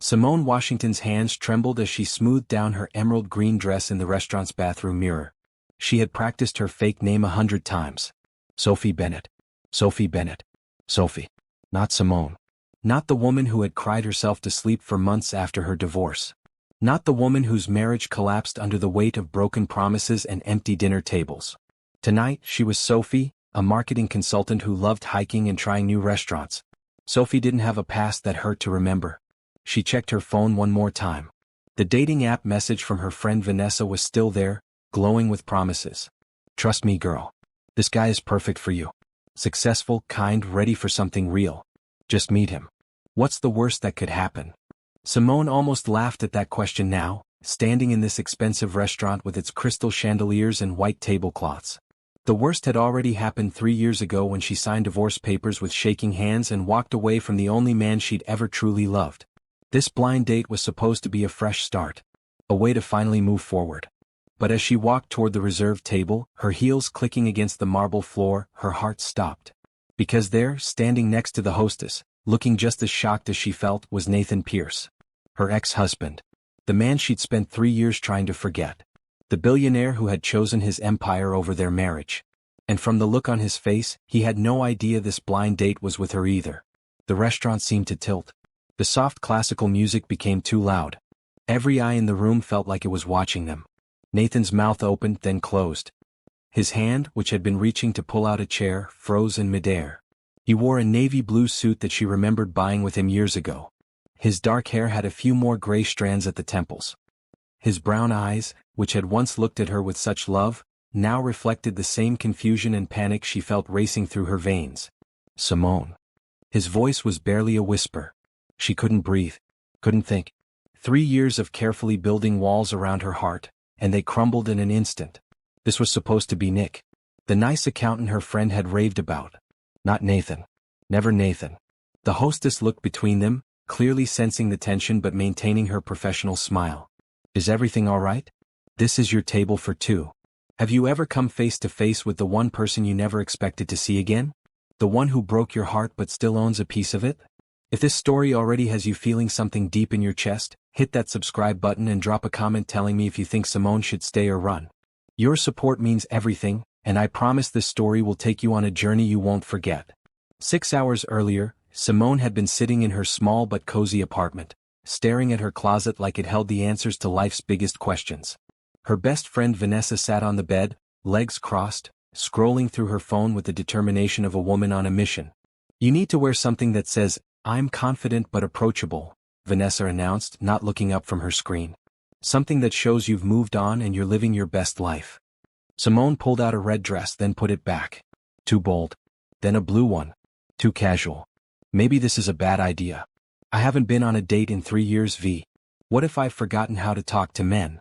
Simone Washington's hands trembled as she smoothed down her emerald green dress in the restaurant's bathroom mirror. She had practiced her fake name 100 times. Sophie Bennett. Sophie Bennett. Sophie. Not Simone. Not the woman who had cried herself to sleep for months after her divorce. Not the woman whose marriage collapsed under the weight of broken promises and empty dinner tables. Tonight, she was Sophie, a marketing consultant who loved hiking and trying new restaurants. Sophie didn't have a past that hurt to remember. She checked her phone one more time. The dating app message from her friend Vanessa was still there, glowing with promises. Trust me, girl. This guy is perfect for you. Successful, kind, ready for something real. Just meet him. What's the worst that could happen? Simone almost laughed at that question now, standing in this expensive restaurant with its crystal chandeliers and white tablecloths. The worst had already happened 3 years ago when she signed divorce papers with shaking hands and walked away from the only man she'd ever truly loved. This blind date was supposed to be a fresh start, a way to finally move forward. But as she walked toward the reserved table, her heels clicking against the marble floor, her heart stopped. Because there, standing next to the hostess, looking just as shocked as she felt, was Nathan Pierce. Her ex-husband. The man she'd spent 3 years trying to forget. The billionaire who had chosen his empire over their marriage. And from the look on his face, he had no idea this blind date was with her either. The restaurant seemed to tilt. The soft classical music became too loud. Every eye in the room felt like it was watching them. Nathan's mouth opened, then closed. His hand, which had been reaching to pull out a chair, froze in midair. He wore a navy blue suit that she remembered buying with him years ago. His dark hair had a few more gray strands at the temples. His brown eyes, which had once looked at her with such love, now reflected the same confusion and panic she felt racing through her veins. Simone. His voice was barely a whisper. She couldn't breathe, couldn't think. 3 years of carefully building walls around her heart, and they crumbled in an instant. This was supposed to be Nick. The nice accountant her friend had raved about. Not Nathan. Never Nathan. The hostess looked between them, clearly sensing the tension but maintaining her professional smile. Is everything all right? This is your table for two. Have you ever come face to face with the one person you never expected to see again? The one who broke your heart but still owns a piece of it? If this story already has you feeling something deep in your chest, hit that subscribe button and drop a comment telling me if you think Simone should stay or run. Your support means everything, and I promise this story will take you on a journey you won't forget. 6 hours earlier, Simone had been sitting in her small but cozy apartment, staring at her closet like it held the answers to life's biggest questions. Her best friend Vanessa sat on the bed, legs crossed, scrolling through her phone with the determination of a woman on a mission. You need to wear something that says, "I'm confident but approachable," Vanessa announced, not looking up from her screen. Something that shows you've moved on and you're living your best life. Simone pulled out a red dress, then put it back. Too bold. Then a blue one. Too casual. Maybe this is a bad idea. I haven't been on a date in 3 years. What if I've forgotten how to talk to men?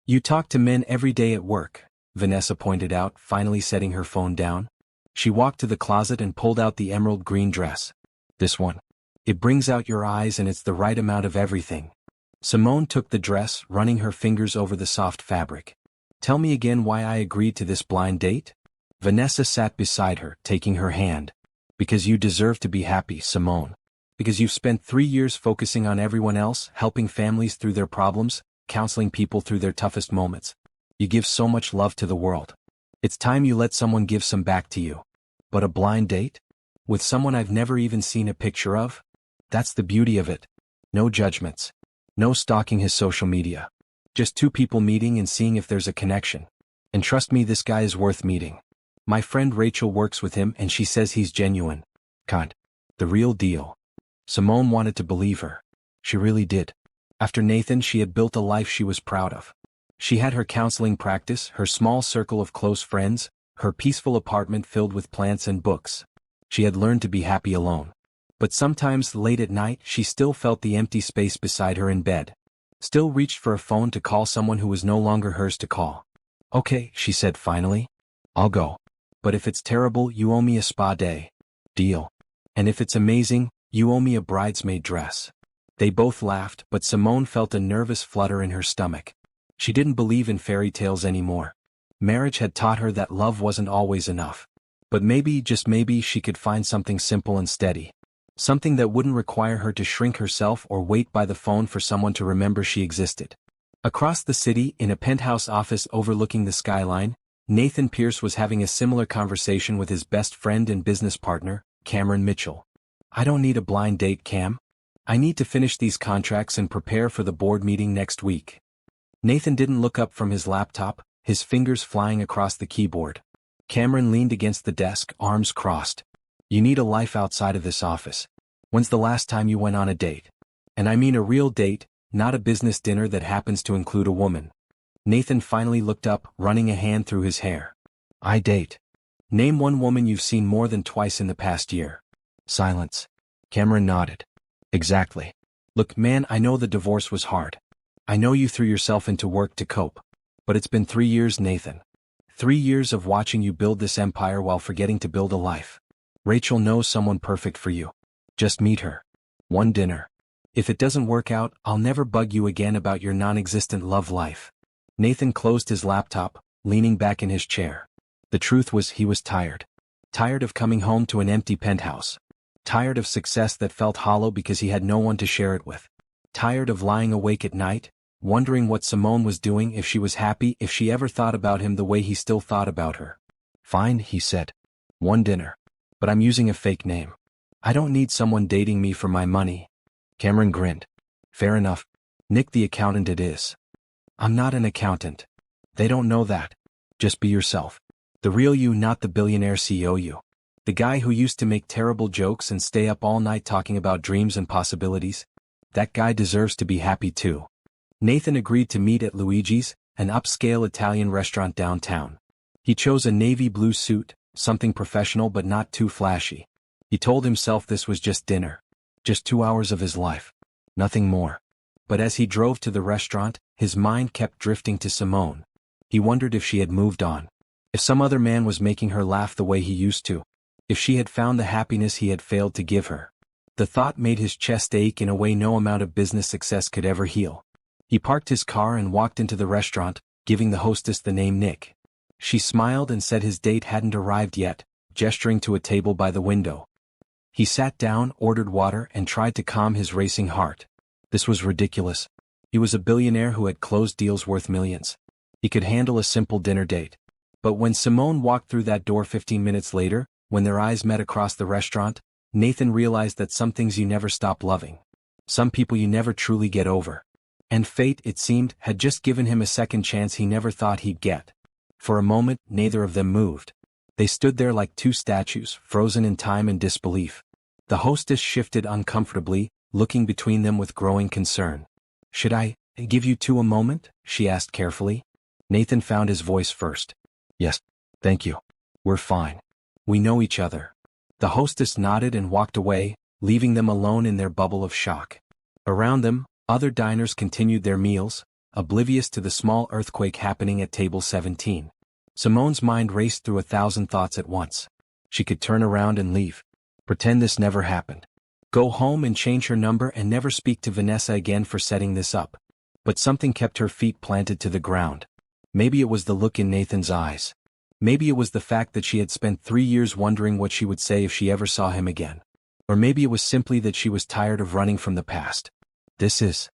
You talk to men every day at work, Vanessa pointed out, finally setting her phone down. She walked to the closet and pulled out the emerald green dress. This one. It brings out your eyes and it's the right amount of everything. Simone took the dress, running her fingers over the soft fabric. Tell me again why I agreed to this blind date? Vanessa sat beside her, taking her hand. Because you deserve to be happy, Simone. Because you've spent 3 years focusing on everyone else, helping families through their problems, counseling people through their toughest moments. You give so much love to the world. It's time you let someone give some back to you. But a blind date? With someone I've never even seen a picture of? That's the beauty of it. No judgments. No stalking his social media. Just two people meeting and seeing if there's a connection. And trust me, this guy is worth meeting. My friend Rachel works with him and she says he's genuine. Kind. The real deal. Simone wanted to believe her. She really did. After Nathan, she had built a life she was proud of. She had her counseling practice, her small circle of close friends, her peaceful apartment filled with plants and books. She had learned to be happy alone. But sometimes, late at night, she still felt the empty space beside her in bed. Still reached for a phone to call someone who was no longer hers to call. Okay, she said finally. I'll go. But if it's terrible, you owe me a spa day. Deal. And if it's amazing, you owe me a bridesmaid dress. They both laughed, but Simone felt a nervous flutter in her stomach. She didn't believe in fairy tales anymore. Marriage had taught her that love wasn't always enough. But maybe, just maybe, she could find something simple and steady. Something that wouldn't require her to shrink herself or wait by the phone for someone to remember she existed. Across the city, in a penthouse office overlooking the skyline, Nathan Pierce was having a similar conversation with his best friend and business partner, Cameron Mitchell. I don't need a blind date, Cam. I need to finish these contracts and prepare for the board meeting next week. Nathan didn't look up from his laptop, his fingers flying across the keyboard. Cameron leaned against the desk, arms crossed. You need a life outside of this office. When's the last time you went on a date? And I mean a real date, not a business dinner that happens to include a woman. Nathan finally looked up, running a hand through his hair. I date. Name one woman you've seen more than twice in the past year. Silence. Cameron nodded. Exactly. Look, man, I know the divorce was hard. I know you threw yourself into work to cope. But it's been 3 years, Nathan. 3 years of watching you build this empire while forgetting to build a life. Rachel knows someone perfect for you. Just meet her. One dinner. If it doesn't work out, I'll never bug you again about your non-existent love life. Nathan closed his laptop, leaning back in his chair. The truth was he was tired. Tired of coming home to an empty penthouse. Tired of success that felt hollow because he had no one to share it with. Tired of lying awake at night, wondering what Simone was doing, if she was happy, if she ever thought about him the way he still thought about her. Fine, he said. One dinner. But I'm using a fake name. I don't need someone dating me for my money. Cameron grinned. Fair enough. Nick the accountant it is. I'm not an accountant. They don't know that. Just be yourself. The real you, not the billionaire CEO you. The guy who used to make terrible jokes and stay up all night talking about dreams and possibilities. That guy deserves to be happy too. Nathan agreed to meet at Luigi's, an upscale Italian restaurant downtown. He chose a navy blue suit, something professional but not too flashy. He told himself this was just dinner. Just 2 hours of his life. Nothing more. But as he drove to the restaurant, his mind kept drifting to Simone. He wondered if she had moved on. If some other man was making her laugh the way he used to. If she had found the happiness he had failed to give her. The thought made his chest ache in a way no amount of business success could ever heal. He parked his car and walked into the restaurant, giving the hostess the name Nick. She smiled and said his date hadn't arrived yet, gesturing to a table by the window. He sat down, ordered water, and tried to calm his racing heart. This was ridiculous. He was a billionaire who had closed deals worth millions. He could handle a simple dinner date. But when Simone walked through that door 15 minutes later, when their eyes met across the restaurant, Nathan realized that some things you never stop loving. Some people you never truly get over. And fate, it seemed, had just given him a second chance he never thought he'd get. For a moment, neither of them moved. They stood there like two statues, frozen in time and disbelief. The hostess shifted uncomfortably, looking between them with growing concern. Should I give you two a moment? She asked carefully. Nathan found his voice first. Yes, thank you. We're fine. We know each other. The hostess nodded and walked away, leaving them alone in their bubble of shock. Around them, other diners continued their meals, oblivious to the small earthquake happening at table 17. Simone's mind raced through 1,000 thoughts at once. She could turn around and leave. Pretend this never happened. Go home and change her number and never speak to Vanessa again for setting this up. But something kept her feet planted to the ground. Maybe it was the look in Nathan's eyes. Maybe it was the fact that she had spent 3 years wondering what she would say if she ever saw him again. Or maybe it was simply that she was tired of running from the past. This is...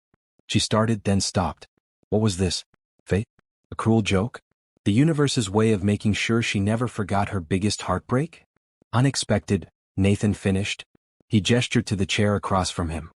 She started, then stopped. What was this? Fate? A cruel joke? The universe's way of making sure she never forgot her biggest heartbreak? Unexpected, Nathan finished. He gestured to the chair across from him.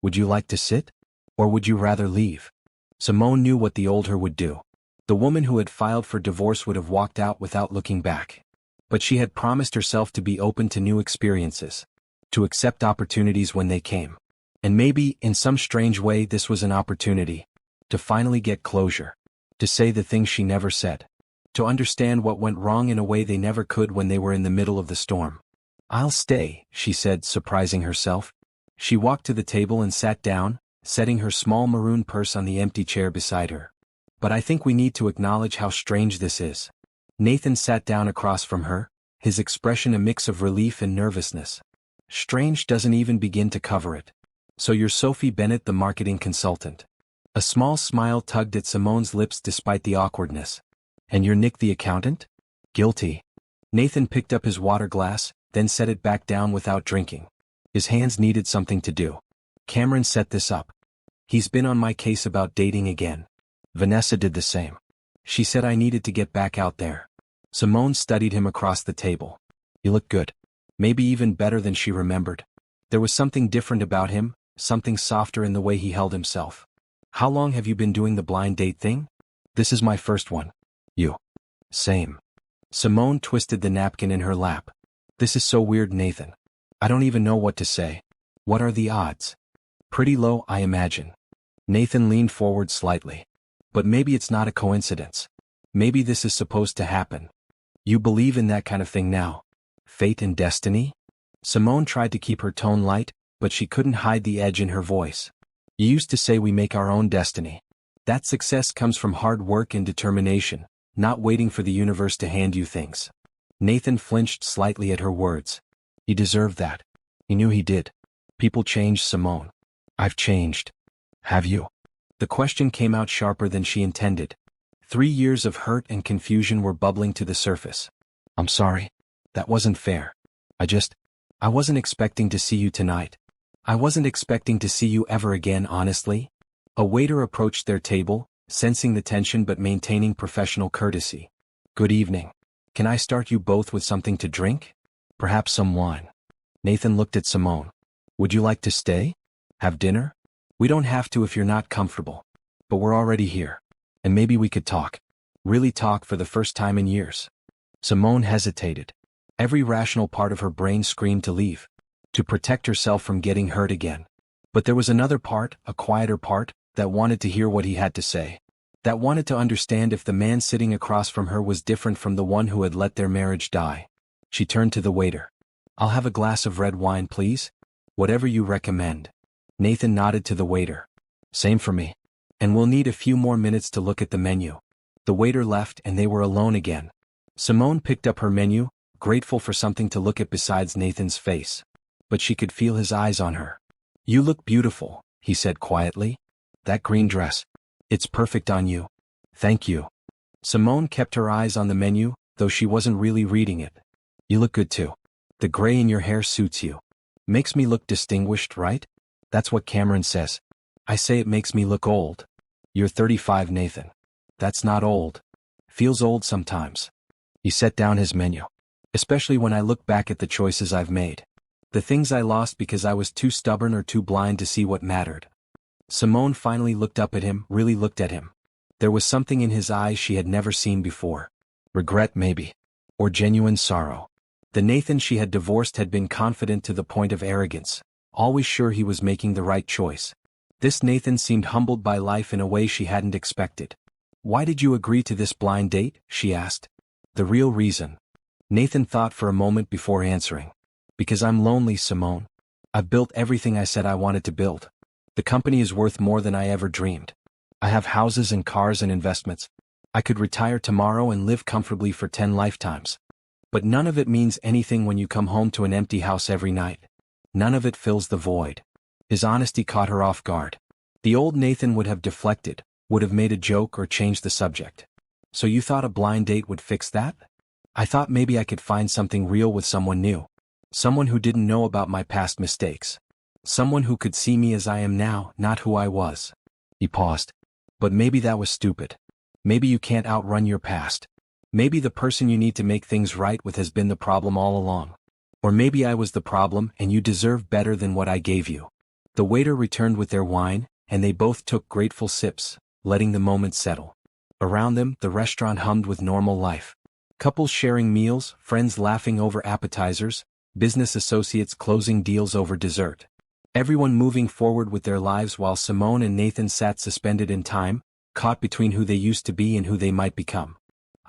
Would you like to sit? Or would you rather leave? Simone knew what the old her would do. The woman who had filed for divorce would have walked out without looking back. But she had promised herself to be open to new experiences. To accept opportunities when they came. And maybe, in some strange way, this was an opportunity. To finally get closure. To say the things she never said. To understand what went wrong in a way they never could when they were in the middle of the storm. I'll stay, she said, surprising herself. She walked to the table and sat down, setting her small maroon purse on the empty chair beside her. But I think we need to acknowledge how strange this is. Nathan sat down across from her, his expression a mix of relief and nervousness. Strange doesn't even begin to cover it. So you're Sophie Bennett, the marketing consultant. A small smile tugged at Simone's lips despite the awkwardness. And you're Nick the accountant? Guilty. Nathan picked up his water glass, then set it back down without drinking. His hands needed something to do. Cameron set this up. He's been on my case about dating again. Vanessa did the same. She said I needed to get back out there. Simone studied him across the table. You look good. Maybe even better than she remembered. There was something different about him, something softer in the way he held himself. How long have you been doing the blind date thing? This is my first one. You. Same. Simone twisted the napkin in her lap. This is so weird, Nathan. I don't even know what to say. What are the odds? Pretty low, I imagine. Nathan leaned forward slightly. But maybe it's not a coincidence. Maybe this is supposed to happen. You believe in that kind of thing now? Fate and destiny? Simone tried to keep her tone light, but she couldn't hide the edge in her voice. You used to say we make our own destiny. That success comes from hard work and determination, not waiting for the universe to hand you things. Nathan flinched slightly at her words. He deserved that. He knew he did. People change, Simone. I've changed. Have you? The question came out sharper than she intended. 3 years of hurt and confusion were bubbling to the surface. I'm sorry. That wasn't fair. I wasn't expecting to see you tonight. I wasn't expecting to see you ever again, honestly. A waiter approached their table, sensing the tension but maintaining professional courtesy. Good evening. Can I start you both with something to drink? Perhaps some wine. Nathan looked at Simone. Would you like to stay? Have dinner? We don't have to if you're not comfortable. But we're already here. And maybe we could talk. Really talk for the first time in years. Simone hesitated. Every rational part of her brain screamed to leave. To protect herself from getting hurt again. But there was another part, a quieter part, that wanted to hear what he had to say. That wanted to understand if the man sitting across from her was different from the one who had let their marriage die. She turned to the waiter. I'll have a glass of red wine, please. Whatever you recommend. Nathan nodded to the waiter. Same for me. And we'll need a few more minutes to look at the menu. The waiter left and they were alone again. Simone picked up her menu, grateful for something to look at besides Nathan's face. But she could feel his eyes on her. You look beautiful, he said quietly. That green dress. It's perfect on you. Thank you. Simone kept her eyes on the menu, though she wasn't really reading it. You look good too. The gray in your hair suits you. Makes me look distinguished, right? That's what Cameron says. I say it makes me look old. You're 35, Nathan. That's not old. Feels old sometimes. He set down his menu. Especially when I look back at the choices I've made. The things I lost because I was too stubborn or too blind to see what mattered. Simone finally looked up at him, really looked at him. There was something in his eyes she had never seen before. Regret maybe. Or genuine sorrow. The Nathan she had divorced had been confident to the point of arrogance, always sure he was making the right choice. This Nathan seemed humbled by life in a way she hadn't expected. Why did you agree to this blind date? She asked. The real reason. Nathan thought for a moment before answering. Because I'm lonely, Simone. I've built everything I said I wanted to build. The company is worth more than I ever dreamed. I have houses and cars and investments. I could retire tomorrow and live comfortably for 10 lifetimes. But none of it means anything when you come home to an empty house every night. None of it fills the void. His honesty caught her off guard. The old Nathan would have deflected, would have made a joke or changed the subject. So you thought a blind date would fix that? I thought maybe I could find something real with someone new. Someone who didn't know about my past mistakes. Someone who could see me as I am now, not who I was. He paused. But maybe that was stupid. Maybe you can't outrun your past. Maybe the person you need to make things right with has been the problem all along. Or maybe I was the problem and you deserve better than what I gave you. The waiter returned with their wine, and they both took grateful sips, letting the moment settle. Around them, the restaurant hummed with normal life. Couples sharing meals, friends laughing over appetizers, business associates closing deals over dessert. Everyone moving forward with their lives while Simone and Nathan sat suspended in time, caught between who they used to be and who they might become.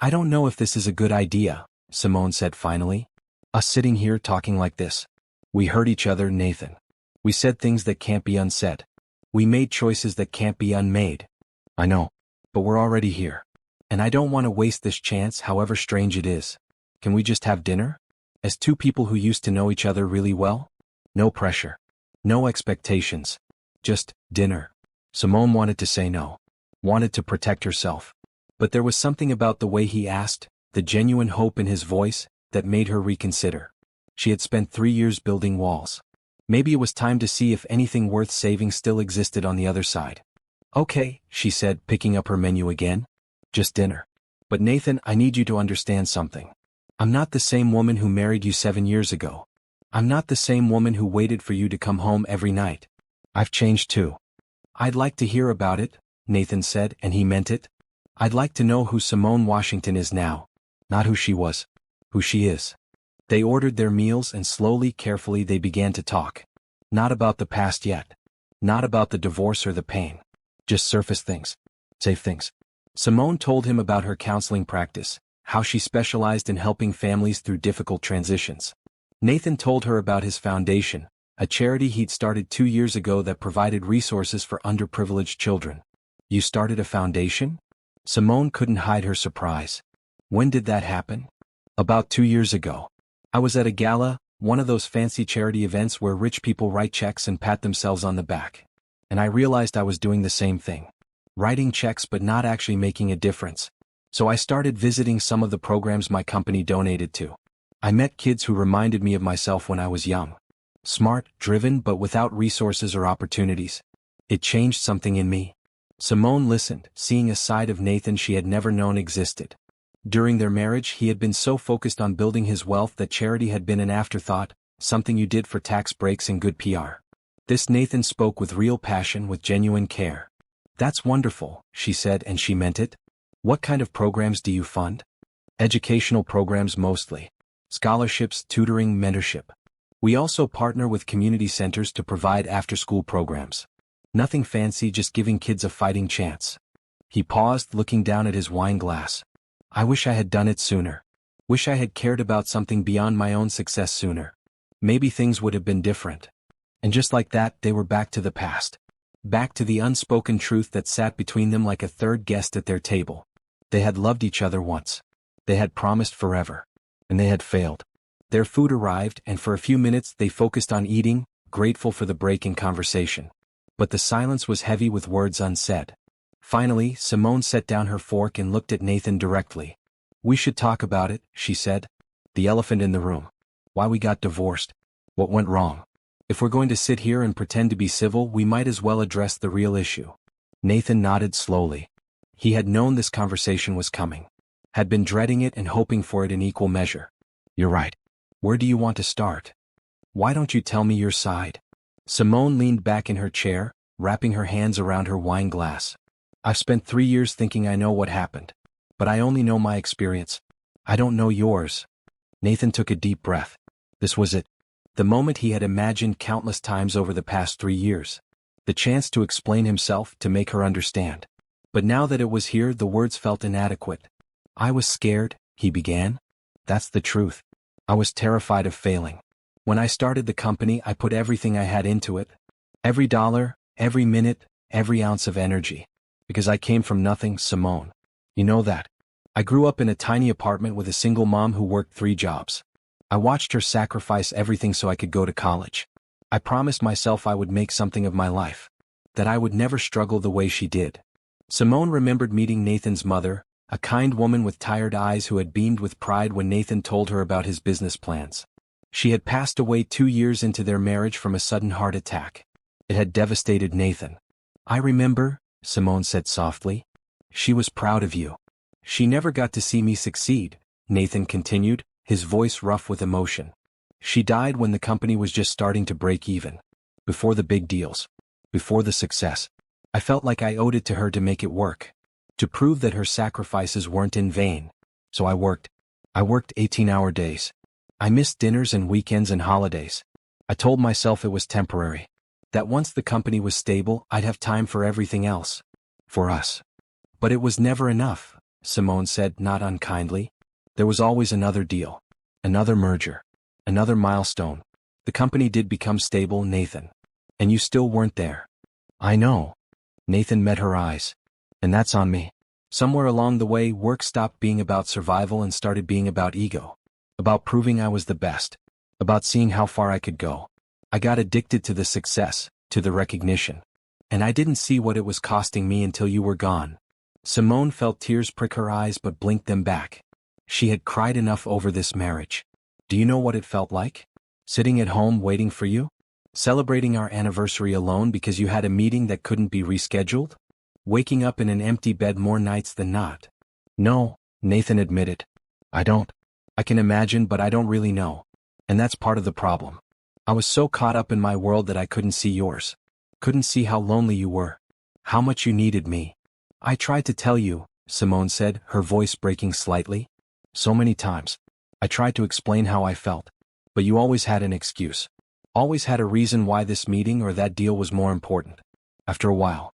I don't know if this is a good idea, Simone said finally. Us sitting here talking like this. We hurt each other, Nathan. We said things that can't be unsaid. We made choices that can't be unmade. I know. But we're already here. And I don't want to waste this chance, however strange it is. Can we just have dinner? As two people who used to know each other really well? No pressure. No expectations. Just dinner. Simone wanted to say no. Wanted to protect herself. But there was something about the way he asked, the genuine hope in his voice, that made her reconsider. She had spent 3 years building walls. Maybe it was time to see if anything worth saving still existed on the other side. Okay, she said, picking up her menu again. Just dinner. But Nathan, I need you to understand something. I'm not the same woman who married you 7 years ago. I'm not the same woman who waited for you to come home every night. I've changed too. I'd like to hear about it, Nathan said, and he meant it. I'd like to know who Simone Washington is now. Not who she was. Who she is. They ordered their meals and slowly, carefully they began to talk. Not about the past yet. Not about the divorce or the pain. Just surface things. Safe things. Simone told him about her counseling practice, how she specialized in helping families through difficult transitions. Nathan told her about his foundation, a charity he'd started 2 years ago that provided resources for underprivileged children. You started a foundation? Simone couldn't hide her surprise. When did that happen? About 2 years ago. I was at a gala, one of those fancy charity events where rich people write checks and pat themselves on the back. And I realized I was doing the same thing. Writing checks but not actually making a difference. So I started visiting some of the programs my company donated to. I met kids who reminded me of myself when I was young. Smart, driven, but without resources or opportunities. It changed something in me. Simone listened, seeing a side of Nathan she had never known existed. During their marriage, he had been so focused on building his wealth that charity had been an afterthought, something you did for tax breaks and good PR. This Nathan spoke with real passion, with genuine care. That's wonderful, she said, and she meant it. What kind of programs do you fund? Educational programs mostly. Scholarships, tutoring, mentorship. We also partner with community centers to provide after-school programs. Nothing fancy, just giving kids a fighting chance. He paused, looking down at his wine glass. I wish I had done it sooner. Wish I had cared about something beyond my own success sooner. Maybe things would have been different. And just like that, they were back to the past. Back to the unspoken truth that sat between them like a third guest at their table. They had loved each other once. They had promised forever. And they had failed. Their food arrived, and for a few minutes they focused on eating, grateful for the break in conversation. But the silence was heavy with words unsaid. Finally, Simone set down her fork and looked at Nathan directly. We should talk about it, she said. The elephant in the room. Why we got divorced. What went wrong. If we're going to sit here and pretend to be civil, we might as well address the real issue. Nathan nodded slowly. He had known this conversation was coming. Had been dreading it and hoping for it in equal measure. You're right. Where do you want to start? Why don't you tell me your side? Simone leaned back in her chair, wrapping her hands around her wine glass. I've spent 3 years thinking I know what happened. But I only know my experience. I don't know yours. Nathan took a deep breath. This was it. The moment he had imagined countless times over the past 3 years. The chance to explain himself, to make her understand. But now that it was here, the words felt inadequate. I was scared, he began. That's the truth. I was terrified of failing. When I started the company, I put everything I had into it. Every dollar, every minute, every ounce of energy. Because I came from nothing, Simone. You know that. I grew up in a tiny apartment with a single mom who worked 3 jobs. I watched her sacrifice everything so I could go to college. I promised myself I would make something of my life. That I would never struggle the way she did. Simone remembered meeting Nathan's mother, a kind woman with tired eyes who had beamed with pride when Nathan told her about his business plans. She had passed away 2 years into their marriage from a sudden heart attack. It had devastated Nathan. I remember, Simone said softly. She was proud of you. She never got to see me succeed, Nathan continued, his voice rough with emotion. She died when the company was just starting to break even. Before the big deals. Before the success. I felt like I owed it to her to make it work. To prove that her sacrifices weren't in vain. So I worked. I worked 18-hour days. I missed dinners and weekends and holidays. I told myself it was temporary. That once the company was stable, I'd have time for everything else. For us. But it was never enough, Simone said, not unkindly. There was always another deal. Another merger. Another milestone. The company did become stable, Nathan. And you still weren't there. I know. Nathan met her eyes. And that's on me. Somewhere along the way, work stopped being about survival and started being about ego. About proving I was the best. About seeing how far I could go. I got addicted to the success, to the recognition. And I didn't see what it was costing me until you were gone. Simone felt tears prick her eyes but blinked them back. She had cried enough over this marriage. Do you know what it felt like? Sitting at home waiting for you? Celebrating our anniversary alone because you had a meeting that couldn't be rescheduled? Waking up in an empty bed more nights than not? No, Nathan admitted. I don't. I can imagine, but I don't really know. And that's part of the problem. I was so caught up in my world that I couldn't see yours. Couldn't see how lonely you were. How much you needed me. I tried to tell you, Simone said, her voice breaking slightly. So many times. I tried to explain how I felt. But you always had an excuse. Always had a reason why this meeting or that deal was more important. After a while,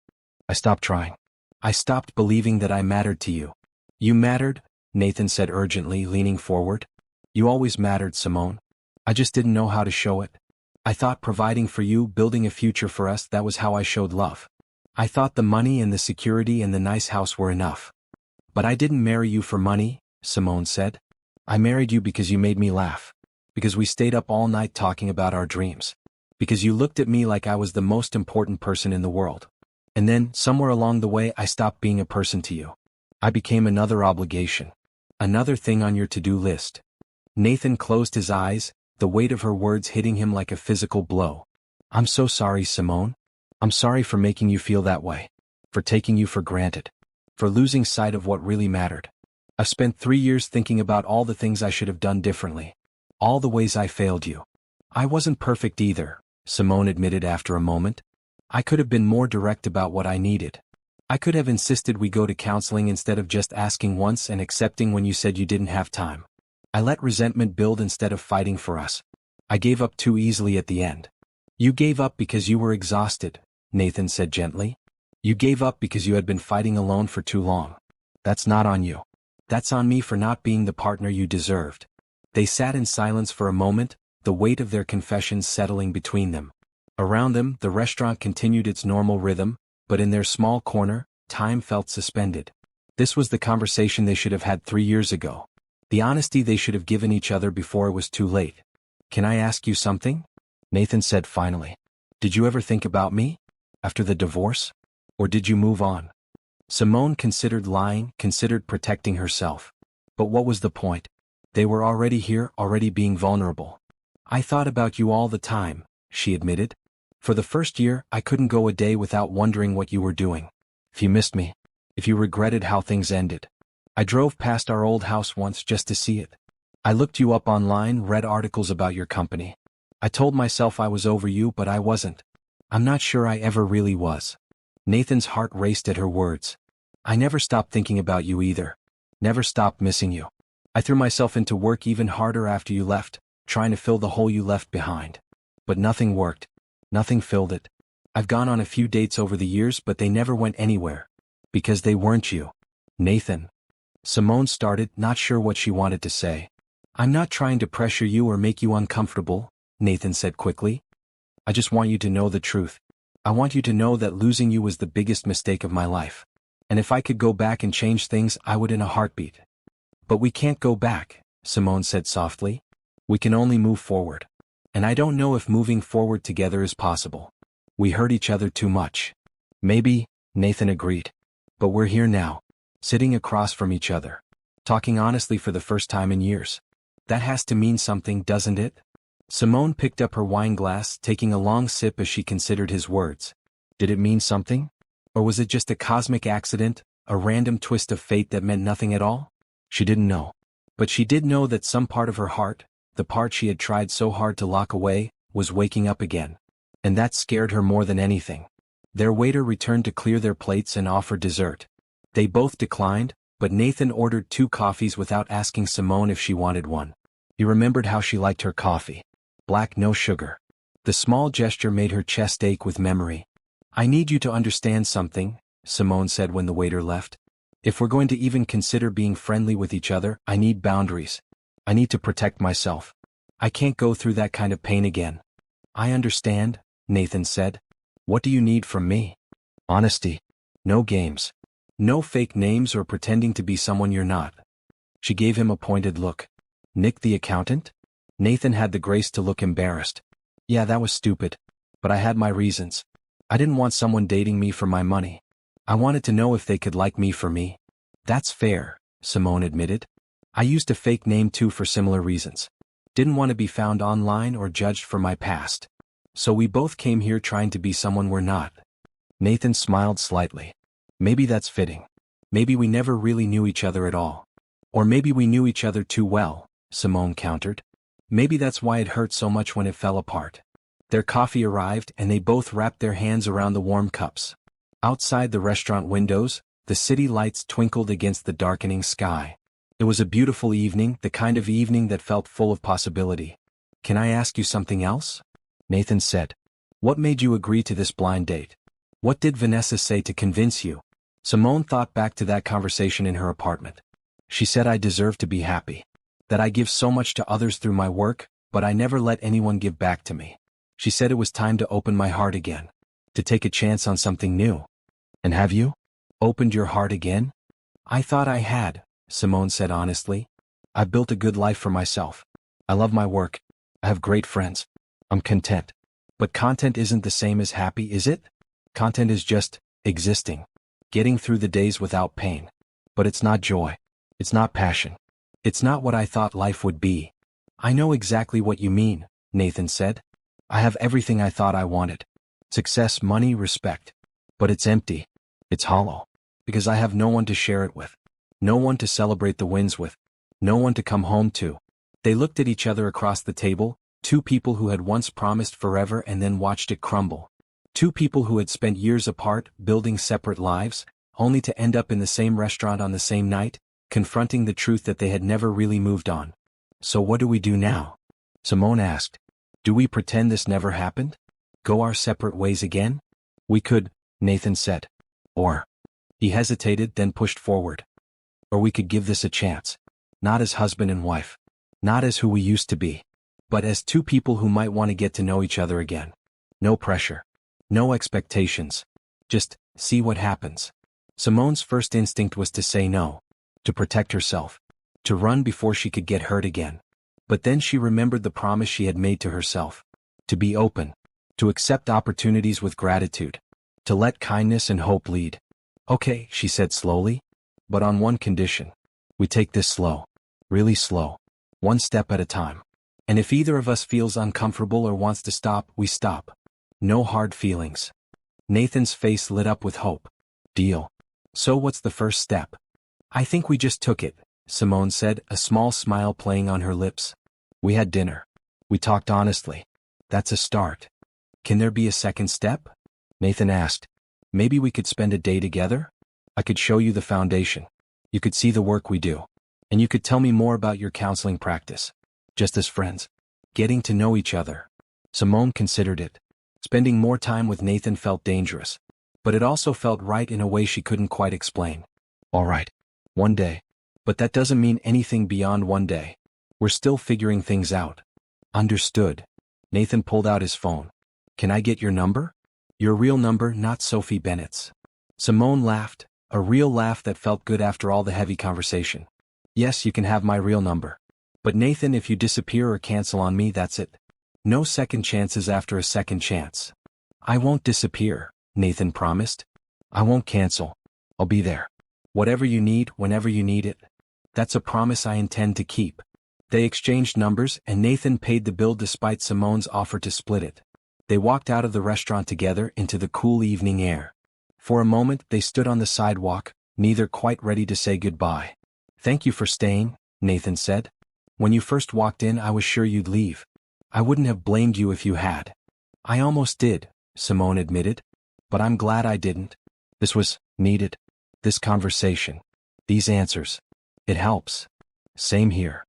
I stopped trying. I stopped believing that I mattered to you. You mattered, Nathan said urgently, leaning forward. You always mattered, Simone. I just didn't know how to show it. I thought providing for you, building a future for us, that was how I showed love. I thought the money and the security and the nice house were enough. But I didn't marry you for money, Simone said. I married you because you made me laugh. Because we stayed up all night talking about our dreams. Because you looked at me like I was the most important person in the world. And then, somewhere along the way, I stopped being a person to you. I became another obligation. Another thing on your to-do list. Nathan closed his eyes, the weight of her words hitting him like a physical blow. I'm so sorry, Simone. I'm sorry for making you feel that way. For taking you for granted. For losing sight of what really mattered. I've spent 3 years thinking about all the things I should have done differently. All the ways I failed you. I wasn't perfect either, Simone admitted after a moment. I could have been more direct about what I needed. I could have insisted we go to counseling instead of just asking once and accepting when you said you didn't have time. I let resentment build instead of fighting for us. I gave up too easily at the end. You gave up because you were exhausted, Nathan said gently. You gave up because you had been fighting alone for too long. That's not on you. That's on me for not being the partner you deserved. They sat in silence for a moment, the weight of their confessions settling between them. Around them, the restaurant continued its normal rhythm, but in their small corner, time felt suspended. This was the conversation they should have had 3 years ago. The honesty they should have given each other before it was too late. Can I ask you something? Nathan said finally. Did you ever think about me? After the divorce? Or did you move on? Simone considered lying, considered protecting herself. But what was the point? They were already here, already being vulnerable. I thought about you all the time, she admitted. For the first year, I couldn't go a day without wondering what you were doing. If you missed me. If you regretted how things ended. I drove past our old house once just to see it. I looked you up online, read articles about your company. I told myself I was over you, but I wasn't. I'm not sure I ever really was. Nathan's heart raced at her words. I never stopped thinking about you either. Never stopped missing you. I threw myself into work even harder after you left, trying to fill the hole you left behind. But nothing worked. Nothing filled it. I've gone on a few dates over the years, but they never went anywhere. Because they weren't you. Nathan. Simone started, not sure what she wanted to say. I'm not trying to pressure you or make you uncomfortable, Nathan said quickly. I just want you to know the truth. I want you to know that losing you was the biggest mistake of my life. And if I could go back and change things, I would in a heartbeat. But we can't go back, Simone said softly. We can only move forward. And I don't know if moving forward together is possible. We hurt each other too much. Maybe, Nathan agreed. But we're here now, sitting across from each other, talking honestly for the first time in years. That has to mean something, doesn't it? Simone picked up her wine glass, taking a long sip as she considered his words. Did it mean something? Or was it just a cosmic accident, a random twist of fate that meant nothing at all? She didn't know. But she did know that some part of her heart, the part she had tried so hard to lock away, was waking up again. And that scared her more than anything. Their waiter returned to clear their plates and offer dessert. They both declined, but Nathan ordered 2 coffees without asking Simone if she wanted one. He remembered how she liked her coffee. Black, no sugar. The small gesture made her chest ache with memory. I need you to understand something, Simone said when the waiter left. If we're going to even consider being friendly with each other, I need boundaries. I need to protect myself. I can't go through that kind of pain again. I understand, Nathan said. What do you need from me? Honesty. No games. No fake names or pretending to be someone you're not. She gave him a pointed look. Nick the accountant? Nathan had the grace to look embarrassed. Yeah, that was stupid. But I had my reasons. I didn't want someone dating me for my money. I wanted to know if they could like me for me. That's fair, Simone admitted. I used a fake name too for similar reasons. Didn't want to be found online or judged for my past. So we both came here trying to be someone we're not. Nathan smiled slightly. Maybe that's fitting. Maybe we never really knew each other at all. Or maybe we knew each other too well, Simone countered. Maybe that's why it hurt so much when it fell apart. Their coffee arrived and they both wrapped their hands around the warm cups. Outside the restaurant windows, the city lights twinkled against the darkening sky. It was a beautiful evening, the kind of evening that felt full of possibility. Can I ask you something else? Nathan said. What made you agree to this blind date? What did Vanessa say to convince you? Simone thought back to that conversation in her apartment. She said I deserve to be happy. That I give so much to others through my work, but I never let anyone give back to me. She said it was time to open my heart again. To take a chance on something new. And have you? Opened your heart again? I thought I had, Simone said honestly. I've built a good life for myself. I love my work. I have great friends. I'm content. But content isn't the same as happy, is it? Content is just existing. Getting through the days without pain. But it's not joy. It's not passion. It's not what I thought life would be. I know exactly what you mean, Nathan said. I have everything I thought I wanted. Success, money, respect. But it's empty. It's hollow. Because I have no one to share it with. No one to celebrate the wins with. No one to come home to. They looked at each other across the table, two people who had once promised forever and then watched it crumble. Two people who had spent years apart, building separate lives, only to end up in the same restaurant on the same night, confronting the truth that they had never really moved on. So what do we do now? Simone asked. Do we pretend this never happened? Go our separate ways again? We could, Nathan said. Or. He hesitated, then pushed forward. Or we could give this a chance. Not as husband and wife. Not as who we used to be. But as two people who might want to get to know each other again. No pressure. No expectations. Just, see what happens. Simone's first instinct was to say no. To protect herself. To run before she could get hurt again. But then she remembered the promise she had made to herself. To be open. To accept opportunities with gratitude. To let kindness and hope lead. Okay, she said slowly. But on one condition. We take this slow. Really slow. One step at a time. And if either of us feels uncomfortable or wants to stop, we stop. No hard feelings. Nathan's face lit up with hope. Deal. So what's the first step? I think we just took it, Simone said, a small smile playing on her lips. We had dinner. We talked honestly. That's a start. Can there be a second step? Nathan asked. Maybe we could spend a day together? I could show you the foundation. You could see the work we do. And you could tell me more about your counseling practice. Just as friends. Getting to know each other. Simone considered it. Spending more time with Nathan felt dangerous. But it also felt right in a way she couldn't quite explain. All right. One day. But that doesn't mean anything beyond one day. We're still figuring things out. Understood. Nathan pulled out his phone. Can I get your number? Your real number, not Sophie Bennett's. Simone laughed, a real laugh that felt good after all the heavy conversation. Yes, you can have my real number. But Nathan, if you disappear or cancel on me, that's it. No second chances after a second chance. I won't disappear, Nathan promised. I won't cancel. I'll be there. Whatever you need, whenever you need it. That's a promise I intend to keep. They exchanged numbers and Nathan paid the bill despite Simone's offer to split it. They walked out of the restaurant together into the cool evening air. For a moment they stood on the sidewalk, neither quite ready to say goodbye. Thank you for staying, Nathan said. When you first walked in I was sure you'd leave. I wouldn't have blamed you if you had. I almost did, Simone admitted. But I'm glad I didn't. This was needed. This conversation. These answers. It helps. Same here.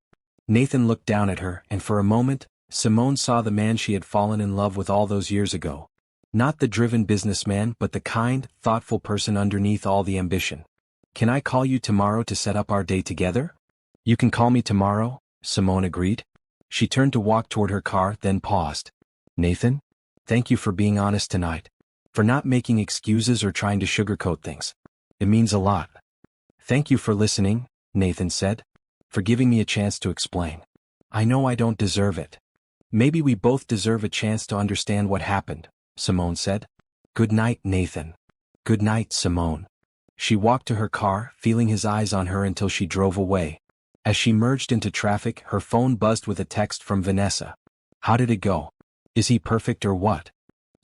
Nathan looked down at her and for a moment, Simone saw the man she had fallen in love with all those years ago. Not the driven businessman but the kind, thoughtful person underneath all the ambition. Can I call you tomorrow to set up our day together? You can call me tomorrow, Simone agreed. She turned to walk toward her car, then paused. Nathan? Thank you for being honest tonight. For not making excuses or trying to sugarcoat things. It means a lot. Thank you for listening, Nathan said. For giving me a chance to explain. I know I don't deserve it. Maybe we both deserve a chance to understand what happened, Simone said. Good night, Nathan. Good night, Simone. She walked to her car, feeling his eyes on her until she drove away. As she merged into traffic, her phone buzzed with a text from Vanessa. How did it go? Is he perfect or what?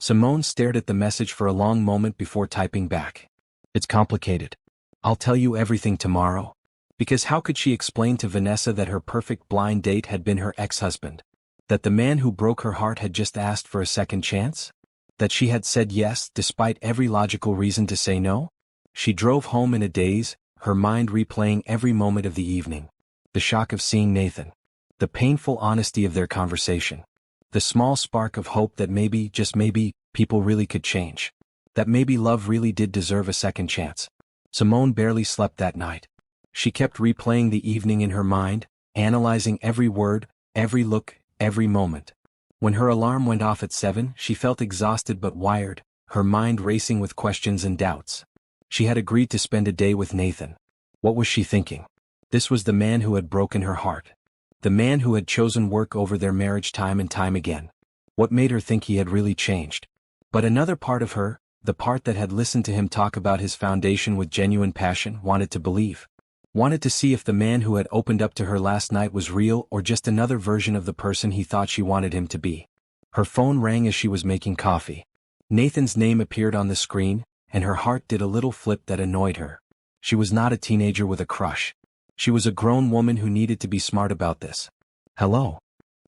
Simone stared at the message for a long moment before typing back. It's complicated. I'll tell you everything tomorrow. Because how could she explain to Vanessa that her perfect blind date had been her ex-husband? That the man who broke her heart had just asked for a second chance? That she had said yes despite every logical reason to say no? She drove home in a daze, her mind replaying every moment of the evening. The shock of seeing Nathan. The painful honesty of their conversation. The small spark of hope that maybe, just maybe, people really could change. That maybe love really did deserve a second chance. Simone barely slept that night. She kept replaying the evening in her mind, analyzing every word, every look, every moment. When her alarm went off at 7, she felt exhausted but wired, her mind racing with questions and doubts. She had agreed to spend a day with Nathan. What was she thinking? This was the man who had broken her heart. The man who had chosen work over their marriage time and time again. What made her think he had really changed? But another part of her, the part that had listened to him talk about his foundation with genuine passion, wanted to believe. Wanted to see if the man who had opened up to her last night was real or just another version of the person he thought she wanted him to be. Her phone rang as she was making coffee. Nathan's name appeared on the screen, and her heart did a little flip that annoyed her. She was not a teenager with a crush. She was a grown woman who needed to be smart about this. Hello.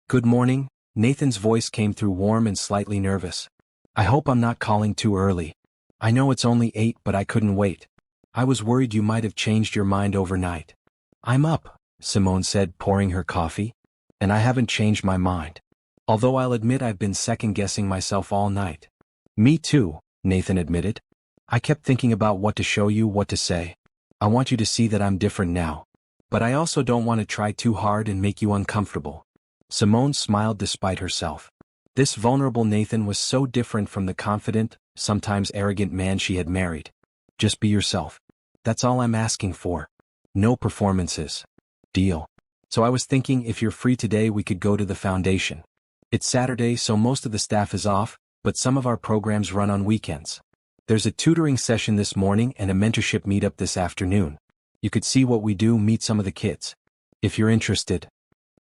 Good morning, Nathan's voice came through warm and slightly nervous. I hope I'm not calling too early. I know it's only 8, but I couldn't wait. I was worried you might have changed your mind overnight. I'm up, Simone said, pouring her coffee. And I haven't changed my mind. Although I'll admit I've been second-guessing myself all night. Me too, Nathan admitted. I kept thinking about what to show you, what to say. I want you to see that I'm different now. But I also don't want to try too hard and make you uncomfortable. Simone smiled despite herself. This vulnerable Nathan was so different from the confident, sometimes arrogant man she had married. Just be yourself. That's all I'm asking for. No performances. Deal. So I was thinking if you're free today we could go to the foundation. It's Saturday so most of the staff is off, but some of our programs run on weekends. There's a tutoring session this morning and a mentorship meetup this afternoon. You could see what we do, meet some of the kids. If you're interested.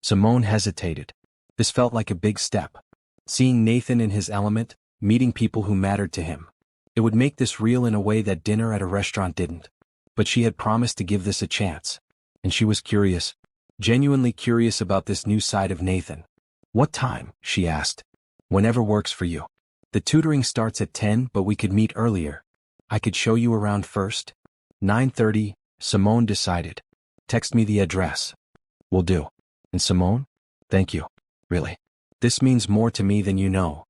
Simone hesitated. This felt like a big step. Seeing Nathan in his element, meeting people who mattered to him. It would make this real in a way that dinner at a restaurant didn't. But she had promised to give this a chance. And she was curious. Genuinely curious about this new side of Nathan. What time? She asked. Whenever works for you. The tutoring starts at 10, but we could meet earlier. I could show you around first. 9:30, Simone decided. Text me the address. Will do. And Simone? Thank you. Really. This means more to me than you know.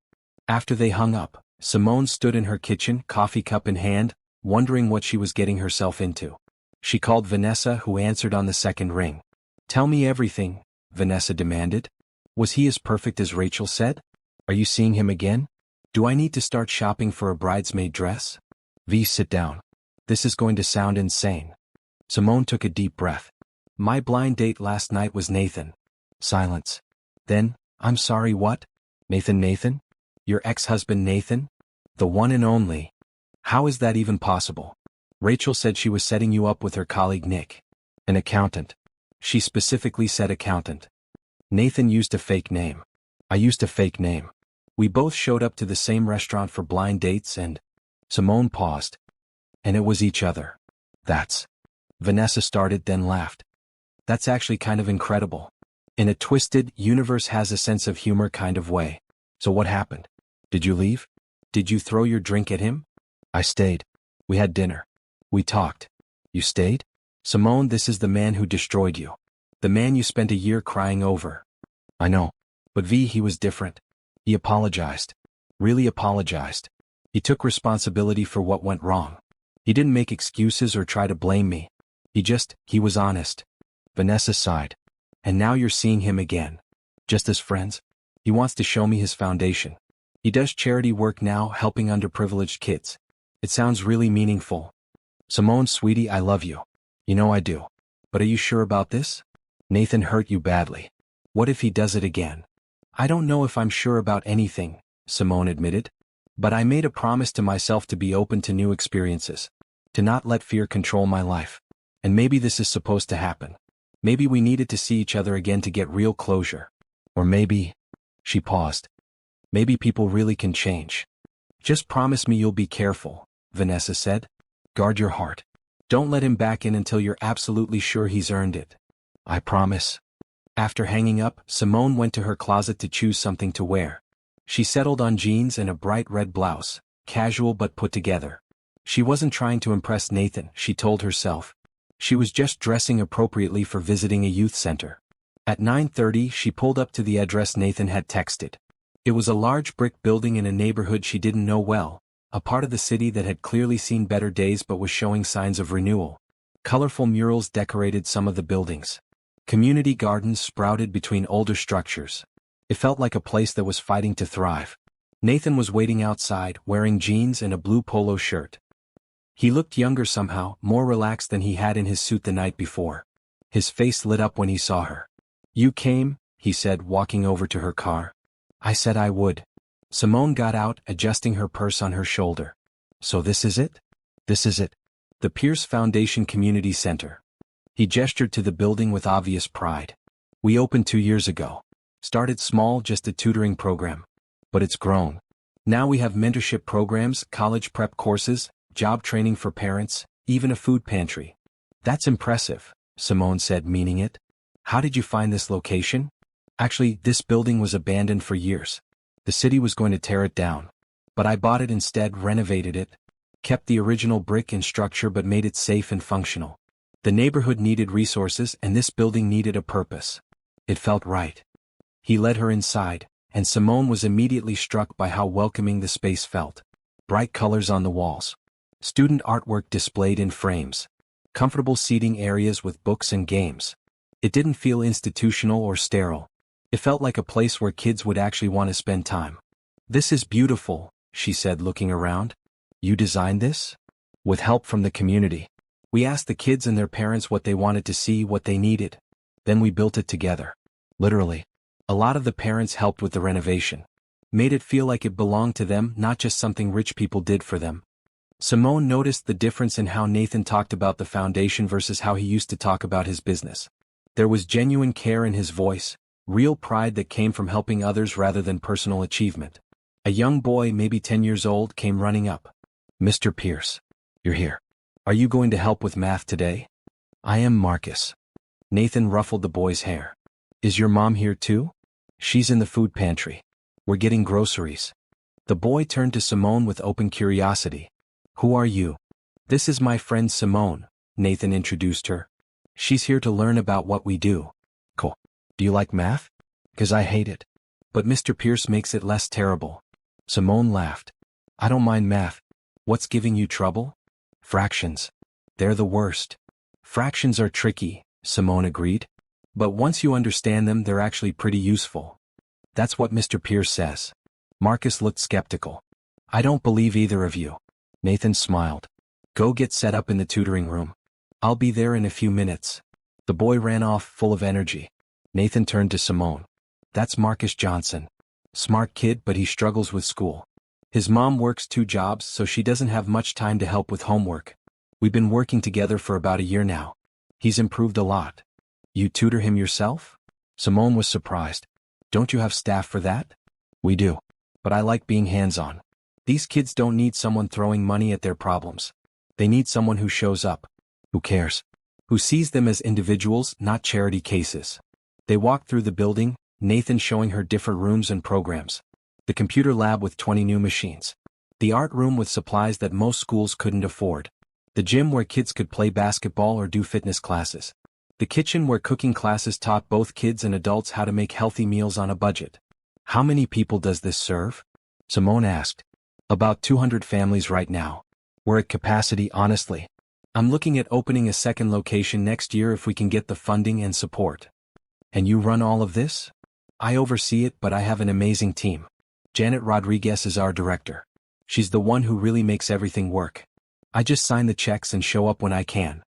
After they hung up, Simone stood in her kitchen, coffee cup in hand, wondering what she was getting herself into. She called Vanessa, who answered on the second ring. Tell me everything, Vanessa demanded. Was he as perfect as Rachel said? Are you seeing him again? Do I need to start shopping for a bridesmaid dress? V, sit down. This is going to sound insane. Simone took a deep breath. My blind date last night was Nathan. Silence. Then, I'm sorry, what? Nathan? Your ex-husband Nathan? The one and only. How is that even possible? Rachel said she was setting you up with her colleague Nick. An accountant. She specifically said accountant. Nathan used a fake name. I used a fake name. We both showed up to the same restaurant for blind dates and... Simone paused. And it was each other. That's... Vanessa started, then laughed. That's actually kind of incredible. In a twisted, universe has a sense of humor kind of way. So what happened? Did you leave? Did you throw your drink at him? I stayed. We had dinner. We talked. You stayed? Simone, this is the man who destroyed you. The man you spent a year crying over. I know. But V, he was different. He apologized. Really apologized. He took responsibility for what went wrong. He didn't make excuses or try to blame me. He was honest. Vanessa sighed. And now you're seeing him again. Just as friends? He wants to show me his foundation. He does charity work now, helping underprivileged kids. It sounds really meaningful. Simone, sweetie, I love you. You know I do. But are you sure about this? Nathan hurt you badly. What if he does it again? I don't know if I'm sure about anything, Simone admitted. But I made a promise to myself to be open to new experiences. To not let fear control my life. And maybe this is supposed to happen. Maybe we needed to see each other again to get real closure. Or maybe... She paused. Maybe people really can change. Just promise me you'll be careful, Vanessa said. Guard your heart. Don't let him back in until you're absolutely sure he's earned it. I promise. After hanging up, Simone went to her closet to choose something to wear. She settled on jeans and a bright red blouse, casual but put together. She wasn't trying to impress Nathan, she told herself. She was just dressing appropriately for visiting a youth center. At 9:30 she pulled up to the address Nathan had texted. It was a large brick building in a neighborhood she didn't know well, a part of the city that had clearly seen better days but was showing signs of renewal. Colorful murals decorated some of the buildings. Community gardens sprouted between older structures. It felt like a place that was fighting to thrive. Nathan was waiting outside, wearing jeans and a blue polo shirt. He looked younger somehow, more relaxed than he had in his suit the night before. His face lit up when he saw her. You came, he said, walking over to her car. I said I would. Simone got out, adjusting her purse on her shoulder. So this is it? This is it. The Pierce Foundation Community Center. He gestured to the building with obvious pride. We opened 2 years ago. Started small, just a tutoring program. But it's grown. Now we have mentorship programs, college prep courses, job training for parents, even a food pantry. That's impressive, Simone said, meaning it. How did you find this location? Actually, this building was abandoned for years. The city was going to tear it down. But I bought it instead, renovated it. Kept the original brick and structure but made it safe and functional. The neighborhood needed resources and this building needed a purpose. It felt right. He led her inside, and Simone was immediately struck by how welcoming the space felt. Bright colors on the walls. Student artwork displayed in frames. Comfortable seating areas with books and games. It didn't feel institutional or sterile. It felt like a place where kids would actually want to spend time. This is beautiful, she said, looking around. You designed this? With help from the community. We asked the kids and their parents what they wanted to see, what they needed. Then we built it together. Literally. A lot of the parents helped with the renovation. Made it feel like it belonged to them, not just something rich people did for them. Simone noticed the difference in how Nathan talked about the foundation versus how he used to talk about his business. There was genuine care in his voice, real pride that came from helping others rather than personal achievement. A young boy, maybe 10 years old, came running up. Mr. Pierce. You're here. Are you going to help with math today? I am Marcus. Nathan ruffled the boy's hair. Is your mom here too? She's in the food pantry. We're getting groceries. The boy turned to Simone with open curiosity. Who are you? This is my friend Simone, Nathan introduced her. She's here to learn about what we do. Cool. Do you like math? 'Cause I hate it. But Mr. Pierce makes it less terrible. Simone laughed. I don't mind math. What's giving you trouble? Fractions. They're the worst. Fractions are tricky, Simone agreed. But once you understand them, they're actually pretty useful. That's what Mr. Pierce says. Marcus looked skeptical. I don't believe either of you. Nathan smiled. Go get set up in the tutoring room. I'll be there in a few minutes. The boy ran off, full of energy. Nathan turned to Simone. That's Marcus Johnson. Smart kid, but he struggles with school. His mom works 2 jobs, so she doesn't have much time to help with homework. We've been working together for about a year now. He's improved a lot. You tutor him yourself? Simone was surprised. Don't you have staff for that? We do. But I like being hands-on. These kids don't need someone throwing money at their problems. They need someone who shows up. Who cares? Who sees them as individuals, not charity cases. They walked through the building, Nathan showing her different rooms and programs. The computer lab with 20 new machines. The art room with supplies that most schools couldn't afford. The gym where kids could play basketball or do fitness classes. The kitchen where cooking classes taught both kids and adults how to make healthy meals on a budget. How many people does this serve? Simone asked. About 200 families right now. We're at capacity, honestly. I'm looking at opening a second location next year if we can get the funding and support. And you run all of this? I oversee it, but I have an amazing team. Janet Rodriguez is our director. She's the one who really makes everything work. I just sign the checks and show up when I can.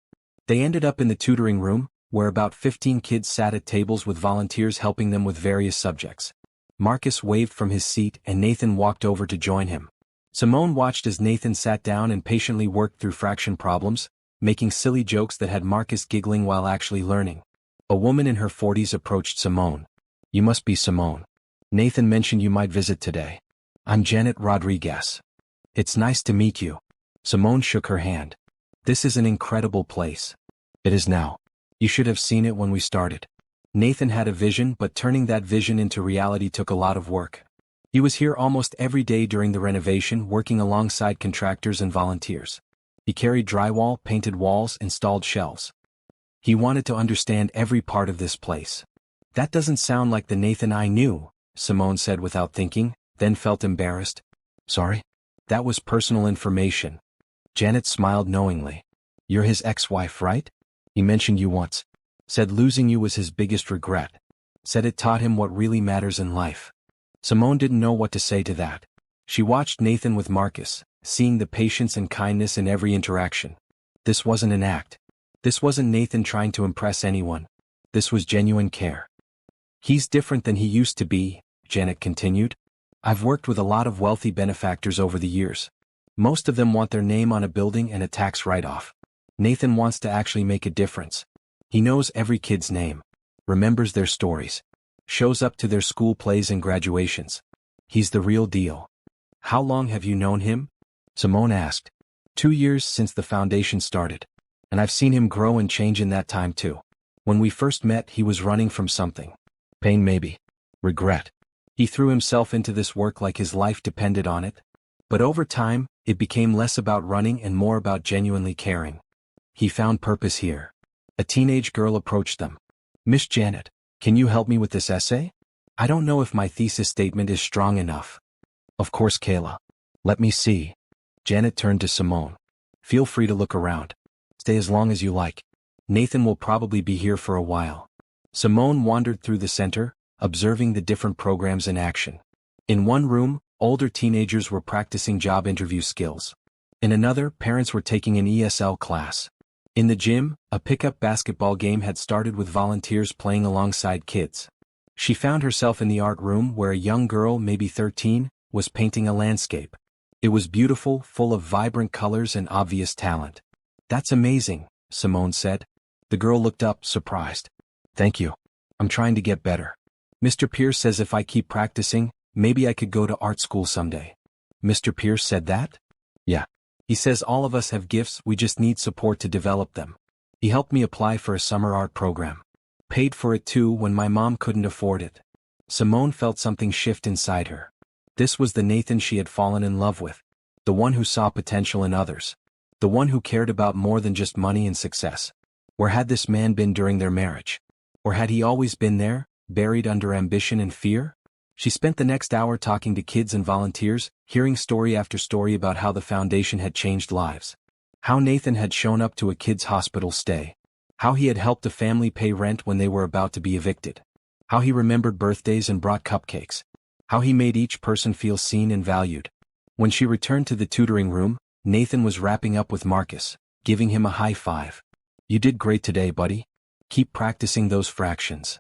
They ended up in the tutoring room, where about 15 kids sat at tables with volunteers helping them with various subjects. Marcus waved from his seat and Nathan walked over to join him. Simone watched as Nathan sat down and patiently worked through fraction problems, making silly jokes that had Marcus giggling while actually learning. A woman in her 40s approached Simone. You must be Simone. Nathan mentioned you might visit today. I'm Janet Rodriguez. It's nice to meet you. Simone shook her hand. This is an incredible place. It is now. You should have seen it when we started. Nathan had a vision, but turning that vision into reality took a lot of work. He was here almost every day during the renovation, working alongside contractors and volunteers. He carried drywall, painted walls, installed shelves. He wanted to understand every part of this place. That doesn't sound like the Nathan I knew, Simone said without thinking, then felt embarrassed. Sorry? That was personal information. Janet smiled knowingly. You're his ex-wife, right? He mentioned you once. Said losing you was his biggest regret. Said it taught him what really matters in life. Simone didn't know what to say to that. She watched Nathan with Marcus, seeing the patience and kindness in every interaction. This wasn't an act. This wasn't Nathan trying to impress anyone. This was genuine care. He's different than he used to be, Janet continued. I've worked with a lot of wealthy benefactors over the years. Most of them want their name on a building and a tax write-off. Nathan wants to actually make a difference. He knows every kid's name, remembers their stories, shows up to their school plays and graduations. He's the real deal. How long have you known him? Simone asked. 2 years since the foundation started. And I've seen him grow and change in that time too. When we first met, he was running from something. Pain maybe. Regret. He threw himself into this work like his life depended on it. But over time, it became less about running and more about genuinely caring. He found purpose here. A teenage girl approached them. Miss Janet, can you help me with this essay? I don't know if my thesis statement is strong enough. Of course, Kayla. Let me see. Janet turned to Simone. Feel free to look around. Stay as long as you like. Nathan will probably be here for a while. Simone wandered through the center, observing the different programs in action. In one room, older teenagers were practicing job interview skills. In another, parents were taking an ESL class. In the gym, a pickup basketball game had started with volunteers playing alongside kids. She found herself in the art room where a young girl, maybe 13, was painting a landscape. It was beautiful, full of vibrant colors and obvious talent. That's amazing, Simone said. The girl looked up, surprised. Thank you. I'm trying to get better. Mr. Pierce says if I keep practicing, maybe I could go to art school someday. Mr. Pierce said that? Yeah. He says all of us have gifts, we just need support to develop them. He helped me apply for a summer art program. Paid for it too when my mom couldn't afford it. Simone felt something shift inside her. This was the Nathan she had fallen in love with. The one who saw potential in others. The one who cared about more than just money and success. Where had this man been during their marriage? Or had he always been there, buried under ambition and fear? She spent the next hour talking to kids and volunteers, hearing story after story about how the foundation had changed lives. How Nathan had shown up to a kid's hospital stay. How he had helped a family pay rent when they were about to be evicted. How he remembered birthdays and brought cupcakes. How he made each person feel seen and valued. When she returned to the tutoring room, Nathan was wrapping up with Marcus, giving him a high five. You did great today, buddy. Keep practicing those fractions.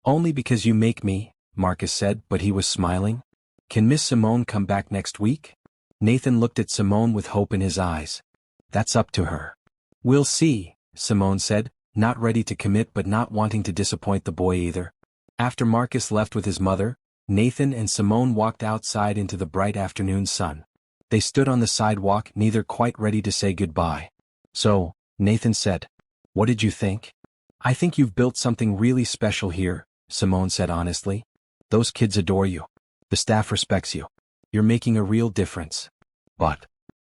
Only because you make me, Marcus said, but he was smiling. Can Miss Simone come back next week? Nathan looked at Simone with hope in his eyes. That's up to her. We'll see, Simone said, not ready to commit but not wanting to disappoint the boy either. After Marcus left with his mother, Nathan and Simone walked outside into the bright afternoon sun. They stood on the sidewalk, neither quite ready to say goodbye. So, Nathan said, what did you think? I think you've built something really special here, Simone said honestly. Those kids adore you. The staff respects you. You're making a real difference. But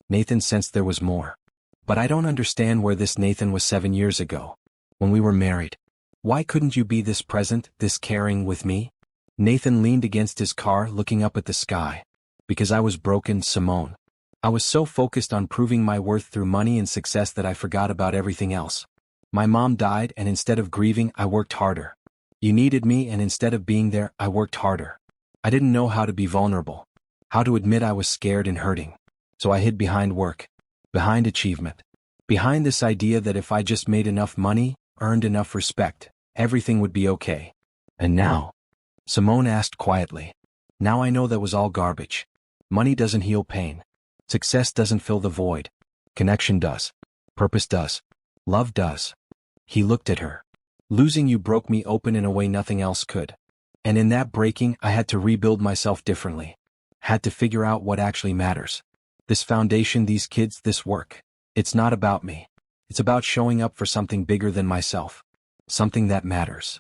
Nathan sensed there was more. But I don't understand where this Nathan was 7 years ago. When we were married. Why couldn't you be this present, this caring with me? Nathan leaned against his car looking up at the sky. Because I was broken, Simone. I was so focused on proving my worth through money and success that I forgot about everything else. My mom died and instead of grieving, I worked harder. You needed me and instead of being there, I worked harder. I didn't know how to be vulnerable. How to admit I was scared and hurting. So I hid behind work. Behind achievement. Behind this idea that if I just made enough money, earned enough respect, everything would be okay. And now? Simone asked quietly. Now I know that was all garbage. Money doesn't heal pain. Success doesn't fill the void. Connection does. Purpose does. Love does. He looked at her. Losing you broke me open in a way nothing else could. And in that breaking, I had to rebuild myself differently. Had to figure out what actually matters. This foundation, these kids, this work. It's not about me. It's about showing up for something bigger than myself. Something that matters.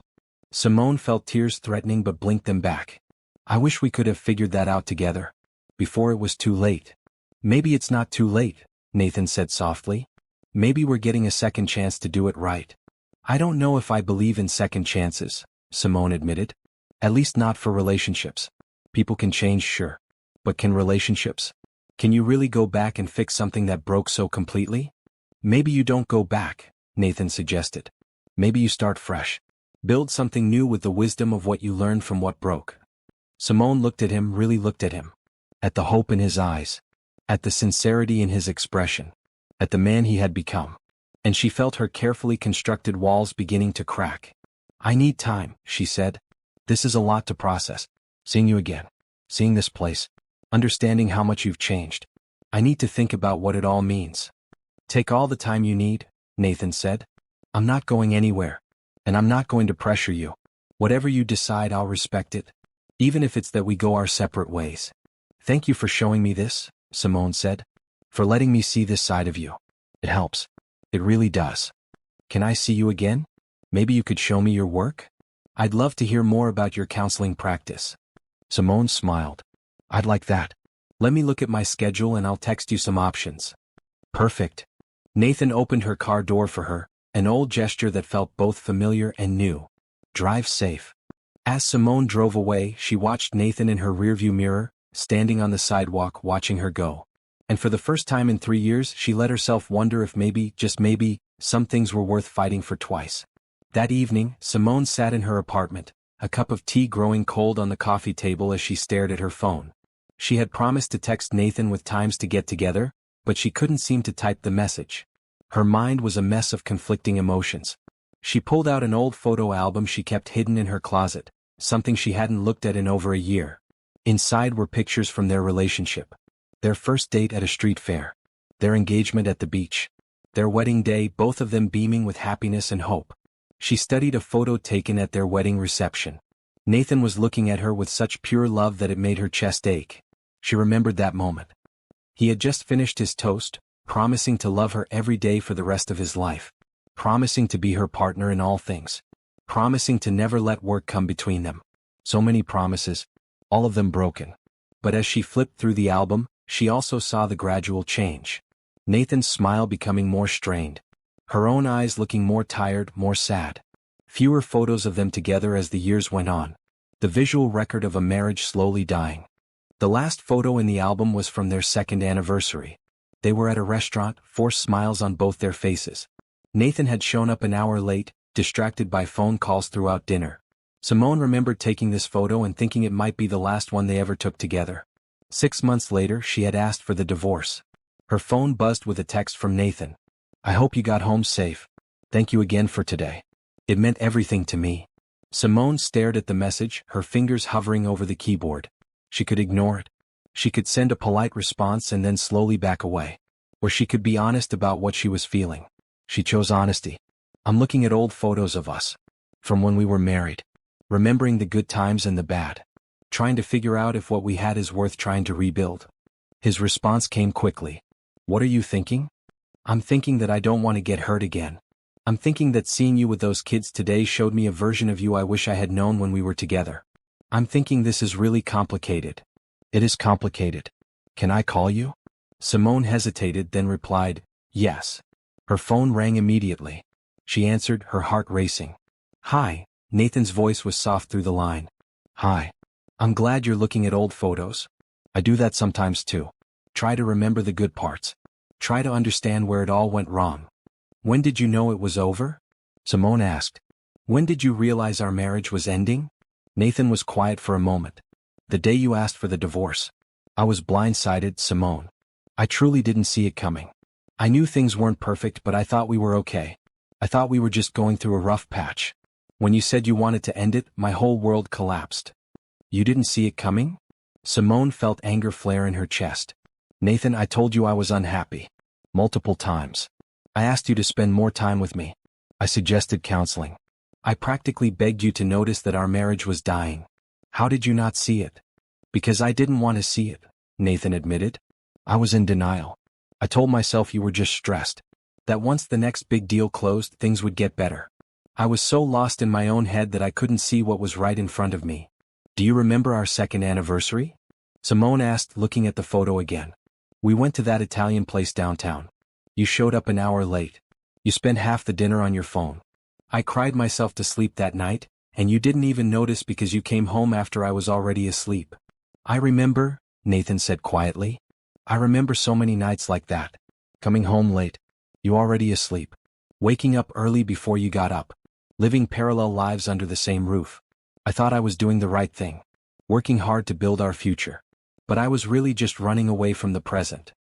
Simone felt tears threatening but blinked them back. I wish we could have figured that out together. Before it was too late. Maybe it's not too late, Nathan said softly. Maybe we're getting a second chance to do it right. I don't know if I believe in second chances, Simone admitted. At least not for relationships. People can change, sure. But can relationships? Can you really go back and fix something that broke so completely? Maybe you don't go back, Nathan suggested. Maybe you start fresh. Build something new with the wisdom of what you learned from what broke. Simone looked at him, really looked at him. At the hope in his eyes. At the sincerity in his expression. At the man he had become. And she felt her carefully constructed walls beginning to crack. I need time, she said. This is a lot to process. Seeing you again. Seeing this place. Understanding how much you've changed. I need to think about what it all means. Take all the time you need, Nathan said. I'm not going anywhere. And I'm not going to pressure you. Whatever you decide, I'll respect it. Even if it's that we go our separate ways. Thank you for showing me this, Simone said. For letting me see this side of you. It helps. It really does. Can I see you again? Maybe you could show me your work? I'd love to hear more about your counseling practice. Simone smiled. I'd like that. Let me look at my schedule and I'll text you some options. Perfect. Nathan opened her car door for her, an old gesture that felt both familiar and new. Drive safe. As Simone drove away, she watched Nathan in her rearview mirror, standing on the sidewalk watching her go. And for the first time in 3 years, she let herself wonder if maybe, just maybe, some things were worth fighting for twice. That evening, Simone sat in her apartment, a cup of tea growing cold on the coffee table as she stared at her phone. She had promised to text Nathan with times to get together, but she couldn't seem to type the message. Her mind was a mess of conflicting emotions. She pulled out an old photo album she kept hidden in her closet, something she hadn't looked at in over a year. Inside were pictures from their relationship. Their first date at a street fair. Their engagement at the beach. Their wedding day, both of them beaming with happiness and hope. She studied a photo taken at their wedding reception. Nathan was looking at her with such pure love that it made her chest ache. She remembered that moment. He had just finished his toast, promising to love her every day for the rest of his life. Promising to be her partner in all things. Promising to never let work come between them. So many promises, all of them broken. But as she flipped through the album, she also saw the gradual change. Nathan's smile becoming more strained. Her own eyes looking more tired, more sad. Fewer photos of them together as the years went on. The visual record of a marriage slowly dying. The last photo in the album was from their second anniversary. They were at a restaurant, forced smiles on both their faces. Nathan had shown up an hour late, distracted by phone calls throughout dinner. Simone remembered taking this photo and thinking it might be the last one they ever took together. 6 months later, she had asked for the divorce. Her phone buzzed with a text from Nathan. I hope you got home safe. Thank you again for today. It meant everything to me. Simone stared at the message, her fingers hovering over the keyboard. She could ignore it. She could send a polite response and then slowly back away. Or she could be honest about what she was feeling. She chose honesty. I'm looking at old photos of us. From when we were married. Remembering the good times and the bad. Trying to figure out if what we had is worth trying to rebuild. His response came quickly. What are you thinking? I'm thinking that I don't want to get hurt again. I'm thinking that seeing you with those kids today showed me a version of you I wish I had known when we were together. I'm thinking this is really complicated. It is complicated. Can I call you? Simone hesitated, then replied, yes. Her phone rang immediately. She answered, her heart racing. Hi. Nathan's voice was soft through the line. Hi. I'm glad you're looking at old photos. I do that sometimes too. Try to remember the good parts. Try to understand where it all went wrong. When did you know it was over? Simone asked. When did you realize our marriage was ending? Nathan was quiet for a moment. The day you asked for the divorce. I was blindsided, Simone. I truly didn't see it coming. I knew things weren't perfect, but I thought we were okay. I thought we were just going through a rough patch. When you said you wanted to end it, my whole world collapsed. You didn't see it coming? Simone felt anger flare in her chest. Nathan, I told you I was unhappy. Multiple times. I asked you to spend more time with me. I suggested counseling. I practically begged you to notice that our marriage was dying. How did you not see it? Because I didn't want to see it, Nathan admitted. I was in denial. I told myself you were just stressed. That once the next big deal closed, things would get better. I was so lost in my own head that I couldn't see what was right in front of me. Do you remember our second anniversary? Simone asked, looking at the photo again. We went to that Italian place downtown. You showed up an hour late. You spent half the dinner on your phone. I cried myself to sleep that night, and you didn't even notice because you came home after I was already asleep. I remember, Nathan said quietly. I remember so many nights like that. Coming home late. You already asleep. Waking up early before you got up. Living parallel lives under the same roof. I thought I was doing the right thing. Working hard to build our future. But I was really just running away from the present.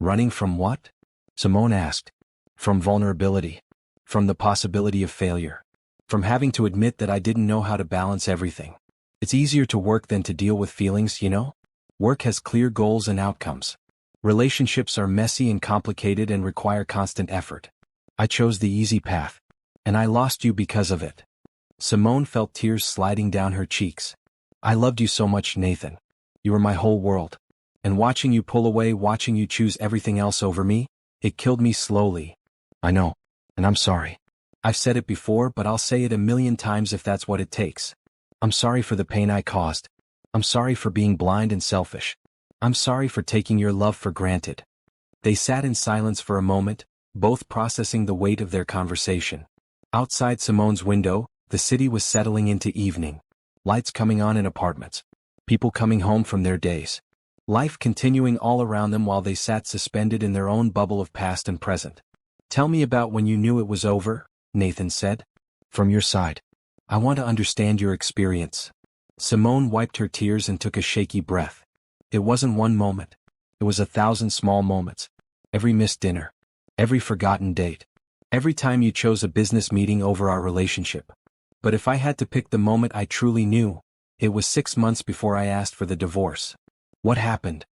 Running from what? Simone asked. From vulnerability. From the possibility of failure. From having to admit that I didn't know how to balance everything. It's easier to work than to deal with feelings, you know? Work has clear goals and outcomes. Relationships are messy and complicated and require constant effort. I chose the easy path. And I lost you because of it. Simone felt tears sliding down her cheeks. I loved you so much, Nathan. You were my whole world. And watching you pull away, watching you choose everything else over me, it killed me slowly. I know. And I'm sorry. I've said it before, but I'll say it 1,000,000 times if that's what it takes. I'm sorry for the pain I caused. I'm sorry for being blind and selfish. I'm sorry for taking your love for granted. They sat in silence for a moment, both processing the weight of their conversation. Outside Simone's window, the city was settling into evening. Lights coming on in apartments. People coming home from their days. Life continuing all around them while they sat suspended in their own bubble of past and present. Tell me about when you knew it was over, Nathan said. From your side. I want to understand your experience. Simone wiped her tears and took a shaky breath. It wasn't one moment. It was 1,000 small moments. Every missed dinner. Every forgotten date. Every time you chose a business meeting over our relationship. But if I had to pick the moment I truly knew, it was 6 months before I asked for the divorce. What happened?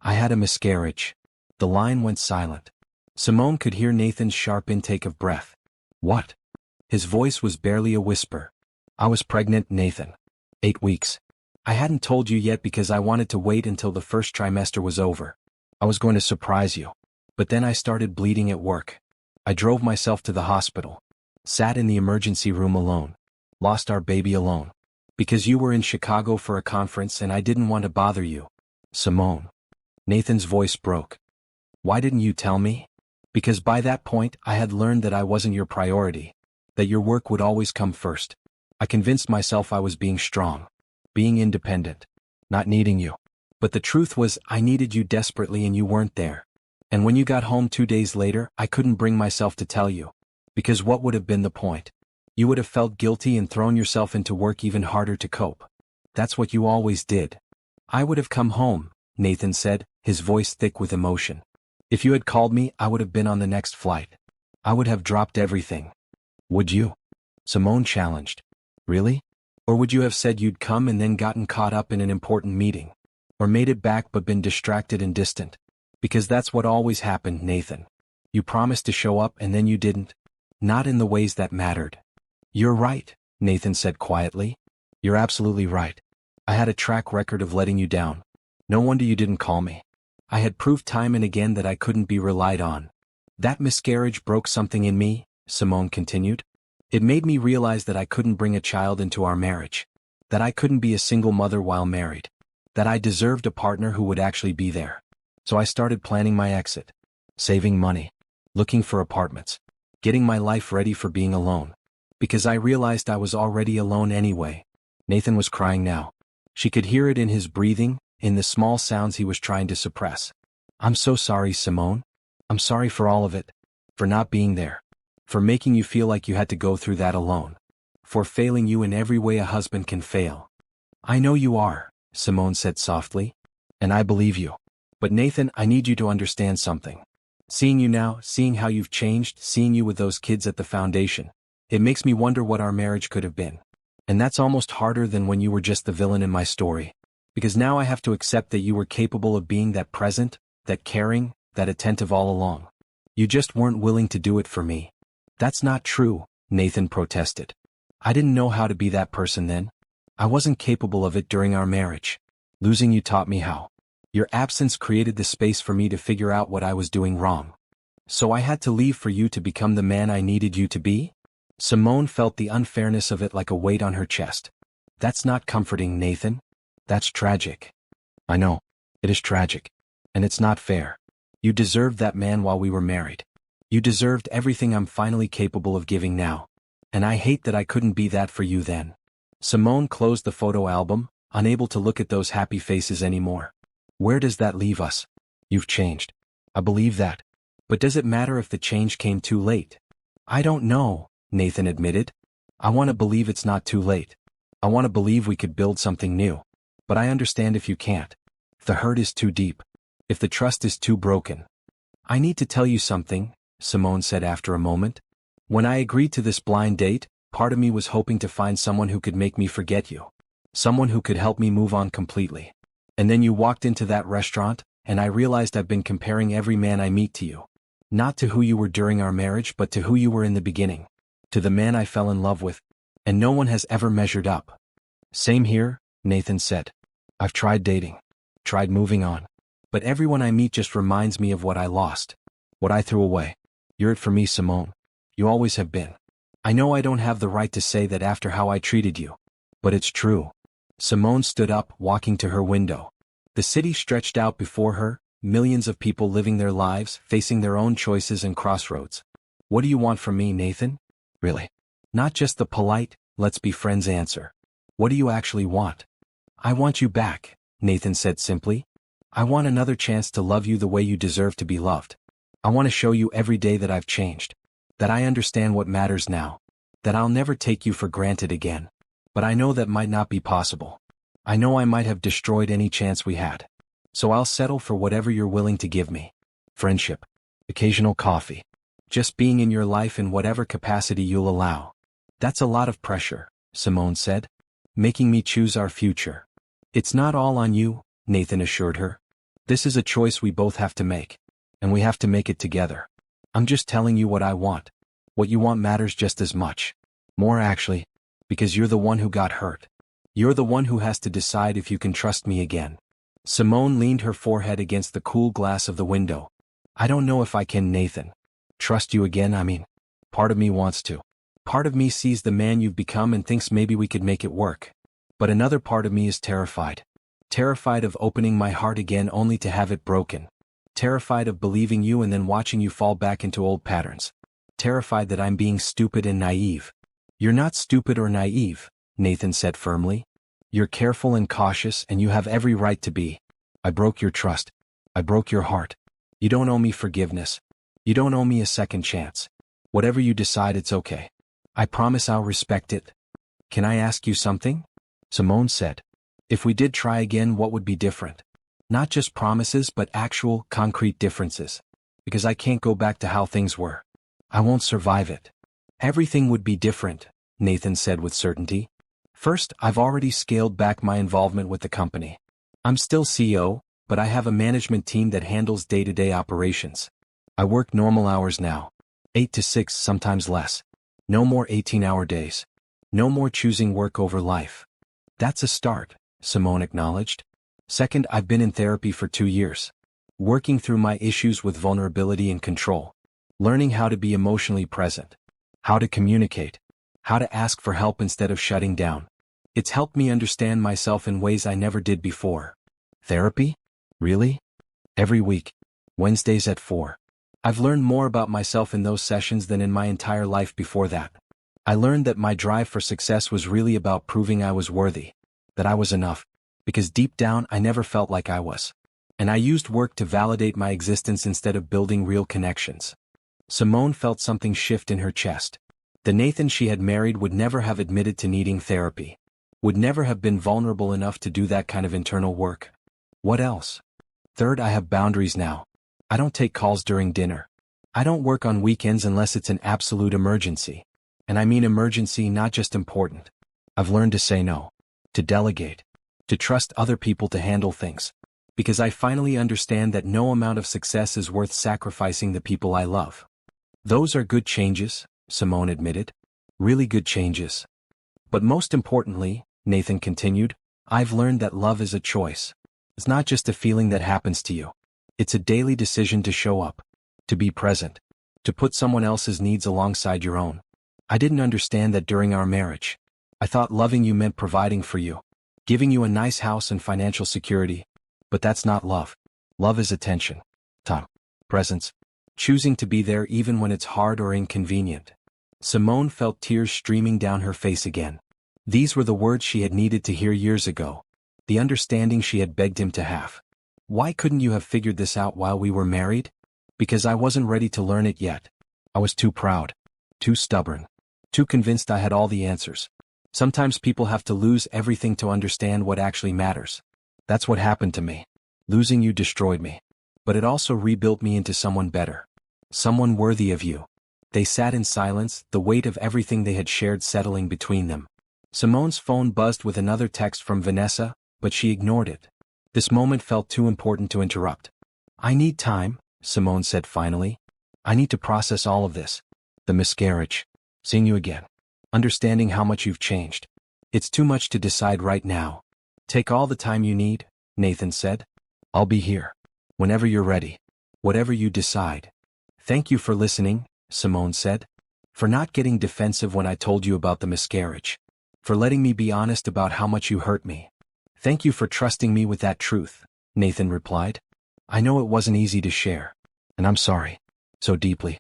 I had a miscarriage. The line went silent. Simone could hear Nathan's sharp intake of breath. What? His voice was barely a whisper. I was pregnant, Nathan. 8 weeks. I hadn't told you yet because I wanted to wait until the first trimester was over. I was going to surprise you. But then I started bleeding at work. I drove myself to the hospital. Sat in the emergency room alone. Lost our baby alone. Because you were in Chicago for a conference and I didn't want to bother you. Simone. Nathan's voice broke. Why didn't you tell me? Because by that point I had learned that I wasn't your priority. That your work would always come first. I convinced myself I was being strong. Being independent. Not needing you. But the truth was I needed you desperately and you weren't there. And when you got home 2 days later, I couldn't bring myself to tell you. Because what would have been the point? You would have felt guilty and thrown yourself into work even harder to cope. That's what you always did. I would have come home, Nathan said, his voice thick with emotion. If you had called me, I would have been on the next flight. I would have dropped everything. Would you? Simone challenged. Really? Or would you have said you'd come and then gotten caught up in an important meeting? Or made it back but been distracted and distant? Because that's what always happened, Nathan. You promised to show up and then you didn't. Not in the ways that mattered. You're right, Nathan said quietly. You're absolutely right. I had a track record of letting you down. No wonder you didn't call me. I had proved time and again that I couldn't be relied on. That miscarriage broke something in me, Simone continued. It made me realize that I couldn't bring a child into our marriage. That I couldn't be a single mother while married. That I deserved a partner who would actually be there. So I started planning my exit. Saving money. Looking for apartments. Getting my life ready for being alone. Because I realized I was already alone anyway. Nathan was crying now. She could hear it in his breathing, in the small sounds he was trying to suppress. I'm so sorry, Simone. I'm sorry for all of it. For not being there. For making you feel like you had to go through that alone. For failing you in every way a husband can fail. I know you are, Simone said softly. And I believe you. But Nathan, I need you to understand something. Seeing you now, seeing how you've changed, seeing you with those kids at the foundation, it makes me wonder what our marriage could have been. And that's almost harder than when you were just the villain in my story. Because now I have to accept that you were capable of being that present, that caring, that attentive all along. You just weren't willing to do it for me. That's not true, Nathan protested. I didn't know how to be that person then. I wasn't capable of it during our marriage. Losing you taught me how. Your absence created the space for me to figure out what I was doing wrong. So I had to leave for you to become the man I needed you to be? Simone felt the unfairness of it like a weight on her chest. That's not comforting, Nathan. That's tragic. I know. It is tragic. And it's not fair. You deserved that man while we were married. You deserved everything I'm finally capable of giving now. And I hate that I couldn't be that for you then. Simone closed the photo album, unable to look at those happy faces anymore. Where does that leave us? You've changed. I believe that. But does it matter if the change came too late? I don't know, Nathan admitted. I want to believe it's not too late. I want to believe we could build something new. But I understand if you can't. If the hurt is too deep. If the trust is too broken. I need to tell you something, Simone said after a moment. When I agreed to this blind date, part of me was hoping to find someone who could make me forget you. Someone who could help me move on completely. And then you walked into that restaurant, and I realized I've been comparing every man I meet to you. Not to who you were during our marriage, but to who you were in the beginning. To the man I fell in love with. And no one has ever measured up. Same here, Nathan said. I've tried dating. Tried moving on. But everyone I meet just reminds me of what I lost. What I threw away. You're it for me, Simone. You always have been. I know I don't have the right to say that after how I treated you. But it's true. Simone stood up, walking to her window. The city stretched out before her, millions of people living their lives, facing their own choices and crossroads. What do you want from me, Nathan? Really? Not just the polite, let's be friends answer. What do you actually want? I want you back, Nathan said simply. I want another chance to love you the way you deserve to be loved. I want to show you every day that I've changed. That I understand what matters now. That I'll never take you for granted again. But I know that might not be possible. I know I might have destroyed any chance we had. So I'll settle for whatever you're willing to give me. Friendship. Occasional coffee. Just being in your life in whatever capacity you'll allow. That's a lot of pressure, Simone said. Making me choose our future. It's not all on you, Nathan assured her. This is a choice we both have to make. And we have to make it together. I'm just telling you what I want. What you want matters just as much. More actually. Because you're the one who got hurt. You're the one who has to decide if you can trust me again. Simone leaned her forehead against the cool glass of the window. I don't know if I can, Nathan. Trust you again, I mean. Part of me wants to. Part of me sees the man you've become and thinks maybe we could make it work. But another part of me is terrified. Terrified of opening my heart again only to have it broken. Terrified of believing you and then watching you fall back into old patterns. Terrified that I'm being stupid and naive. You're not stupid or naive, Nathan said firmly. You're careful and cautious and you have every right to be. I broke your trust. I broke your heart. You don't owe me forgiveness. You don't owe me a second chance. Whatever you decide, it's okay. I promise I'll respect it. Can I ask you something? Simone said. If we did try again, what would be different? Not just promises, but actual, concrete differences. Because I can't go back to how things were. I won't survive it. Everything would be different, Nathan said with certainty. First, I've already scaled back my involvement with the company. I'm still CEO, but I have a management team that handles day-to-day operations. I work normal hours now. 8 to 6, sometimes less. No more 18-hour days. No more choosing work over life. That's a start, Simone acknowledged. Second, I've been in therapy for 2 years. Working through my issues with vulnerability and control. Learning how to be emotionally present. How to communicate. How to ask for help instead of shutting down. It's helped me understand myself in ways I never did before. Therapy? Really? Every week. Wednesdays at 4. I've learned more about myself in those sessions than in my entire life before that. I learned that my drive for success was really about proving I was worthy. That I was enough. Because deep down I never felt like I was. And I used work to validate my existence instead of building real connections. Simone felt something shift in her chest. The Nathan she had married would never have admitted to needing therapy. Would never have been vulnerable enough to do that kind of internal work. What else? Third, I have boundaries now. I don't take calls during dinner. I don't work on weekends unless it's an absolute emergency. And I mean emergency, not just important. I've learned to say no. To delegate. To trust other people to handle things. Because I finally understand that no amount of success is worth sacrificing the people I love. Those are good changes, Simone admitted. Really good changes. But most importantly, Nathan continued. I've learned that love is a choice. It's not just a feeling that happens to you. It's a daily decision to show up, to be present, to put someone else's needs alongside your own. I didn't understand that during our marriage. I thought loving you meant providing for you, giving you a nice house and financial security. But that's not love. Love is attention, time, presence, choosing to be there even when it's hard or inconvenient. Simone felt tears streaming down her face again. These were the words she had needed to hear years ago, the understanding she had begged him to have. Why couldn't you have figured this out while we were married? Because I wasn't ready to learn it yet. I was too proud, too stubborn, too convinced I had all the answers. Sometimes people have to lose everything to understand what actually matters. That's what happened to me. Losing you destroyed me. But it also rebuilt me into someone better. Someone worthy of you. They sat in silence, the weight of everything they had shared settling between them. Simone's phone buzzed with another text from Vanessa, but she ignored it. This moment felt too important to interrupt. I need time, Simone said finally. I need to process all of this. The miscarriage. Seeing you again. Understanding how much you've changed. It's too much to decide right now. Take all the time you need, Nathan said. I'll be here. Whenever you're ready. Whatever you decide. Thank you for listening, Simone said. For not getting defensive when I told you about the miscarriage. For letting me be honest about how much you hurt me. Thank you for trusting me with that truth, Nathan replied. I know it wasn't easy to share. And I'm sorry. So deeply.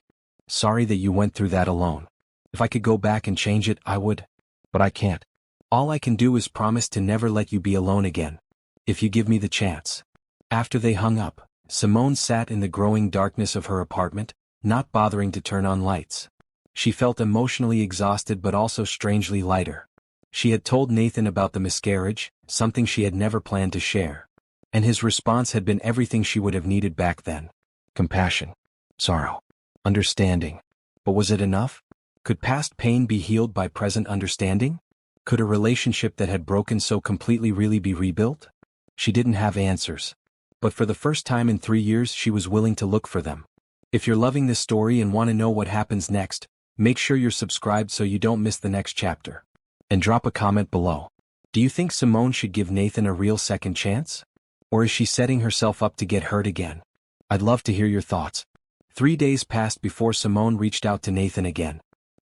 Sorry that you went through that alone. If I could go back and change it, I would. But I can't. All I can do is promise to never let you be alone again. If you give me the chance. After they hung up, Simone sat in the growing darkness of her apartment, not bothering to turn on lights. She felt emotionally exhausted but also strangely lighter. She had told Nathan about the miscarriage, something she had never planned to share. And his response had been everything she would have needed back then. Compassion. Sorrow. Understanding. But was it enough? Could past pain be healed by present understanding? Could a relationship that had broken so completely really be rebuilt? She didn't have answers. But for the first time in 3 years she was willing to look for them. If you're loving this story and want to know what happens next, make sure you're subscribed so you don't miss the next chapter. And drop a comment below. Do you think Simone should give Nathan a real second chance? Or is she setting herself up to get hurt again? I'd love to hear your thoughts. 3 days passed before Simone reached out to Nathan again.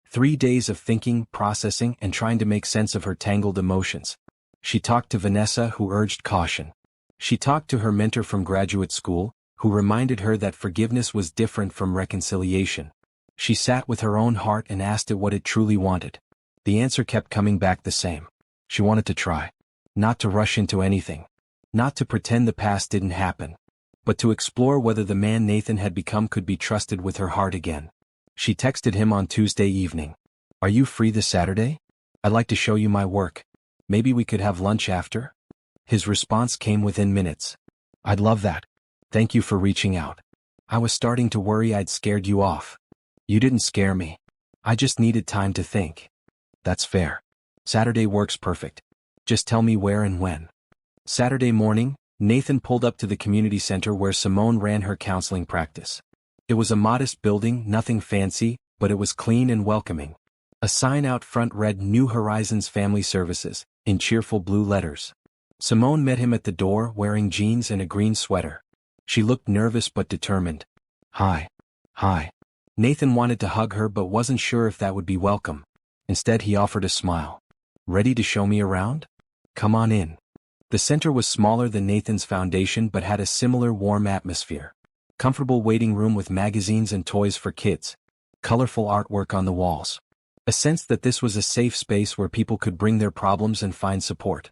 3 days of thinking, processing, and trying to make sense of her tangled emotions. She talked to Vanessa, who urged caution. She talked to her mentor from graduate school, who reminded her that forgiveness was different from reconciliation. She sat with her own heart and asked it what it truly wanted. The answer kept coming back the same. She wanted to try. Not to rush into anything. Not to pretend the past didn't happen. But to explore whether the man Nathan had become could be trusted with her heart again. She texted him on Tuesday evening. Are you free this Saturday? I'd like to show you my work. Maybe we could have lunch after? His response came within minutes. I'd love that. Thank you for reaching out. I was starting to worry I'd scared you off. You didn't scare me. I just needed time to think. That's fair. Saturday works perfect. Just tell me where and when. Saturday morning, Nathan pulled up to the community center where Simone ran her counseling practice. It was a modest building, nothing fancy, but it was clean and welcoming. A sign out front read New Horizons Family Services, in cheerful blue letters. Simone met him at the door wearing jeans and a green sweater. She looked nervous but determined. Hi. Hi. Nathan wanted to hug her but wasn't sure if that would be welcome. Instead he offered a smile. Ready to show me around? Come on in. The center was smaller than Nathan's foundation but had a similar warm atmosphere. Comfortable waiting room with magazines and toys for kids. Colorful artwork on the walls. A sense that this was a safe space where people could bring their problems and find support.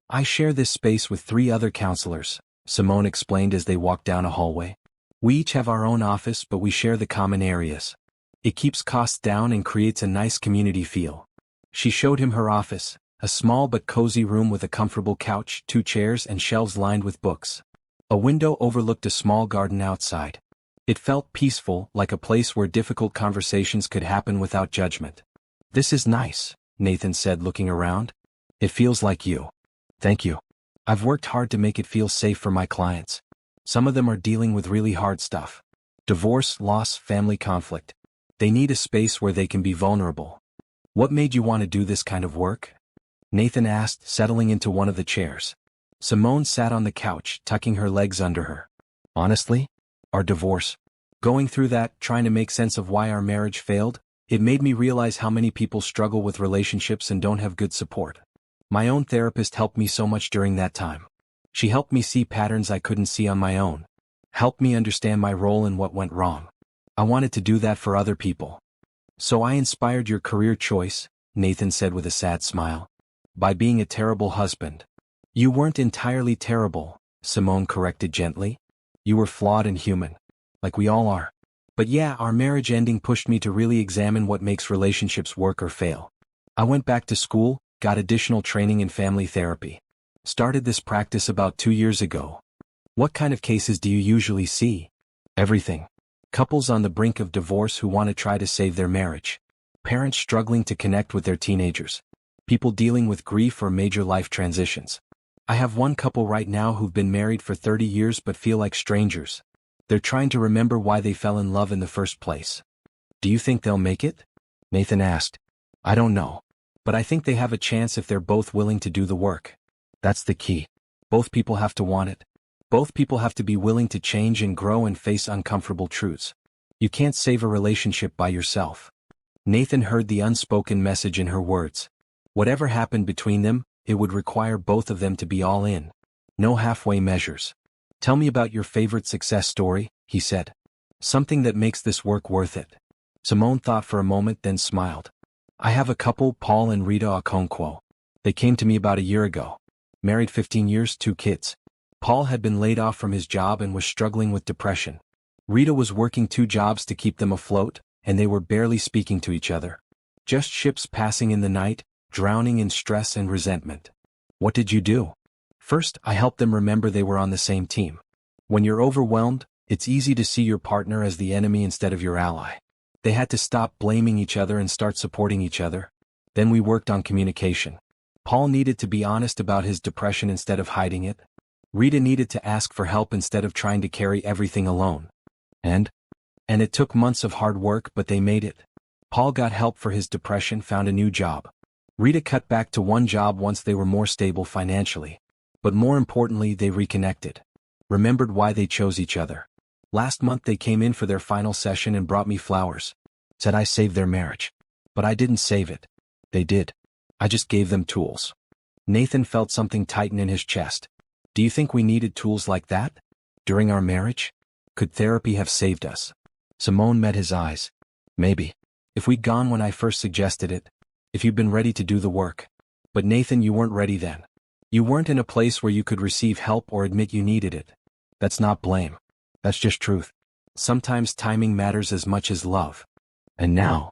I share this space with 3 other counselors, Simone explained as they walked down a hallway. We each have our own office but we share the common areas. It keeps costs down and creates a nice community feel. She showed him her office, a small but cozy room with a comfortable couch, 2 chairs and shelves lined with books. A window overlooked a small garden outside. It felt peaceful, like a place where difficult conversations could happen without judgment. This is nice, Nathan said looking around. It feels like you. Thank you. I've worked hard to make it feel safe for my clients. Some of them are dealing with really hard stuff. Divorce, loss, family conflict. They need a space where they can be vulnerable. What made you want to do this kind of work? Nathan asked, settling into one of the chairs. Simone sat on the couch, tucking her legs under her. Honestly? Our divorce. Going through that, trying to make sense of why our marriage failed, it made me realize how many people struggle with relationships and don't have good support. My own therapist helped me so much during that time. She helped me see patterns I couldn't see on my own. Helped me understand my role and what went wrong. I wanted to do that for other people. So I inspired your career choice, Nathan said with a sad smile. By being a terrible husband. You weren't entirely terrible, Simone corrected gently. You were flawed and human. Like we all are. But yeah, our marriage ending pushed me to really examine what makes relationships work or fail. I went back to school, got additional training in family therapy. Started this practice about 2 years ago. What kind of cases do you usually see? Everything. Couples on the brink of divorce who want to try to save their marriage. Parents struggling to connect with their teenagers. People dealing with grief or major life transitions. I have one couple right now who've been married for 30 years but feel like strangers. They're trying to remember why they fell in love in the first place. Do you think they'll make it? Nathan asked. I don't know. But I think they have a chance if they're both willing to do the work. That's the key. Both people have to want it. Both people have to be willing to change and grow and face uncomfortable truths. You can't save a relationship by yourself. Nathan heard the unspoken message in her words. Whatever happened between them, it would require both of them to be all in. No halfway measures. Tell me about your favorite success story, he said. Something that makes this work worth it. Simone thought for a moment then smiled. I have a couple, Paul and Rita Okonkwo. They came to me about a year ago. Married 15 years, 2 kids. Paul had been laid off from his job and was struggling with depression. Rita was working 2 jobs to keep them afloat, and they were barely speaking to each other. Just ships passing in the night, drowning in stress and resentment. What did you do? First, I helped them remember they were on the same team. When you're overwhelmed, it's easy to see your partner as the enemy instead of your ally. They had to stop blaming each other and start supporting each other. Then we worked on communication. Paul needed to be honest about his depression instead of hiding it. Rita needed to ask for help instead of trying to carry everything alone. And it took months of hard work, but they made it. Paul got help for his depression, found a new job. Rita cut back to one job once they were more stable financially. But more importantly, they reconnected. Remembered why they chose each other. Last month they came in for their final session and brought me flowers. Said I saved their marriage. But I didn't save it. They did. I just gave them tools. Nathan felt something tighten in his chest. Do you think we needed tools like that? During our marriage? Could therapy have saved us? Simone met his eyes. Maybe. If we'd gone when I first suggested it. If you'd been ready to do the work. But Nathan, you weren't ready then. You weren't in a place where you could receive help or admit you needed it. That's not blame. That's just truth. Sometimes timing matters as much as love. And now?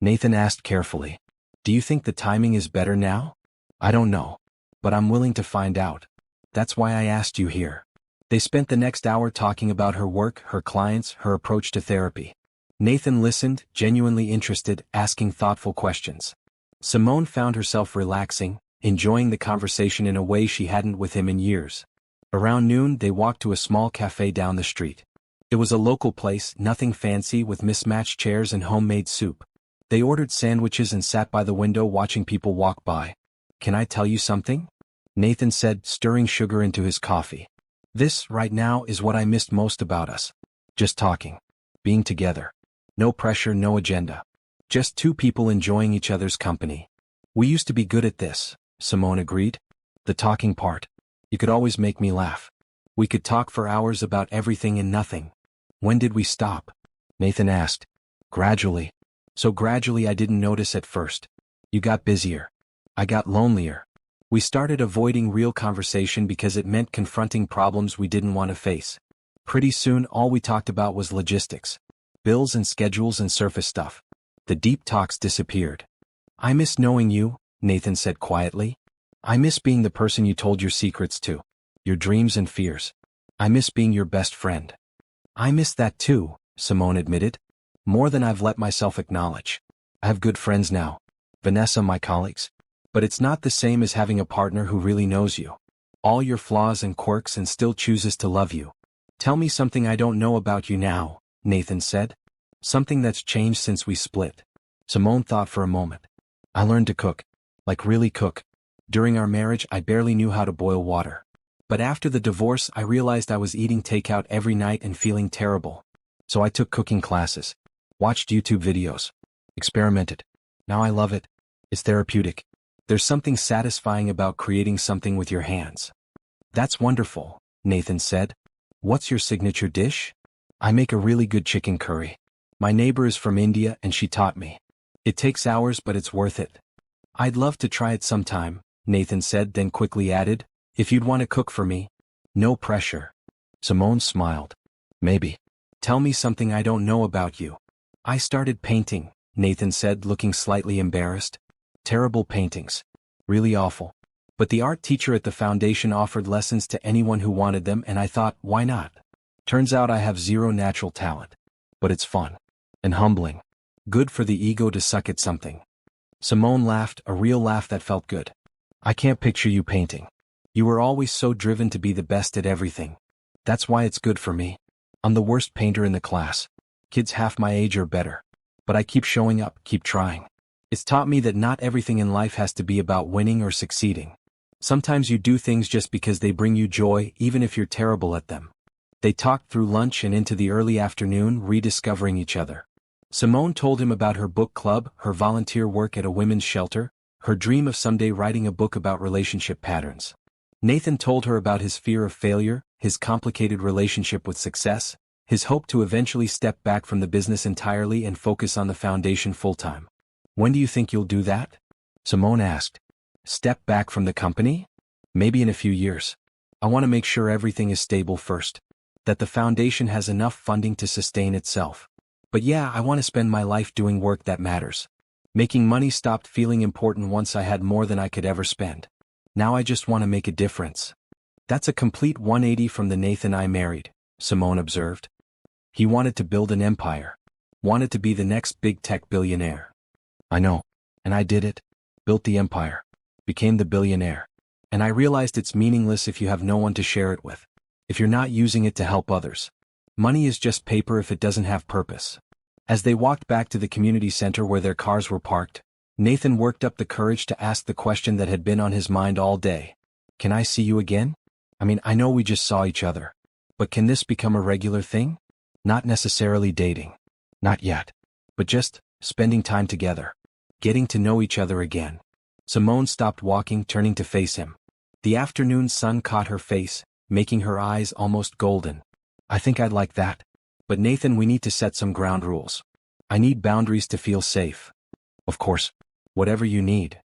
Nathan asked carefully. Do you think the timing is better now? I don't know. But I'm willing to find out. That's why I asked you here. They spent the next hour talking about her work, her clients, her approach to therapy. Nathan listened, genuinely interested, asking thoughtful questions. Simone found herself relaxing, enjoying the conversation in a way she hadn't with him in years. Around noon, they walked to a small cafe down the street. It was a local place, nothing fancy, with mismatched chairs and homemade soup. They ordered sandwiches and sat by the window watching people walk by. Can I tell you something? Nathan said, stirring sugar into his coffee. This, right now, is what I missed most about us. Just talking. Being together. No pressure, no agenda. Just 2 people enjoying each other's company. We used to be good at this, Simone agreed. The talking part. You could always make me laugh. We could talk for hours about everything and nothing. When did we stop? Nathan asked. Gradually. So gradually I didn't notice at first. You got busier. I got lonelier. We started avoiding real conversation because it meant confronting problems we didn't want to face. Pretty soon all we talked about was logistics. Bills and schedules and surface stuff. The deep talks disappeared. I miss knowing you, Nathan said quietly. I miss being the person you told your secrets to. Your dreams and fears. I miss being your best friend. I miss that too, Simone admitted. More than I've let myself acknowledge. I have good friends now. Vanessa, my colleagues. But it's not the same as having a partner who really knows you. All your flaws and quirks and still chooses to love you. Tell me something I don't know about you now, Nathan said. Something that's changed since we split. Simone thought for a moment. I learned to cook. Like really cook. During our marriage, I barely knew how to boil water. But after the divorce, I realized I was eating takeout every night and feeling terrible. So I took cooking classes, watched YouTube videos, experimented. Now I love it. It's therapeutic. There's something satisfying about creating something with your hands. That's wonderful, Nathan said. What's your signature dish? I make a really good chicken curry. My neighbor is from India and she taught me. It takes hours, but it's worth it. I'd love to try it sometime, Nathan said, then quickly added, if you'd want to cook for me. No pressure. Simone smiled. Maybe. Tell me something I don't know about you. I started painting, Nathan said, looking slightly embarrassed. Terrible paintings. Really awful. But the art teacher at the foundation offered lessons to anyone who wanted them, and I thought, why not? Turns out I have zero natural talent. But it's fun. And humbling. Good for the ego to suck at something. Simone laughed, a real laugh that felt good. I can't picture you painting. You were always so driven to be the best at everything. That's why it's good for me. I'm the worst painter in the class. Kids half my age or better. But I keep showing up, keep trying. It's taught me that not everything in life has to be about winning or succeeding. Sometimes you do things just because they bring you joy, even if you're terrible at them. They talked through lunch and into the early afternoon, rediscovering each other. Simone told him about her book club, her volunteer work at a women's shelter, her dream of someday writing a book about relationship patterns. Nathan told her about his fear of failure, his complicated relationship with success, his hope to eventually step back from the business entirely and focus on the foundation full-time. When do you think you'll do that? Simone asked. Step back from the company? Maybe in a few years. I want to make sure everything is stable first. That the foundation has enough funding to sustain itself. But yeah, I want to spend my life doing work that matters. Making money stopped feeling important once I had more than I could ever spend. Now I just want to make a difference. That's a complete 180 from the Nathan I married, Simone observed. He wanted to build an empire. Wanted to be the next big tech billionaire. I know. And I did it. Built the empire. Became the billionaire. And I realized it's meaningless if you have no one to share it with. If you're not using it to help others. Money is just paper if it doesn't have purpose. As they walked back to the community center where their cars were parked, Nathan worked up the courage to ask the question that had been on his mind all day. Can I see you again? I know we just saw each other. But can this become a regular thing? Not necessarily dating. Not yet. But just spending time together. Getting to know each other again. Simone stopped walking, turning to face him. The afternoon sun caught her face, making her eyes almost golden. I think I'd like that. But Nathan, we need to set some ground rules. I need boundaries to feel safe. Of course. Whatever you need.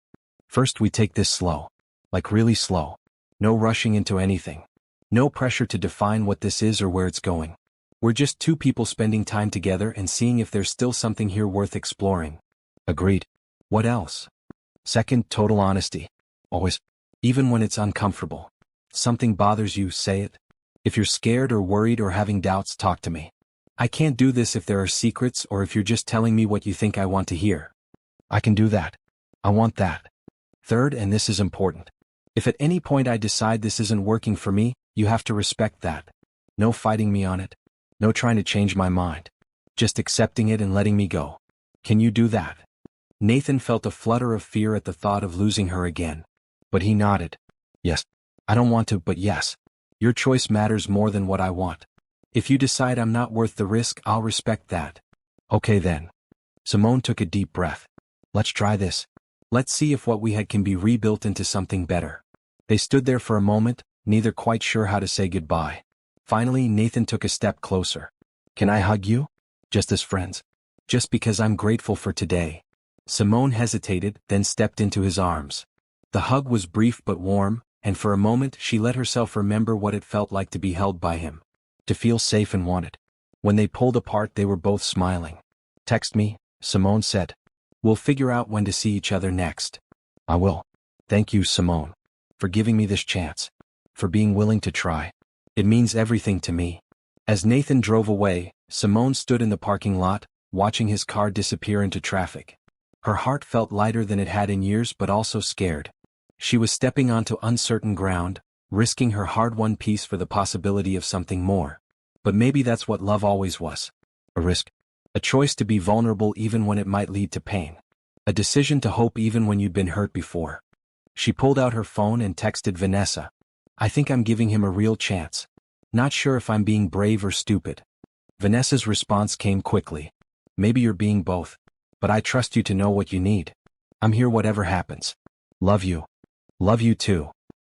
First we take this slow. Like really slow. No rushing into anything. No pressure to define what this is or where it's going. We're just two people spending time together and seeing if there's still something here worth exploring. Agreed. What else? Second, total honesty. Always. Even when it's uncomfortable. Something bothers you, say it. If you're scared or worried or having doubts, talk to me. I can't do this if there are secrets or if you're just telling me what you think I want to hear. I can do that. I want that. Third, and this is important. If at any point I decide this isn't working for me, you have to respect that. No fighting me on it. No trying to change my mind. Just accepting it and letting me go. Can you do that? Nathan felt a flutter of fear at the thought of losing her again. But he nodded. Yes. I don't want to, but yes. Your choice matters more than what I want. If you decide I'm not worth the risk, I'll respect that. Okay then. Simone took a deep breath. Let's try this. Let's see if what we had can be rebuilt into something better. They stood there for a moment, neither quite sure how to say goodbye. Finally, Nathan took a step closer. Can I hug you? Just as friends. Just because I'm grateful for today. Simone hesitated, then stepped into his arms. The hug was brief but warm, and for a moment she let herself remember what it felt like to be held by him. To feel safe and wanted. When they pulled apart, they were both smiling. Text me, Simone said. We'll figure out when to see each other next. I will. Thank you, Simone. For giving me this chance. For being willing to try. It means everything to me. As Nathan drove away, Simone stood in the parking lot, watching his car disappear into traffic. Her heart felt lighter than it had in years, but also scared. She was stepping onto uncertain ground, risking her hard-won peace for the possibility of something more. But maybe that's what love always was. A risk. A choice to be vulnerable even when it might lead to pain. A decision to hope even when you'd been hurt before. She pulled out her phone and texted Vanessa. I think I'm giving him a real chance. Not sure if I'm being brave or stupid. Vanessa's response came quickly. Maybe you're being both. But I trust you to know what you need. I'm here whatever happens. Love you. Love you too.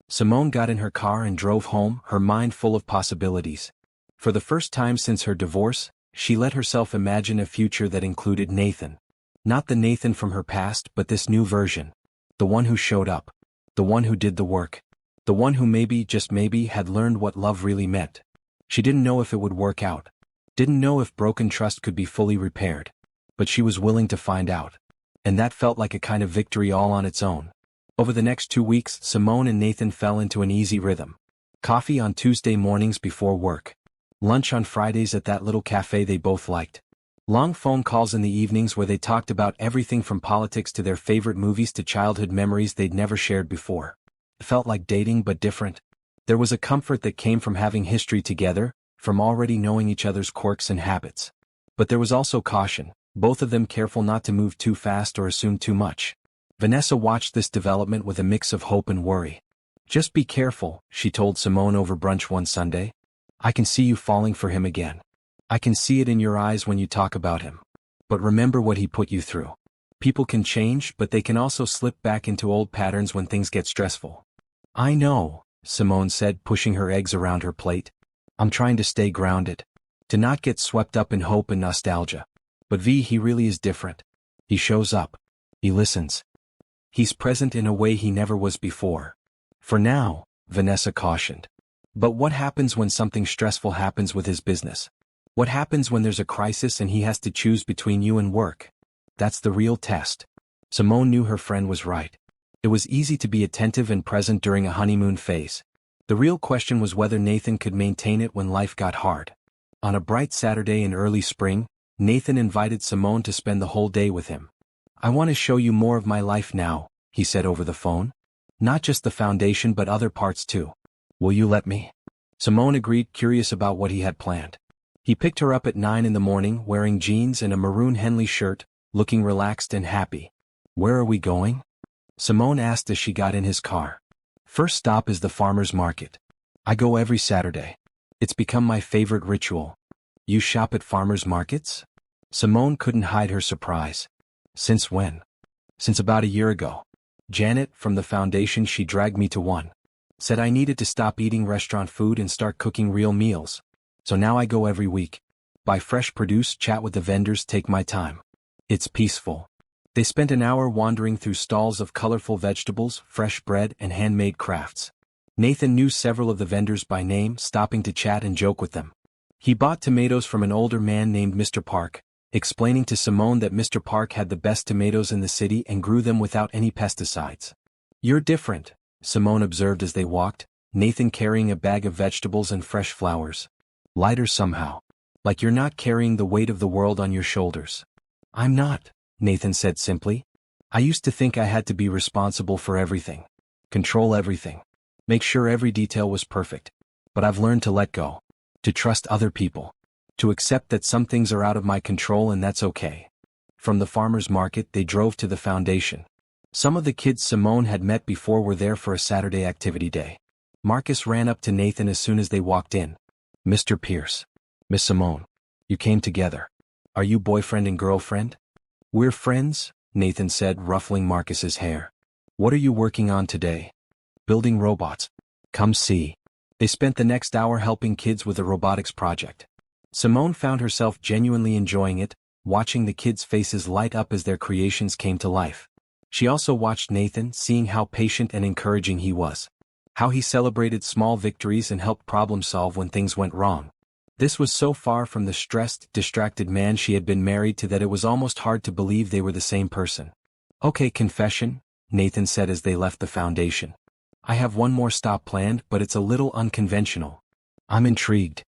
Simone got in her car and drove home, her mind full of possibilities. For the first time since her divorce, she let herself imagine a future that included Nathan. Not the Nathan from her past, but this new version. The one who showed up. The one who did the work. The one who maybe, just maybe, had learned what love really meant. She didn't know if it would work out. Didn't know if broken trust could be fully repaired. But she was willing to find out. And that felt like a kind of victory all on its own. Over the next 2 weeks, Simone and Nathan fell into an easy rhythm. Coffee on Tuesday mornings before work. Lunch on Fridays at that little cafe they both liked. Long phone calls in the evenings where they talked about everything from politics to their favorite movies to childhood memories they'd never shared before. It felt like dating but different. There was a comfort that came from having history together, from already knowing each other's quirks and habits. But there was also caution, both of them careful not to move too fast or assume too much. Vanessa watched this development with a mix of hope and worry. Just be careful, she told Simone over brunch one Sunday. I can see you falling for him again. I can see it in your eyes when you talk about him. But remember what he put you through. People can change, but they can also slip back into old patterns when things get stressful. I know, Simone said, pushing her eggs around her plate. I'm trying to stay grounded. To not get swept up in hope and nostalgia. But he really is different. He shows up. He listens. He's present in a way he never was before. For now, Vanessa cautioned. But what happens when something stressful happens with his business? What happens when there's a crisis and he has to choose between you and work? That's the real test. Simone knew her friend was right. It was easy to be attentive and present during a honeymoon phase. The real question was whether Nathan could maintain it when life got hard. On a bright Saturday in early spring, Nathan invited Simone to spend the whole day with him. I want to show you more of my life now, he said over the phone. Not just the foundation but other parts too. Will you let me? Simone agreed, curious about what he had planned. He picked her up at 9 in the morning, wearing jeans and a maroon Henley shirt, looking relaxed and happy. Where are we going? Simone asked as she got in his car. First stop is the farmer's market. I go every Saturday. It's become my favorite ritual. You shop at farmers markets? Simone couldn't hide her surprise. Since when? Since about a year ago. Janet, from the foundation, she dragged me to one. Said I needed to stop eating restaurant food and start cooking real meals. So now I go every week. Buy fresh produce, chat with the vendors, take my time. It's peaceful. They spent an hour wandering through stalls of colorful vegetables, fresh bread, and handmade crafts. Nathan knew several of the vendors by name, stopping to chat and joke with them. He bought tomatoes from an older man named Mr. Park, explaining to Simone that Mr. Park had the best tomatoes in the city and grew them without any pesticides. You're different, Simone observed as they walked, Nathan carrying a bag of vegetables and fresh flowers. Lighter somehow. Like you're not carrying the weight of the world on your shoulders. I'm not, Nathan said simply. I used to think I had to be responsible for everything. Control everything. Make sure every detail was perfect. But I've learned to let go. To trust other people. To accept that some things are out of my control and that's okay. From the farmer's market they drove to the foundation. Some of the kids Simone had met before were there for a Saturday activity day. Marcus ran up to Nathan as soon as they walked in. Mr. Pierce. Miss Simone. You came together. Are you boyfriend and girlfriend? We're friends, Nathan said, ruffling Marcus's hair. What are you working on today? Building robots. Come see. They spent the next hour helping kids with a robotics project. Simone found herself genuinely enjoying it, watching the kids' faces light up as their creations came to life. She also watched Nathan, seeing how patient and encouraging he was. How he celebrated small victories and helped problem solve when things went wrong. This was so far from the stressed, distracted man she had been married to that it was almost hard to believe they were the same person. Okay, confession, Nathan said as they left the foundation. I have one more stop planned, but it's a little unconventional. I'm intrigued.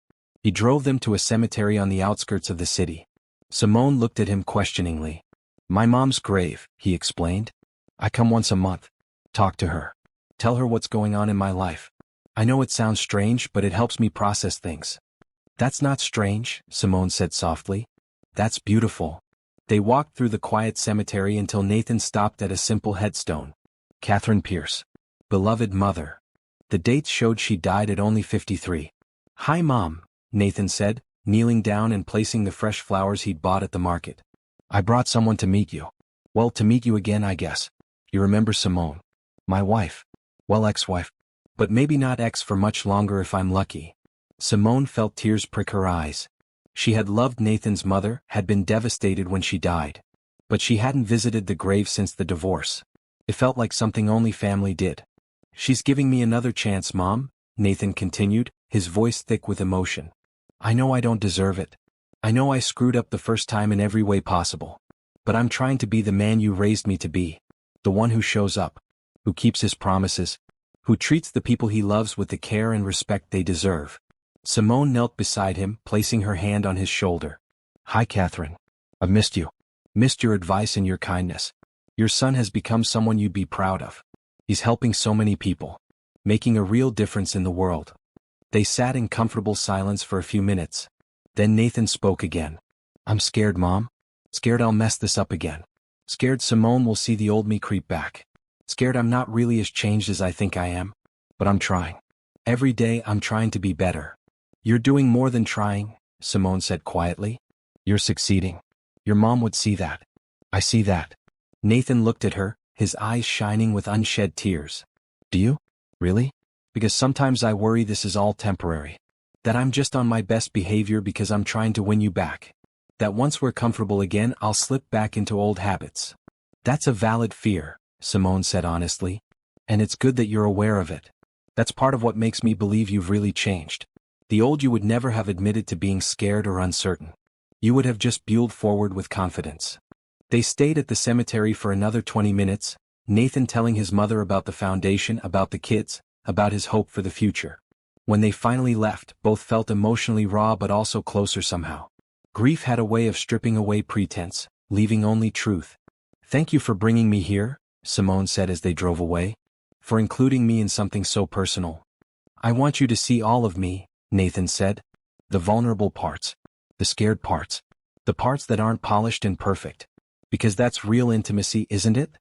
He drove them to a cemetery on the outskirts of the city. Simone looked at him questioningly. My mom's grave, he explained. I come once a month. Talk to her. Tell her what's going on in my life. I know it sounds strange, but it helps me process things. That's not strange, Simone said softly. That's beautiful. They walked through the quiet cemetery until Nathan stopped at a simple headstone. Catherine Pierce. Beloved mother. The dates showed she died at only 53. Hi Mom, Nathan said, kneeling down and placing the fresh flowers he'd bought at the market. I brought someone to meet you. Well, to meet you again, I guess. You remember Simone? My wife. Well, ex-wife. But maybe not ex for much longer if I'm lucky. Simone felt tears prick her eyes. She had loved Nathan's mother, had been devastated when she died. But she hadn't visited the grave since the divorce. It felt like something only family did. She's giving me another chance, Mom, Nathan continued, his voice thick with emotion. I know I don't deserve it. I know I screwed up the first time in every way possible. But I'm trying to be the man you raised me to be. The one who shows up. Who keeps his promises. Who treats the people he loves with the care and respect they deserve. Simone knelt beside him, placing her hand on his shoulder. Hi Catherine. I've missed you. Missed your advice and your kindness. Your son has become someone you'd be proud of. He's helping so many people. Making a real difference in the world. They sat in comfortable silence for a few minutes. Then Nathan spoke again. I'm scared, Mom. Scared I'll mess this up again. Scared Simone will see the old me creep back. Scared I'm not really as changed as I think I am. But I'm trying. Every day I'm trying to be better. You're doing more than trying, Simone said quietly. You're succeeding. Your mom would see that. I see that. Nathan looked at her, his eyes shining with unshed tears. Do you? Really? Because sometimes I worry this is all temporary. That I'm just on my best behavior because I'm trying to win you back. That once we're comfortable again I'll slip back into old habits. That's a valid fear, Simone said honestly. And it's good that you're aware of it. That's part of what makes me believe you've really changed. The old you would never have admitted to being scared or uncertain. You would have just buelled forward with confidence. They stayed at the cemetery for another 20 minutes, Nathan telling his mother about the foundation, about the kids, about his hope for the future. When they finally left, both felt emotionally raw but also closer somehow. Grief had a way of stripping away pretense, leaving only truth. Thank you for bringing me here, Simone said as they drove away. For including me in something so personal. I want you to see all of me, Nathan said. The vulnerable parts. The scared parts. The parts that aren't polished and perfect. Because that's real intimacy, isn't it?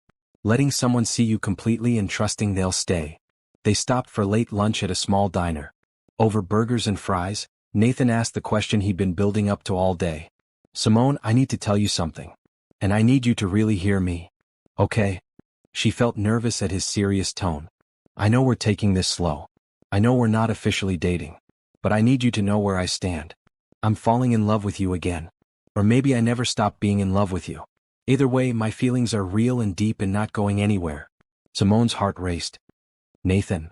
Letting someone see you completely and trusting they'll stay. They stopped for late lunch at a small diner. Over burgers and fries, Nathan asked the question he'd been building up to all day. Simone, I need to tell you something. And I need you to really hear me. Okay? She felt nervous at his serious tone. I know we're taking this slow. I know we're not officially dating. But I need you to know where I stand. I'm falling in love with you again. Or maybe I never stopped being in love with you. Either way, my feelings are real and deep and not going anywhere. Simone's heart raced. Nathan.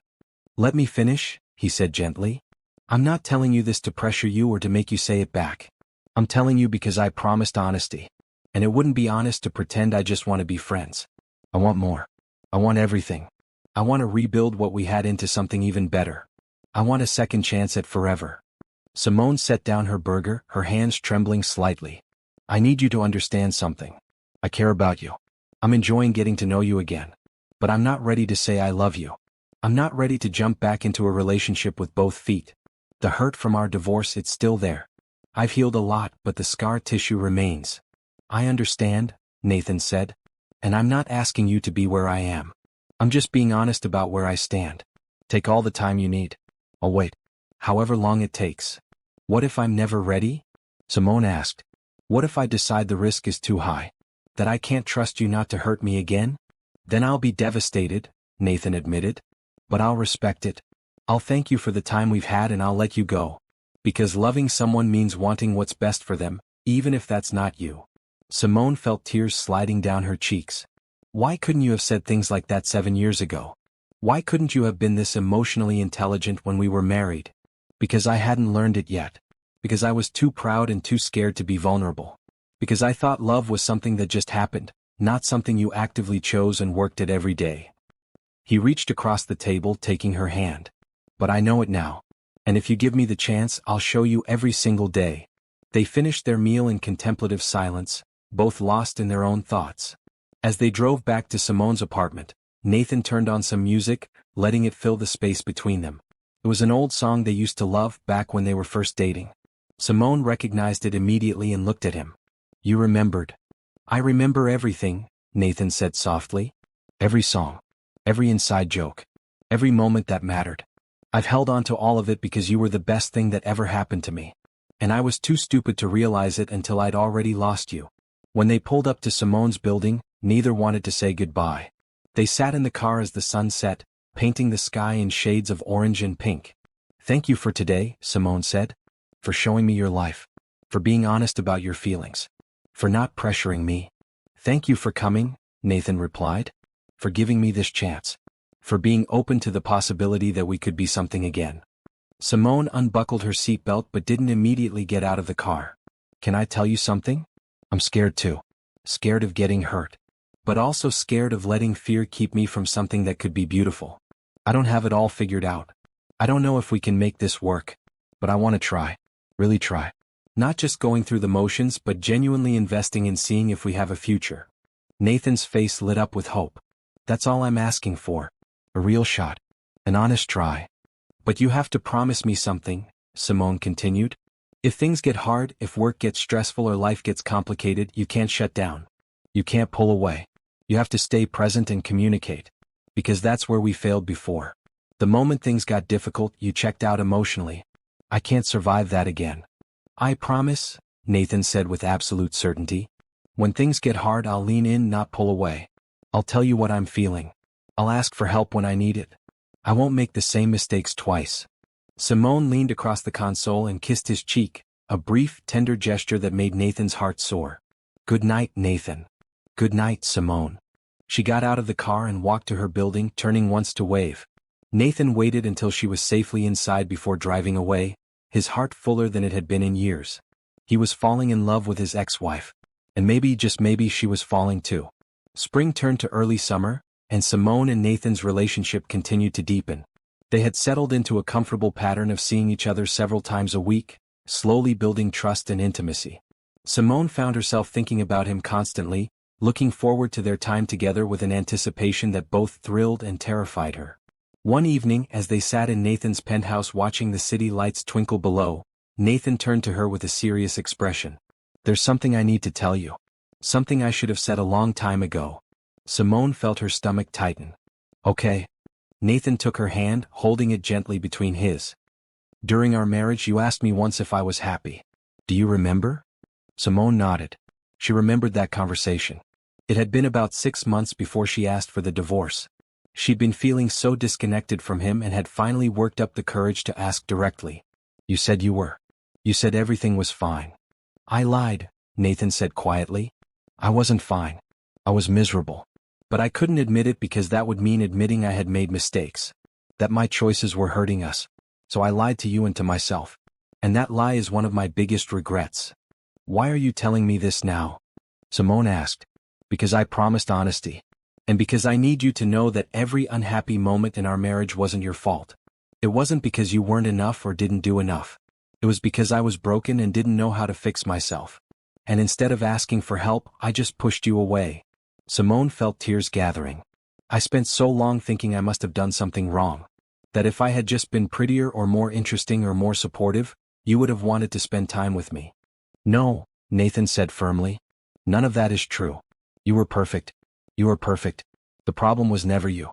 Let me finish, he said gently. I'm not telling you this to pressure you or to make you say it back. I'm telling you because I promised honesty. And it wouldn't be honest to pretend I just want to be friends. I want more. I want everything. I want to rebuild what we had into something even better. I want a second chance at forever. Simone set down her burger, her hands trembling slightly. I need you to understand something. I care about you. I'm enjoying getting to know you again. But I'm not ready to say I love you. I'm not ready to jump back into a relationship with both feet. The hurt from our divorce, it's still there. I've healed a lot, but the scar tissue remains. I understand, Nathan said. And I'm not asking you to be where I am. I'm just being honest about where I stand. Take all the time you need. I'll wait. However long it takes. What if I'm never ready? Simone asked. What if I decide the risk is too high? That I can't trust you not to hurt me again? Then I'll be devastated, Nathan admitted. But I'll respect it. I'll thank you for the time we've had and I'll let you go. Because loving someone means wanting what's best for them, even if that's not you. Simone felt tears sliding down her cheeks. Why couldn't you have said things like that 7 years ago? Why couldn't you have been this emotionally intelligent when we were married? Because I hadn't learned it yet. Because I was too proud and too scared to be vulnerable. Because I thought love was something that just happened, not something you actively chose and worked at every day. He reached across the table, taking her hand. But I know it now. And if you give me the chance, I'll show you every single day. They finished their meal in contemplative silence, both lost in their own thoughts. As they drove back to Simone's apartment, Nathan turned on some music, letting it fill the space between them. It was an old song they used to love back when they were first dating. Simone recognized it immediately and looked at him. You remembered. I remember everything, Nathan said softly. Every song. every inside joke, every moment that mattered. I've held on to all of it because you were the best thing that ever happened to me. And I was too stupid to realize it until I'd already lost you. When they pulled up to Simone's building, neither wanted to say goodbye. They sat in the car as the sun set, painting the sky in shades of orange and pink. Thank you for today, Simone said. For showing me your life. For being honest about your feelings. For not pressuring me. Thank you for coming, Nathan replied. For giving me this chance. For being open to the possibility that we could be something again. Simone unbuckled her seatbelt but didn't immediately get out of the car. Can I tell you something? I'm scared too. Scared of getting hurt. But also scared of letting fear keep me from something that could be beautiful. I don't have it all figured out. I don't know if we can make this work. But I want to try. Really try. Not just going through the motions but genuinely investing in seeing if we have a future. Nathan's face lit up with hope. That's all I'm asking for. A real shot. An honest try. But you have to promise me something, Simone continued. If things get hard, if work gets stressful or life gets complicated, you can't shut down. You can't pull away. You have to stay present and communicate. Because that's where we failed before. The moment things got difficult, you checked out emotionally. I can't survive that again. I promise, Nathan said with absolute certainty. When things get hard, I'll lean in, not pull away. I'll tell you what I'm feeling. I'll ask for help when I need it. I won't make the same mistakes twice. Simone leaned across the console and kissed his cheek, a brief, tender gesture that made Nathan's heart soar. Good night, Nathan. Good night, Simone. She got out of the car and walked to her building, turning once to wave. Nathan waited until she was safely inside before driving away, his heart fuller than it had been in years. He was falling in love with his ex-wife. And maybe, just maybe, she was falling too. Spring turned to early summer, and Simone and Nathan's relationship continued to deepen. They had settled into a comfortable pattern of seeing each other several times a week, slowly building trust and intimacy. Simone found herself thinking about him constantly, looking forward to their time together with an anticipation that both thrilled and terrified her. One evening, as they sat in Nathan's penthouse watching the city lights twinkle below, Nathan turned to her with a serious expression. There's something I need to tell you. Something I should have said a long time ago. Simone felt her stomach tighten. Okay. Nathan took her hand, holding it gently between his. During our marriage you asked me once if I was happy. Do you remember? Simone nodded. She remembered that conversation. It had been about 6 months before she asked for the divorce. She'd been feeling so disconnected from him and had finally worked up the courage to ask directly. You said you were. You said everything was fine. I lied, Nathan said quietly. I wasn't fine. I was miserable. But I couldn't admit it because that would mean admitting I had made mistakes. That my choices were hurting us. So I lied to you and to myself. And that lie is one of my biggest regrets. Why are you telling me this now? Simone asked. Because I promised honesty. And because I need you to know that every unhappy moment in our marriage wasn't your fault. It wasn't because you weren't enough or didn't do enough. It was because I was broken and didn't know how to fix myself. And instead of asking for help, I just pushed you away. Simone felt tears gathering. I spent so long thinking I must have done something wrong. That if I had just been prettier or more interesting or more supportive, you would have wanted to spend time with me. No, Nathan said firmly. None of that is true. You were perfect. You were perfect. The problem was never you.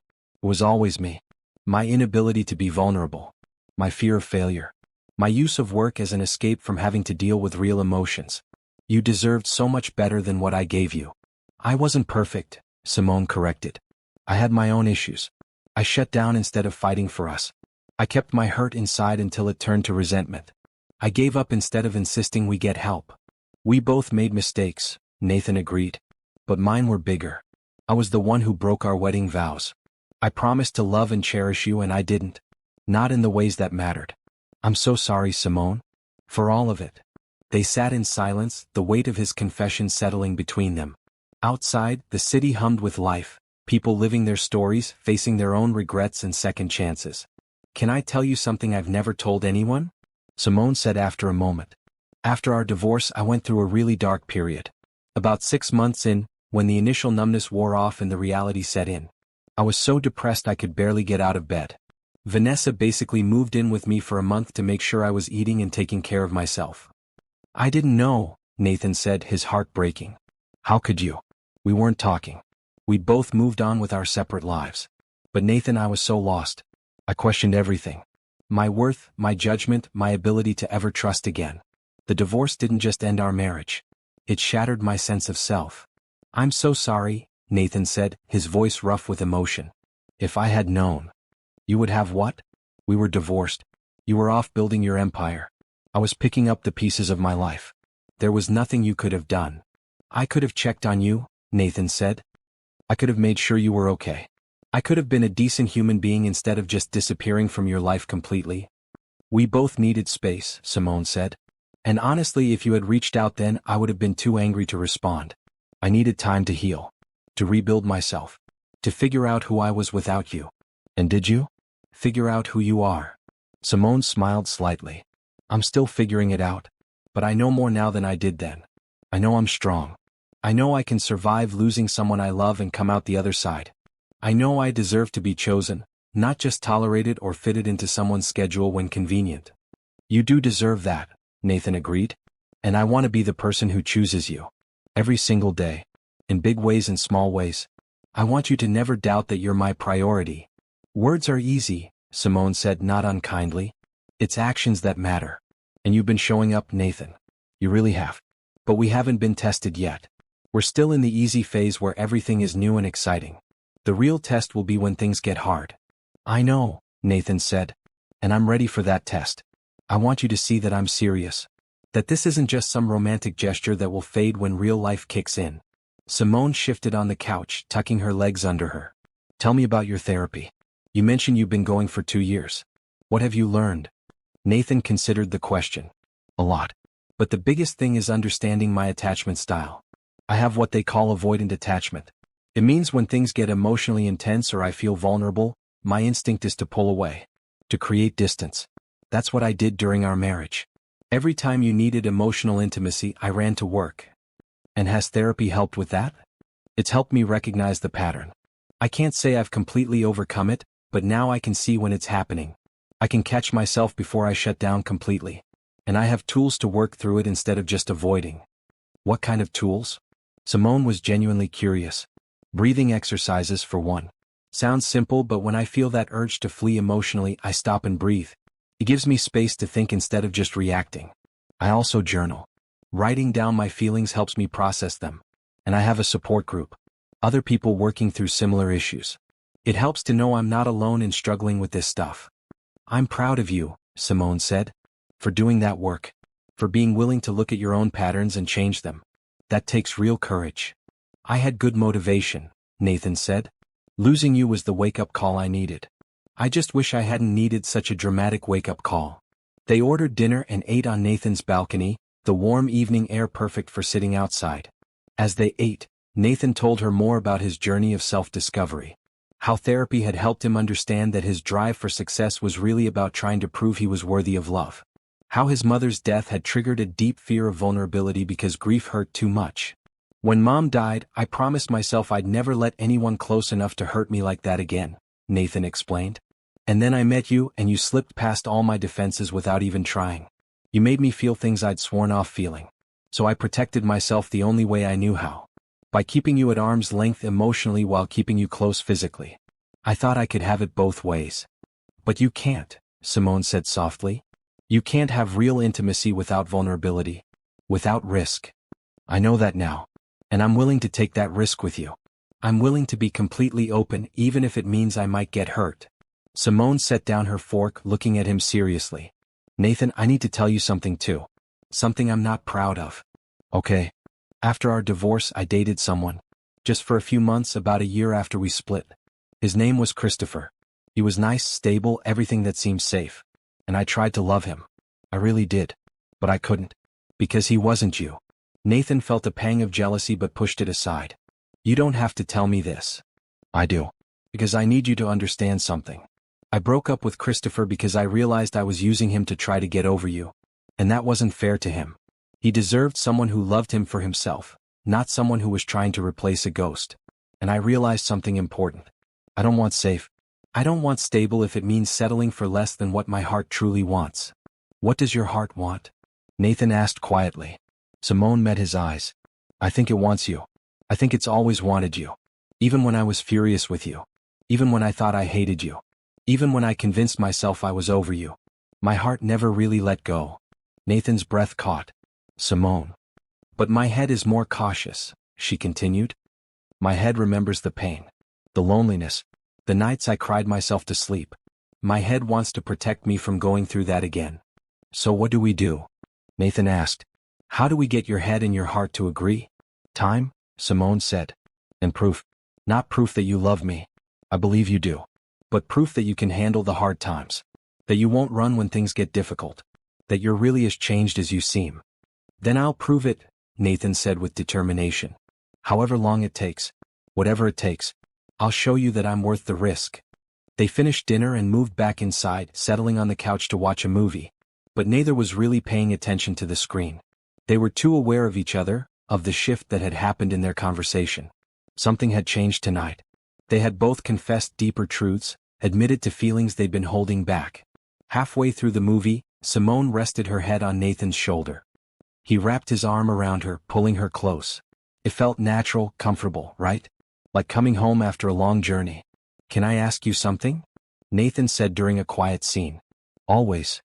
It was always me. My inability to be vulnerable. My fear of failure. My use of work as an escape from having to deal with real emotions. You deserved so much better than what I gave you. I wasn't perfect, Simone corrected. I had my own issues. I shut down instead of fighting for us. I kept my hurt inside until it turned to resentment. I gave up instead of insisting we get help. We both made mistakes, Nathan agreed. But mine were bigger. I was the one who broke our wedding vows. I promised to love and cherish you and I didn't. Not in the ways that mattered. I'm so sorry, Simone. For all of it. They sat in silence, the weight of his confession settling between them. Outside, the city hummed with life, people living their stories, facing their own regrets and second chances. Can I tell you something I've never told anyone? Simone said after a moment. After our divorce, I went through a really dark period. About 6 months in, when the initial numbness wore off and the reality set in. I was so depressed I could barely get out of bed. Vanessa basically moved in with me for a month to make sure I was eating and taking care of myself. I didn't know, Nathan said, his heart breaking. How could you? We weren't talking. We'd both moved on with our separate lives. But Nathan, I was so lost. I questioned everything. My worth, my judgment, my ability to ever trust again. The divorce didn't just end our marriage. It shattered my sense of self. I'm so sorry, Nathan said, his voice rough with emotion. If I had known. You would have what? We were divorced. You were off building your empire. I was picking up the pieces of my life. There was nothing you could have done. I could have checked on you, Nathan said. I could have made sure you were okay. I could have been a decent human being instead of just disappearing from your life completely. We both needed space, Simone said. And honestly, if you had reached out then, I would have been too angry to respond. I needed time to heal. To rebuild myself. To figure out who I was without you. And did you? Figure out who you are. Simone smiled slightly. I'm still figuring it out. But I know more now than I did then. I know I'm strong. I know I can survive losing someone I love and come out the other side. I know I deserve to be chosen, not just tolerated or fitted into someone's schedule when convenient. You do deserve that, Nathan agreed. And I want to be the person who chooses you. Every single day. In big ways and small ways. I want you to never doubt that you're my priority. Words are easy, Simone said, not unkindly. It's actions that matter. And you've been showing up, Nathan. You really have. But we haven't been tested yet. We're still in the easy phase where everything is new and exciting. The real test will be when things get hard. I know, Nathan said. And I'm ready for that test. I want you to see that I'm serious. That this isn't just some romantic gesture that will fade when real life kicks in. Simone shifted on the couch, tucking her legs under her. Tell me about your therapy. You mentioned you've been going for 2 years. What have you learned? Nathan considered the question. A lot. But the biggest thing is understanding my attachment style. I have what they call avoidant attachment. It means when things get emotionally intense or I feel vulnerable, my instinct is to pull away. To create distance. That's what I did during our marriage. Every time you needed emotional intimacy, I ran to work. And has therapy helped with that? It's helped me recognize the pattern. I can't say I've completely overcome it, but now I can see when it's happening. I can catch myself before I shut down completely. And I have tools to work through it instead of just avoiding. What kind of tools? Simone was genuinely curious. Breathing exercises for one. Sounds simple, but when I feel that urge to flee emotionally, I stop and breathe. It gives me space to think instead of just reacting. I also journal. Writing down my feelings helps me process them. And I have a support group. Other people working through similar issues. It helps to know I'm not alone in struggling with this stuff. I'm proud of you, Simone said. For doing that work. For being willing to look at your own patterns and change them. That takes real courage. I had good motivation, Nathan said. Losing you was the wake-up call I needed. I just wish I hadn't needed such a dramatic wake-up call. They ordered dinner and ate on Nathan's balcony, the warm evening air perfect for sitting outside. As they ate, Nathan told her more about his journey of self-discovery. How therapy had helped him understand that his drive for success was really about trying to prove he was worthy of love. How his mother's death had triggered a deep fear of vulnerability because grief hurt too much. When Mom died, I promised myself I'd never let anyone close enough to hurt me like that again, Nathan explained. And then I met you and you slipped past all my defenses without even trying. You made me feel things I'd sworn off feeling. So I protected myself the only way I knew how. By keeping you at arm's length emotionally while keeping you close physically. I thought I could have it both ways. But you can't, Simone said softly. You can't have real intimacy without vulnerability. Without risk. I know that now. And I'm willing to take that risk with you. I'm willing to be completely open even if it means I might get hurt. Simone set down her fork, looking at him seriously. Nathan, I need to tell you something too. Something I'm not proud of. Okay. After our divorce, I dated someone. Just for a few months, about a year after we split. His name was Christopher. He was nice, stable, everything that seemed safe. And I tried to love him. I really did. But I couldn't. Because he wasn't you. Nathan felt a pang of jealousy but pushed it aside. You don't have to tell me this. I do. Because I need you to understand something. I broke up with Christopher because I realized I was using him to try to get over you. And that wasn't fair to him. He deserved someone who loved him for himself, not someone who was trying to replace a ghost. And I realized something important. I don't want safe. I don't want stable if it means settling for less than what my heart truly wants. What does your heart want? Nathan asked quietly. Simone met his eyes. I think it wants you. I think it's always wanted you. Even when I was furious with you. Even when I thought I hated you. Even when I convinced myself I was over you. My heart never really let go. Nathan's breath caught. Simone. But my head is more cautious, she continued. My head remembers the pain. The loneliness. The nights I cried myself to sleep. My head wants to protect me from going through that again. So what do we do? Nathan asked. How do we get your head and your heart to agree? Time, Simone said. And proof. Not proof that you love me. I believe you do. But proof that you can handle the hard times. That you won't run when things get difficult. That you're really as changed as you seem. Then I'll prove it, Nathan said with determination. However long it takes. Whatever it takes. I'll show you that I'm worth the risk. They finished dinner and moved back inside, settling on the couch to watch a movie. But neither was really paying attention to the screen. They were too aware of each other, of the shift that had happened in their conversation. Something had changed tonight. They had both confessed deeper truths, admitted to feelings they'd been holding back. Halfway through the movie, Simone rested her head on Nathan's shoulder. He wrapped his arm around her, pulling her close. It felt natural, comfortable, right? Like coming home after a long journey. Can I ask you something? Nathan said during a quiet scene. Always.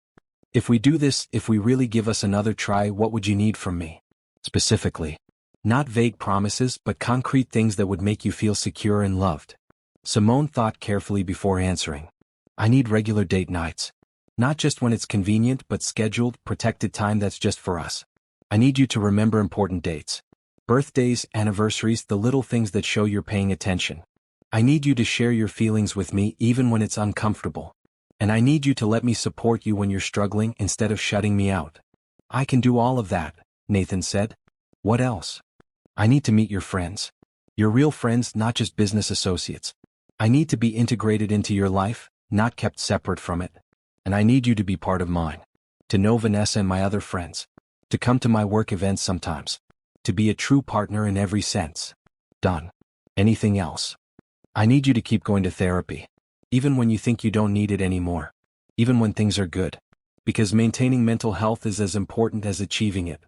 If we do this, if we really give us another try, what would you need from me? Specifically. Not vague promises, but concrete things that would make you feel secure and loved. Simone thought carefully before answering. I need regular date nights. Not just when it's convenient, but scheduled, protected time that's just for us. I need you to remember important dates. Birthdays, anniversaries, the little things that show you're paying attention. I need you to share your feelings with me even when it's uncomfortable. And I need you to let me support you when you're struggling instead of shutting me out. I can do all of that, Nathan said. What else? I need to meet your friends. Your real friends, not just business associates. I need to be integrated into your life, not kept separate from it. And I need you to be part of mine. To know Vanessa and my other friends. To come to my work events sometimes. To be a true partner in every sense. Done. Anything else? I need you to keep going to therapy. Even when you think you don't need it anymore. Even when things are good. Because maintaining mental health is as important as achieving it.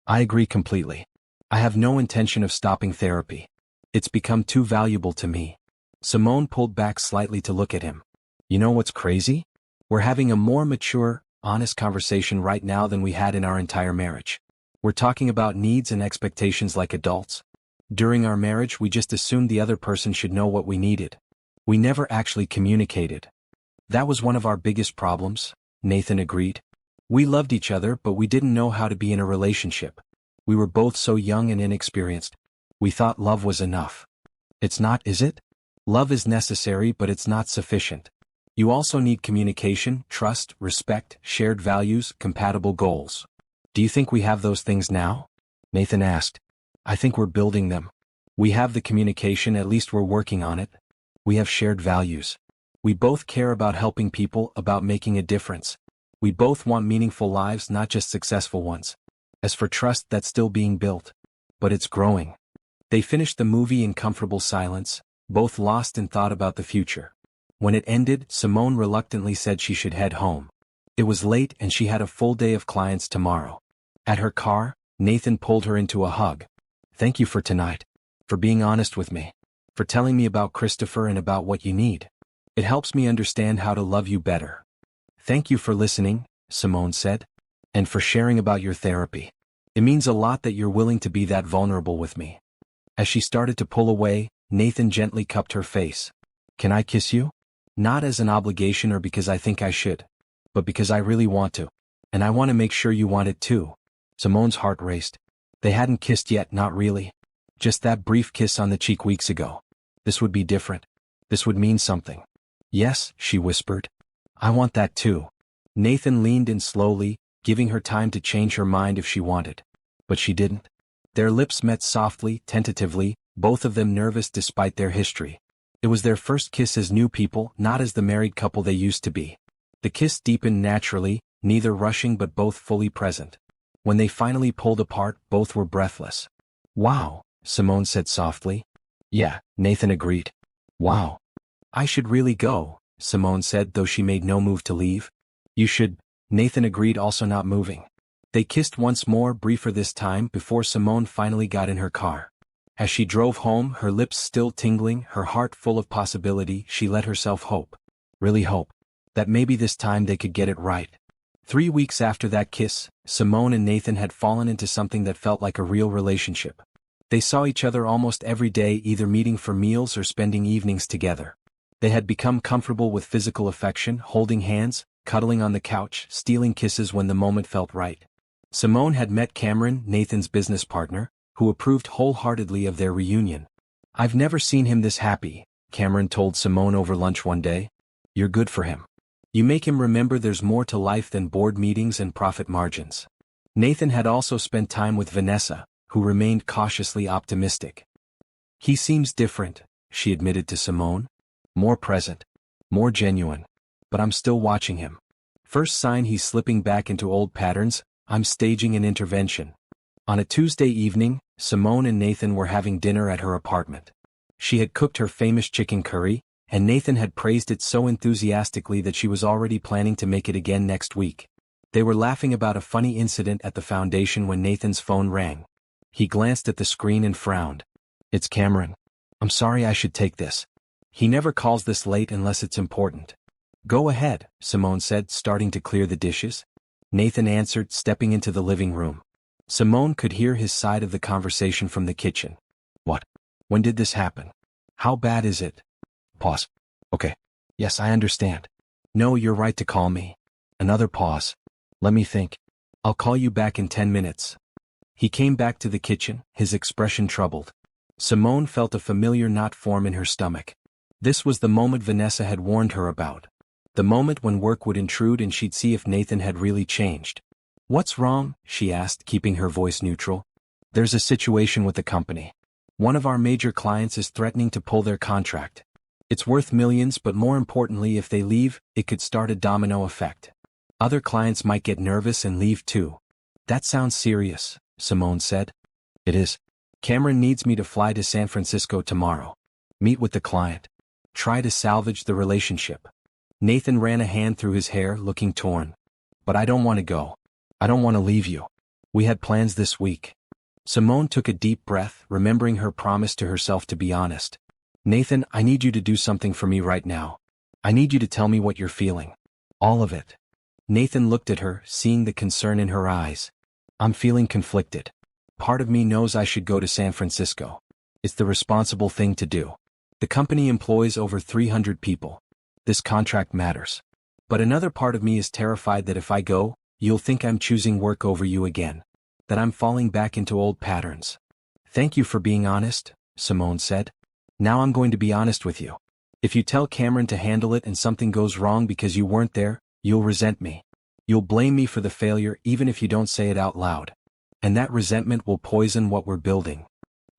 I agree completely. I have no intention of stopping therapy. It's become too valuable to me. Simone pulled back slightly to look at him. You know what's crazy? We're having a more mature, honest conversation right now than we had in our entire marriage. We're talking about needs and expectations like adults. During our marriage, we just assumed the other person should know what we needed. We never actually communicated. That was one of our biggest problems, Nathan agreed. We loved each other, but we didn't know how to be in a relationship. We were both so young and inexperienced. We thought love was enough. It's not, is it? Love is necessary, but it's not sufficient. You also need communication, trust, respect, shared values, compatible goals. Do you think we have those things now? Nathan asked. I think we're building them. We have the communication, at least we're working on it. We have shared values. We both care about helping people, about making a difference. We both want meaningful lives, not just successful ones. As for trust, that's still being built. But it's growing. They finished the movie in comfortable silence, both lost in thought about the future. When it ended, Simone reluctantly said she should head home. It was late and she had a full day of clients tomorrow. At her car, Nathan pulled her into a hug. Thank you for tonight. For being honest with me. For telling me about Christopher and about what you need. It helps me understand how to love you better. Thank you for listening, Simone said. And for sharing about your therapy. It means a lot that you're willing to be that vulnerable with me. As she started to pull away, Nathan gently cupped her face. Can I kiss you? Not as an obligation or because I think I should. But because I really want to. And I want to make sure you want it too. Simone's heart raced. They hadn't kissed yet, not really. Just that brief kiss on the cheek weeks ago. This would be different. This would mean something. Yes, she whispered. I want that too. Nathan leaned in slowly, giving her time to change her mind if she wanted. But she didn't. Their lips met softly, tentatively, both of them nervous despite their history. It was their first kiss as new people, not as the married couple they used to be. The kiss deepened naturally, neither rushing but both fully present. When they finally pulled apart, both were breathless. Wow, Simone said softly. Yeah, Nathan agreed. Wow. I should really go, Simone said, though she made no move to leave. You should, Nathan agreed, also not moving. They kissed once more, briefer this time, before Simone finally got in her car. As she drove home, her lips still tingling, her heart full of possibility, she let herself hope. Really hope. That maybe this time they could get it right. 3 weeks after that kiss, Simone and Nathan had fallen into something that felt like a real relationship. They saw each other almost every day, either meeting for meals or spending evenings together. They had become comfortable with physical affection, holding hands, cuddling on the couch, stealing kisses when the moment felt right. Simone had met Cameron, Nathan's business partner, who approved wholeheartedly of their reunion. "I've never seen him this happy," Cameron told Simone over lunch one day. "You're good for him. You make him remember there's more to life than board meetings and profit margins." Nathan had also spent time with Vanessa, who remained cautiously optimistic. "He seems different," she admitted to Simone. "More present. More genuine. But I'm still watching him. First sign he's slipping back into old patterns, I'm staging an intervention." On a Tuesday evening, Simone and Nathan were having dinner at her apartment. She had cooked her famous chicken curry, and Nathan had praised it so enthusiastically that she was already planning to make it again next week. They were laughing about a funny incident at the foundation when Nathan's phone rang. He glanced at the screen and frowned. "It's Cameron. I'm sorry, I should take this. He never calls this late unless it's important." "Go ahead," Simone said, starting to clear the dishes. Nathan answered, stepping into the living room. Simone could hear his side of the conversation from the kitchen. "What? When did this happen? How bad is it?" Pause. "Okay. Yes, I understand. No, you're right to call me." Another pause. "Let me think. I'll call you back in 10 minutes. He came back to the kitchen, his expression troubled. Simone felt a familiar knot form in her stomach. This was the moment Vanessa had warned her about. The moment when work would intrude and she'd see if Nathan had really changed. "What's wrong?" she asked, keeping her voice neutral. "There's a situation with the company. One of our major clients is threatening to pull their contract. It's worth millions, but more importantly, if they leave, it could start a domino effect. Other clients might get nervous and leave too." "That sounds serious," Simone said. "It is. Cameron needs me to fly to San Francisco tomorrow. Meet with the client. Try to salvage the relationship." Nathan ran a hand through his hair, looking torn. "But I don't want to go. I don't want to leave you. We had plans this week." Simone took a deep breath, remembering her promise to herself to be honest. "Nathan, I need you to do something for me right now. I need you to tell me what you're feeling. All of it." Nathan looked at her, seeing the concern in her eyes. "I'm feeling conflicted. Part of me knows I should go to San Francisco. It's the responsible thing to do. The company employs over 300 people. This contract matters. But another part of me is terrified that if I go, you'll think I'm choosing work over you again. That I'm falling back into old patterns." "Thank you for being honest," Simone said. "Now I'm going to be honest with you. If you tell Cameron to handle it and something goes wrong because you weren't there, you'll resent me. You'll blame me for the failure even if you don't say it out loud. And that resentment will poison what we're building."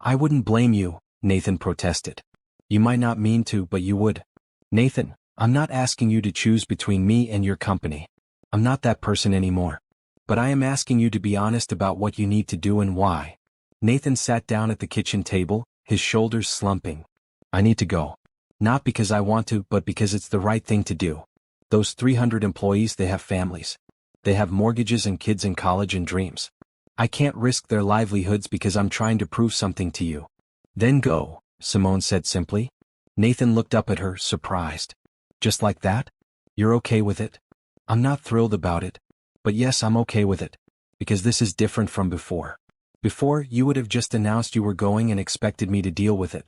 "I wouldn't blame you," Nathan protested. "You might not mean to, but you would." "Nathan, I'm not asking you to choose between me and your company. I'm not that person anymore. But I am asking you to be honest about what you need to do and why." Nathan sat down at the kitchen table, his shoulders slumping. "I need to go. Not because I want to, but because it's the right thing to do. Those 300 employees, they have families. They have mortgages and kids in college and dreams. I can't risk their livelihoods because I'm trying to prove something to you." "Then go," Simone said simply. Nathan looked up at her, surprised. "Just like that? You're okay with it?" "I'm not thrilled about it. But yes, I'm okay with it. Because this is different from before. Before, you would have just announced you were going and expected me to deal with it.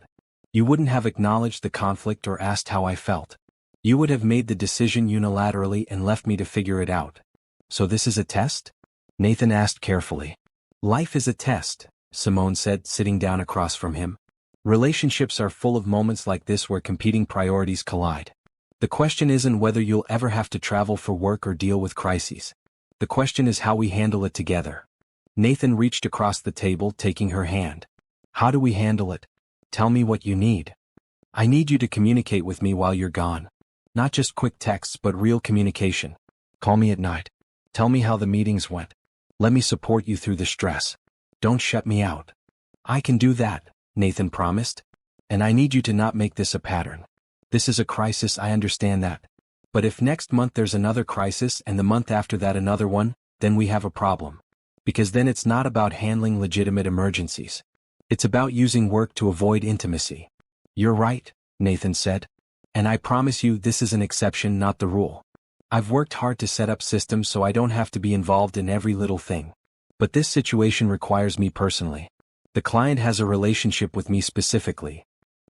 You wouldn't have acknowledged the conflict or asked how I felt. You would have made the decision unilaterally and left me to figure it out. So this is a test?" Nathan asked carefully. "Life is a test," Simone said, sitting down across from him. "Relationships are full of moments like this where competing priorities collide. The question isn't whether you'll ever have to travel for work or deal with crises. The question is how we handle it together." Nathan reached across the table, taking her hand. "How do we handle it? Tell me what you need. I need you to communicate with me while you're gone. Not just quick texts, but real communication. Call me at night. Tell me how the meetings went. Let me support you through the stress. Don't shut me out." "I can do that," Nathan promised. "And I need you to not make this a pattern. This is a crisis, I understand that. But if next month there's another crisis and the month after that another one, then we have a problem. Because then it's not about handling legitimate emergencies. It's about using work to avoid intimacy. You're right, Nathan said. And I promise you this is an exception, not the rule. I've worked hard to set up systems so I don't have to be involved in every little thing. But this situation requires me personally. The client has a relationship with me specifically.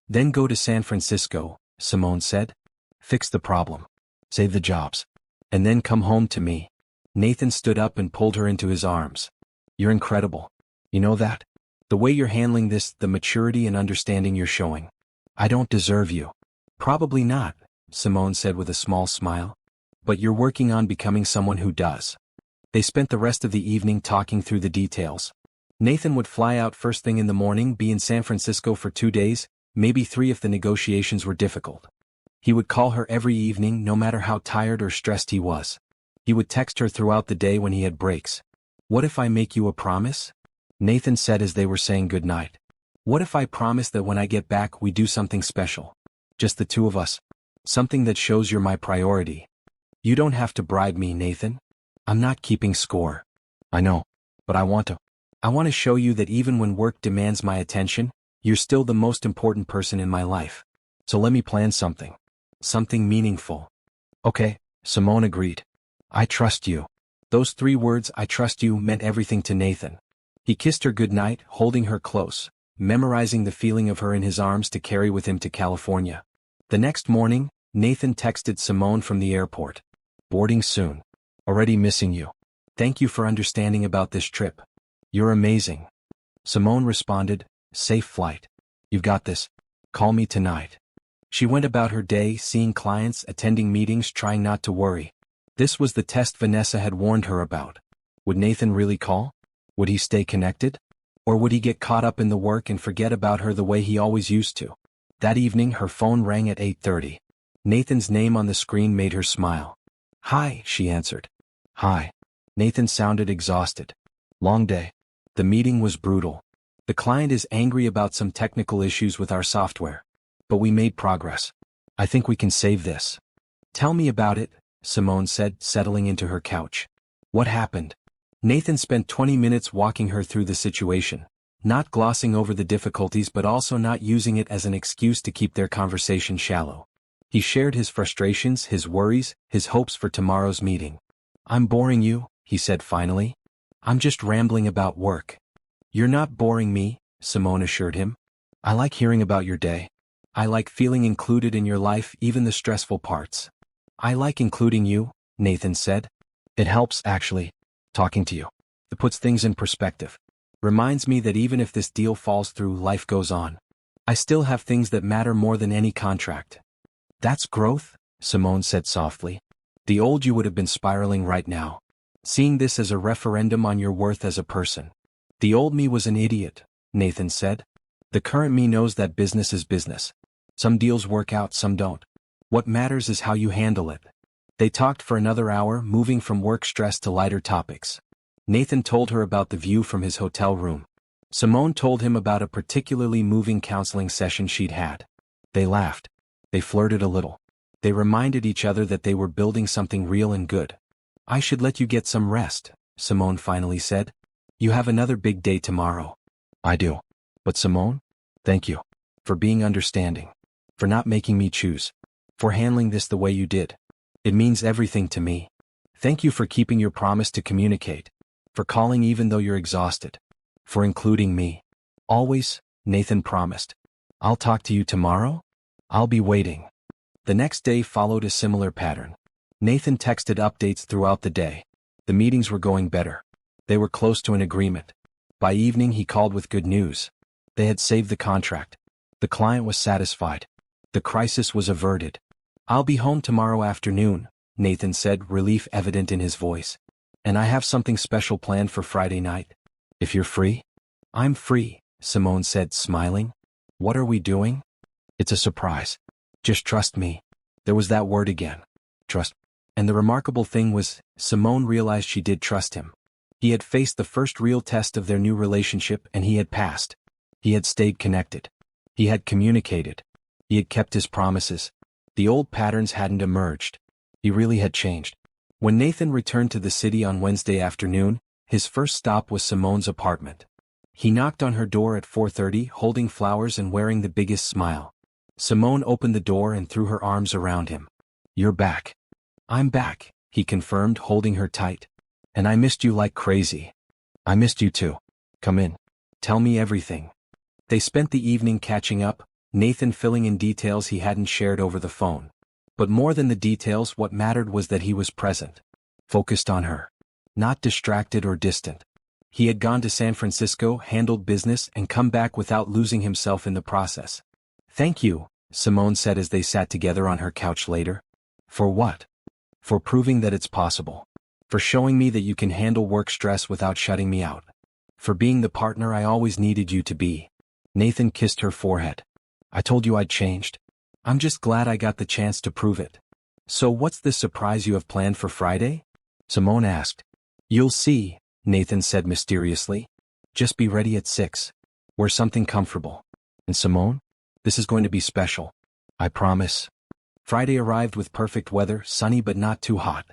Then go to San Francisco, Simone said. Fix the problem. Save the jobs. And then come home to me. Nathan stood up and pulled her into his arms. You're incredible. You know that? The way you're handling this, the maturity and understanding you're showing. I don't deserve you. Probably not, Simone said with a small smile. But you're working on becoming someone who does. They spent the rest of the evening talking through the details. Nathan would fly out first thing in the morning, be in San Francisco for 2 days, maybe 3 if the negotiations were difficult. He would call her every evening no matter how tired or stressed he was. He would text her throughout the day when he had breaks. What if I make you a promise? Nathan said as they were saying goodnight. What if I promise that when I get back we do something special? Just the two of us. Something that shows you're my priority. You don't have to bribe me, Nathan. I'm not keeping score. I know. But I want to. I want to show you that even when work demands my attention, you're still the most important person in my life. So let me plan something. Something meaningful. Okay, Simone agreed. I trust you. Those 3 words, I trust you, meant everything to Nathan. He kissed her goodnight, holding her close, memorizing the feeling of her in his arms to carry with him to California. The next morning, Nathan texted Simone from the airport. Boarding soon. Already missing you. Thank you for understanding about this trip. You're amazing. Simone responded, safe flight. You've got this. Call me tonight. She went about her day, seeing clients, attending meetings, trying not to worry. This was the test Vanessa had warned her about. Would Nathan really call? Would he stay connected? Or would he get caught up in the work and forget about her the way he always used to? That evening her phone rang at 8:30. Nathan's name on the screen made her smile. Hi, she answered. Hi. Nathan sounded exhausted. Long day. The meeting was brutal. The client is angry about some technical issues with our software. But we made progress. I think we can save this. Tell me about it, Simone said, settling into her couch. What happened? Nathan spent 20 minutes walking her through the situation, not glossing over the difficulties but also not using it as an excuse to keep their conversation shallow. He shared his frustrations, his worries, his hopes for tomorrow's meeting. I'm boring you, he said finally. I'm just rambling about work. You're not boring me, Simone assured him. I like hearing about your day. I like feeling included in your life, even the stressful parts. I like including you, Nathan said. It helps, actually, talking to you. It puts things in perspective. Reminds me that even if this deal falls through, life goes on. I still have things that matter more than any contract. That's growth, Simone said softly. The old you would have been spiraling right now. Seeing this as a referendum on your worth as a person. The old me was an idiot, Nathan said. The current me knows that business is business. Some deals work out, some don't. What matters is how you handle it. They talked for another hour, moving from work stress to lighter topics. Nathan told her about the view from his hotel room. Simone told him about a particularly moving counseling session she'd had. They laughed. They flirted a little. They reminded each other that they were building something real and good. I should let you get some rest, Simone finally said. You have another big day tomorrow. I do. But Simone, thank you. For being understanding. For not making me choose. For handling this the way you did. It means everything to me. Thank you for keeping your promise to communicate. For calling even though you're exhausted. For including me. Always, Nathan promised. I'll talk to you tomorrow? I'll be waiting. The next day followed a similar pattern. Nathan texted updates throughout the day. The meetings were going better. They were close to an agreement. By evening he called with good news. They had saved the contract. The client was satisfied. The crisis was averted. I'll be home tomorrow afternoon, Nathan said, relief evident in his voice. And I have something special planned for Friday night. If you're free? I'm free, Simone said, smiling. What are we doing? It's a surprise. Just trust me. There was that word again. Trust. And the remarkable thing was, Simone realized she did trust him. He had faced the first real test of their new relationship and he had passed. He had stayed connected. He had communicated. He had kept his promises. The old patterns hadn't emerged. He really had changed. When Nathan returned to the city on Wednesday afternoon, his first stop was Simone's apartment. He knocked on her door at 4:30, holding flowers and wearing the biggest smile. Simone opened the door and threw her arms around him. "You're back." "I'm back," he confirmed, holding her tight. "And I missed you like crazy." "I missed you too. Come in. Tell me everything." They spent the evening catching up, Nathan filling in details he hadn't shared over the phone. But more than the details, what mattered was that he was present. Focused on her. Not distracted or distant. He had gone to San Francisco, handled business, and come back without losing himself in the process. "Thank you," Simone said as they sat together on her couch later. "For what?" "For proving that it's possible. For showing me that you can handle work stress without shutting me out. For being the partner I always needed you to be." Nathan kissed her forehead. "I told you I'd changed. I'm just glad I got the chance to prove it." "So what's the surprise you have planned for Friday?" Simone asked. "You'll see," Nathan said mysteriously. "Just be ready at 6. Wear something comfortable. And Simone, this is going to be special. I promise." Friday arrived with perfect weather, sunny but not too hot.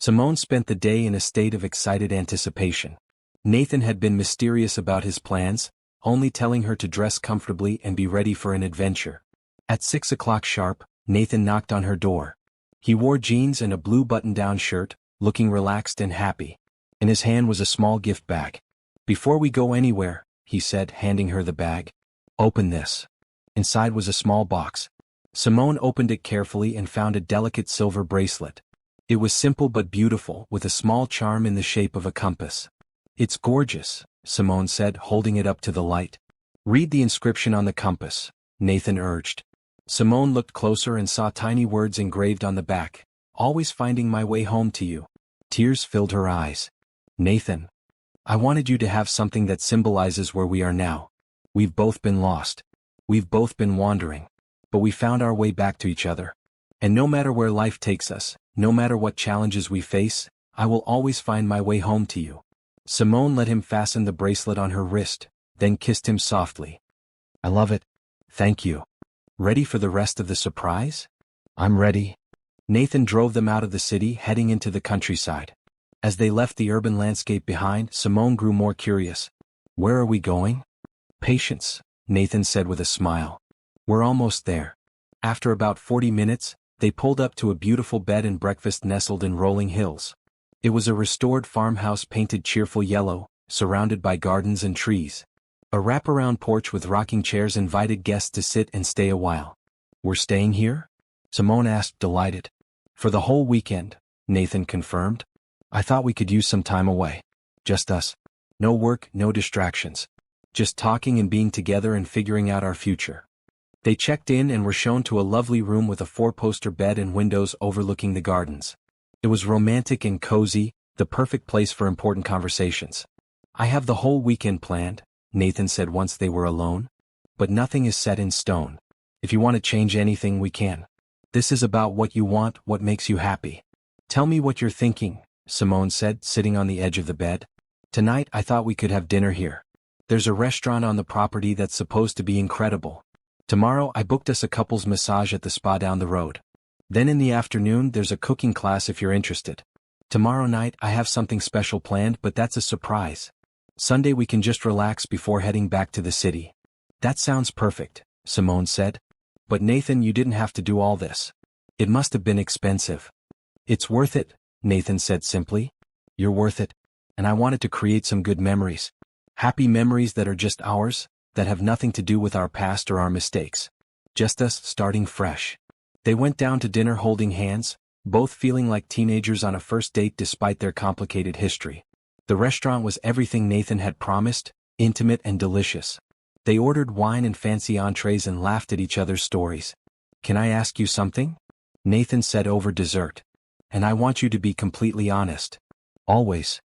Simone spent the day in a state of excited anticipation. Nathan had been mysterious about his plans, only telling her to dress comfortably and be ready for an adventure. At 6 o'clock sharp, Nathan knocked on her door. He wore jeans and a blue button-down shirt, looking relaxed and happy. In his hand was a small gift bag. "Before we go anywhere," he said, handing her the bag, "open this." Inside was a small box. Simone opened it carefully and found a delicate silver bracelet. It was simple but beautiful, with a small charm in the shape of a compass. "It's gorgeous," Simone said, holding it up to the light. "Read the inscription on the compass," Nathan urged. Simone looked closer and saw tiny words engraved on the back, "Always finding my way home to you." Tears filled her eyes. "Nathan, I wanted you to have something that symbolizes where we are now. We've both been lost. We've both been wandering. But we found our way back to each other. And no matter where life takes us, no matter what challenges we face, I will always find my way home to you." Simone let him fasten the bracelet on her wrist, then kissed him softly. "I love it. Thank you. Ready for the rest of the surprise?" "I'm ready." Nathan drove them out of the city, heading into the countryside. As they left the urban landscape behind, Simone grew more curious. "Where are we going?" "Patience," Nathan said with a smile. "We're almost there." After about 40 minutes, they pulled up to a beautiful bed and breakfast nestled in rolling hills. It was a restored farmhouse painted cheerful yellow, surrounded by gardens and trees. A wraparound porch with rocking chairs invited guests to sit and stay a while. "We're staying here?" Simone asked, delighted. "For the whole weekend," Nathan confirmed. "I thought we could use some time away. Just us. No work, no distractions. Just talking and being together and figuring out our future." They checked in and were shown to a lovely room with a 4-poster bed and windows overlooking the gardens. It was romantic and cozy, the perfect place for important conversations. "I have the whole weekend planned," Nathan said once they were alone. "But nothing is set in stone. If you want to change anything, we can. This is about what you want, what makes you happy." "Tell me what you're thinking," Simone said, sitting on the edge of the bed. "Tonight I thought we could have dinner here. There's a restaurant on the property that's supposed to be incredible. Tomorrow I booked us a couple's massage at the spa down the road. Then in the afternoon there's a cooking class if you're interested. Tomorrow night I have something special planned, but that's a surprise. Sunday we can just relax before heading back to the city." "That sounds perfect," Simone said. "But Nathan, you didn't have to do all this. It must have been expensive." "It's worth it," Nathan said simply. "You're worth it. And I wanted to create some good memories. Happy memories that are just ours, that have nothing to do with our past or our mistakes. Just us starting fresh." They went down to dinner holding hands, both feeling like teenagers on a first date despite their complicated history. The restaurant was everything Nathan had promised, intimate and delicious. They ordered wine and fancy entrees and laughed at each other's stories. "Can I ask you something?" Nathan said over dessert. "And I want you to be completely honest. Always.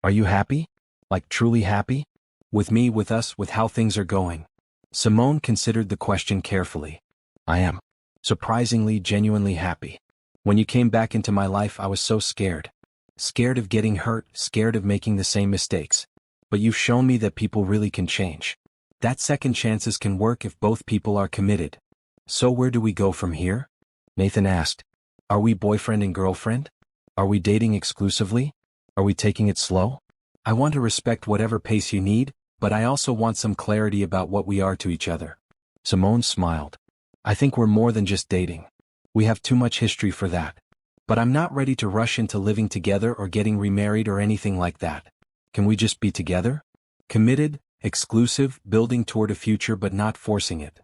Are you happy? Like truly happy? With me, with us, with how things are going?" Simone considered the question carefully. "I am. Surprisingly, genuinely happy. When you came back into my life I was so scared. Scared of getting hurt, scared of making the same mistakes. But you've shown me that people really can change. That second chances can work if both people are committed. So where do we go from here?" Nathan asked. "Are we boyfriend and girlfriend? Are we dating exclusively? Are we taking it slow? I want to respect whatever pace you need, but I also want some clarity about what we are to each other. Simone smiled. I think we're more than just dating. We have too much history for that. But I'm not ready to rush into living together or getting remarried or anything like that. Can we just be together? Committed, exclusive, building toward a future but not forcing it.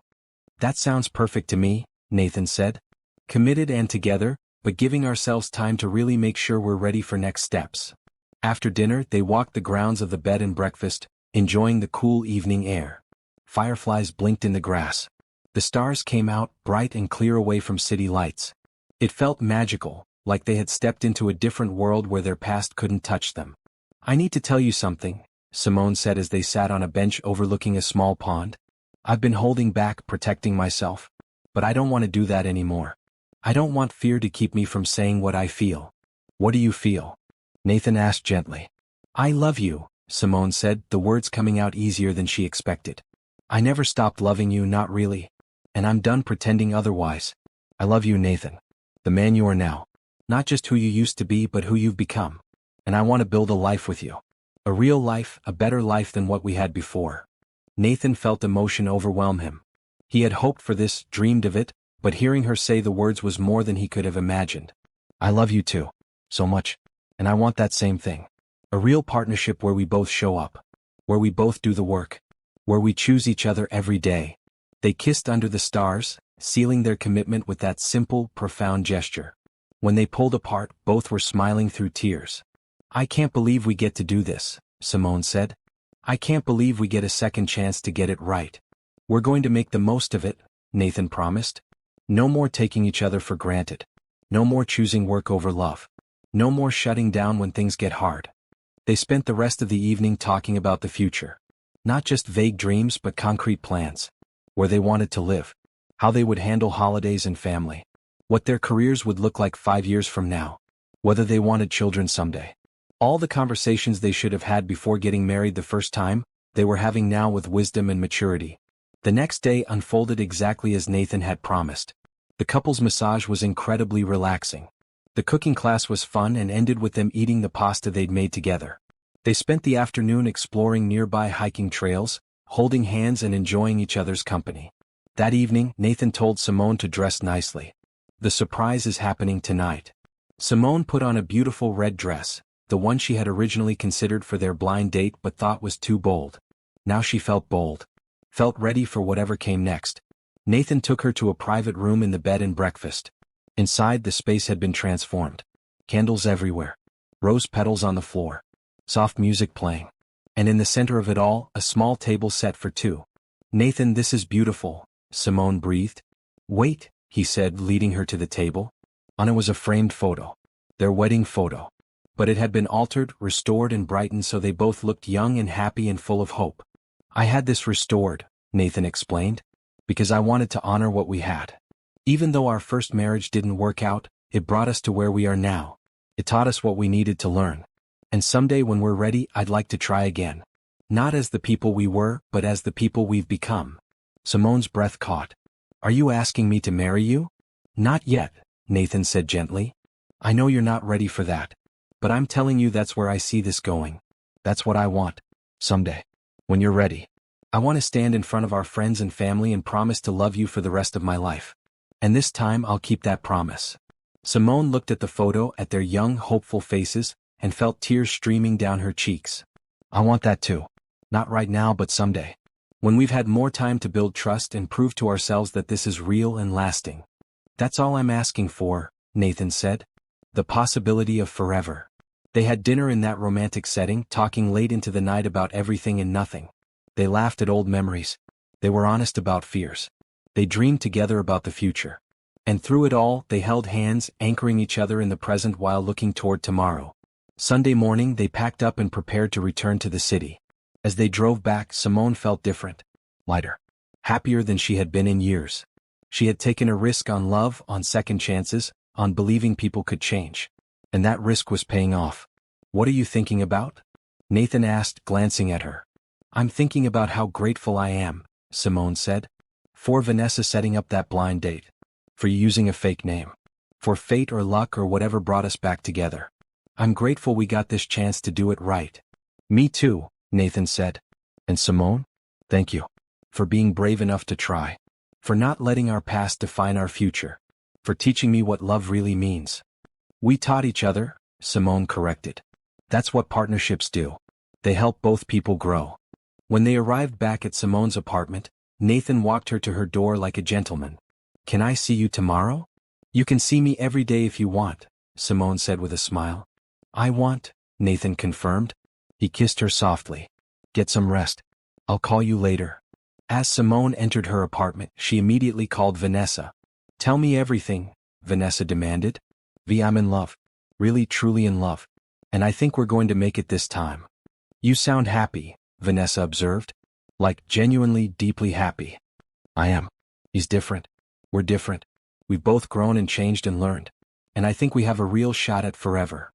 That sounds perfect to me, Nathan said. Committed and together, but giving ourselves time to really make sure we're ready for next steps. After dinner, they walked the grounds of the bed and breakfast, enjoying the cool evening air. Fireflies blinked in the grass. The stars came out, bright and clear away from city lights. It felt magical, like they had stepped into a different world where their past couldn't touch them. I need to tell you something, Simone said as they sat on a bench overlooking a small pond. I've been holding back, protecting myself. But I don't want to do that anymore. I don't want fear to keep me from saying what I feel. What do you feel? Nathan asked gently. I love you, Simone said, the words coming out easier than she expected. I never stopped loving you, not really. And I'm done pretending otherwise. I love you, Nathan. The man you are now. Not just who you used to be, but who you've become. And I want to build a life with you. A real life, a better life than what we had before. Nathan felt emotion overwhelm him. He had hoped for this, dreamed of it, but hearing her say the words was more than he could have imagined. I love you too. So much. And I want that same thing. A real partnership where we both show up. Where we both do the work. Where we choose each other every day. They kissed under the stars, sealing their commitment with that simple, profound gesture. When they pulled apart, both were smiling through tears. I can't believe we get to do this, Simone said. I can't believe we get a second chance to get it right. We're going to make the most of it, Nathan promised. No more taking each other for granted. No more choosing work over love. No more shutting down when things get hard. They spent the rest of the evening talking about the future. Not just vague dreams but concrete plans. Where they wanted to live. How they would handle holidays and family. What their careers would look like 5 years from now. Whether they wanted children someday. All the conversations they should have had before getting married the first time, they were having now with wisdom and maturity. The next day unfolded exactly as Nathan had promised. The couple's massage was incredibly relaxing. The cooking class was fun and ended with them eating the pasta they'd made together. They spent the afternoon exploring nearby hiking trails, holding hands and enjoying each other's company. That evening, Nathan told Simone to dress nicely. The surprise is happening tonight. Simone put on a beautiful red dress, the one she had originally considered for their blind date but thought was too bold. Now she felt bold. Felt ready for whatever came next. Nathan took her to a private room in the bed and breakfast. Inside, the space had been transformed. Candles everywhere. Rose petals on the floor. Soft music playing. And in the center of it all, a small table set for two. Nathan, this is beautiful, Simone breathed. Wait, he said, leading her to the table. On it was a framed photo. Their wedding photo. But it had been altered, restored and brightened so they both looked young and happy and full of hope. I had this restored, Nathan explained, because I wanted to honor what we had. Even though our first marriage didn't work out, it brought us to where we are now. It taught us what we needed to learn. And someday when we're ready, I'd like to try again. Not as the people we were, but as the people we've become. Simone's breath caught. Are you asking me to marry you? Not yet, Nathan said gently. I know you're not ready for that. But I'm telling you that's where I see this going. That's what I want. Someday. When you're ready. I want to stand in front of our friends and family and promise to love you for the rest of my life. And this time I'll keep that promise. Simone looked at the photo, at their young, hopeful faces, and felt tears streaming down her cheeks. I want that too. Not right now, but someday. When we've had more time to build trust and prove to ourselves that this is real and lasting. That's all I'm asking for, Nathan said. The possibility of forever. They had dinner in that romantic setting, talking late into the night about everything and nothing. They laughed at old memories. They were honest about fears. They dreamed together about the future. And through it all, they held hands, anchoring each other in the present while looking toward tomorrow. Sunday morning, they packed up and prepared to return to the city. As they drove back, Simone felt different. Lighter. Happier than she had been in years. She had taken a risk on love, on second chances, on believing people could change. And that risk was paying off. What are you thinking about? Nathan asked, glancing at her. I'm thinking about how grateful I am, Simone said. For Vanessa setting up that blind date. For you using a fake name. For fate or luck or whatever brought us back together. I'm grateful we got this chance to do it right. Me too, Nathan said. And Simone? Thank you. For being brave enough to try. For not letting our past define our future. For teaching me what love really means. We taught each other, Simone corrected. That's what partnerships do. They help both people grow. When they arrived back at Simone's apartment, Nathan walked her to her door like a gentleman. Can I see you tomorrow? You can see me every day if you want, Simone said with a smile. I want, Nathan confirmed. He kissed her softly. Get some rest. I'll call you later. As Simone entered her apartment, she immediately called Vanessa. Tell me everything, Vanessa demanded. V, I'm in love. Really truly in love. And I think we're going to make it this time. You sound happy, Vanessa observed. Like genuinely deeply happy. I am. He's different. We're different. We've both grown and changed and learned. And I think we have a real shot at forever.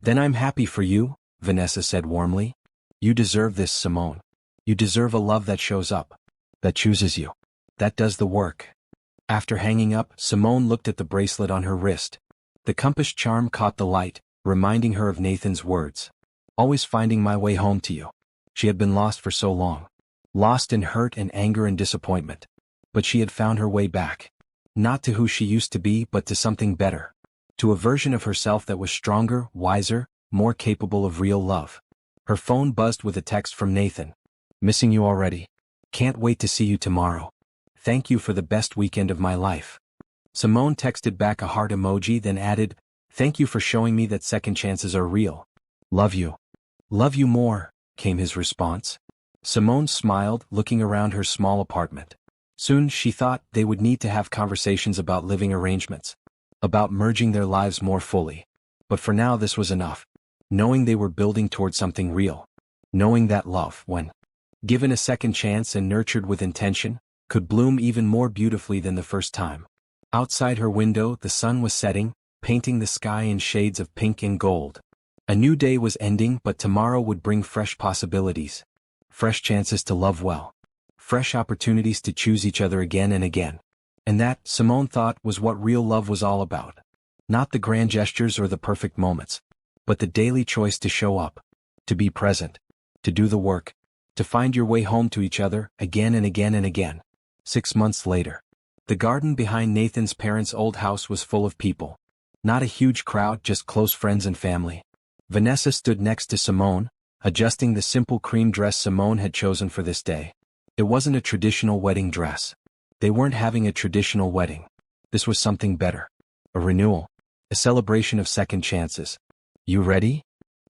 Then I'm happy for you, Vanessa said warmly. You deserve this, Simone. You deserve a love that shows up. That chooses you. That does the work. After hanging up, Simone looked at the bracelet on her wrist. The compass charm caught the light, reminding her of Nathan's words. Always finding my way home to you. She had been lost for so long. Lost in hurt and anger and disappointment. But she had found her way back. Not to who she used to be, but to something better. To a version of herself that was stronger, wiser, more capable of real love. Her phone buzzed with a text from Nathan. Missing you already. Can't wait to see you tomorrow. Thank you for the best weekend of my life. Simone texted back a heart emoji, then added, Thank you for showing me that second chances are real. Love you. Love you more, came his response. Simone smiled, looking around her small apartment. Soon, she thought, they would need to have conversations about living arrangements. About merging their lives more fully. But for now this was enough. Knowing they were building toward something real. Knowing that love, when given a second chance and nurtured with intention, could bloom even more beautifully than the first time. Outside her window, the sun was setting, painting the sky in shades of pink and gold. A new day was ending, but tomorrow would bring fresh possibilities. Fresh chances to love well. Fresh opportunities to choose each other again and again. And that, Simone thought, was what real love was all about. Not the grand gestures or the perfect moments. But the daily choice to show up. To be present. To do the work. To find your way home to each other, again and again and again. 6 months later. The garden behind Nathan's parents' old house was full of people. Not a huge crowd, just close friends and family. Vanessa stood next to Simone, adjusting the simple cream dress Simone had chosen for this day. It wasn't a traditional wedding dress. They weren't having a traditional wedding. This was something better. A renewal. A celebration of second chances. You ready?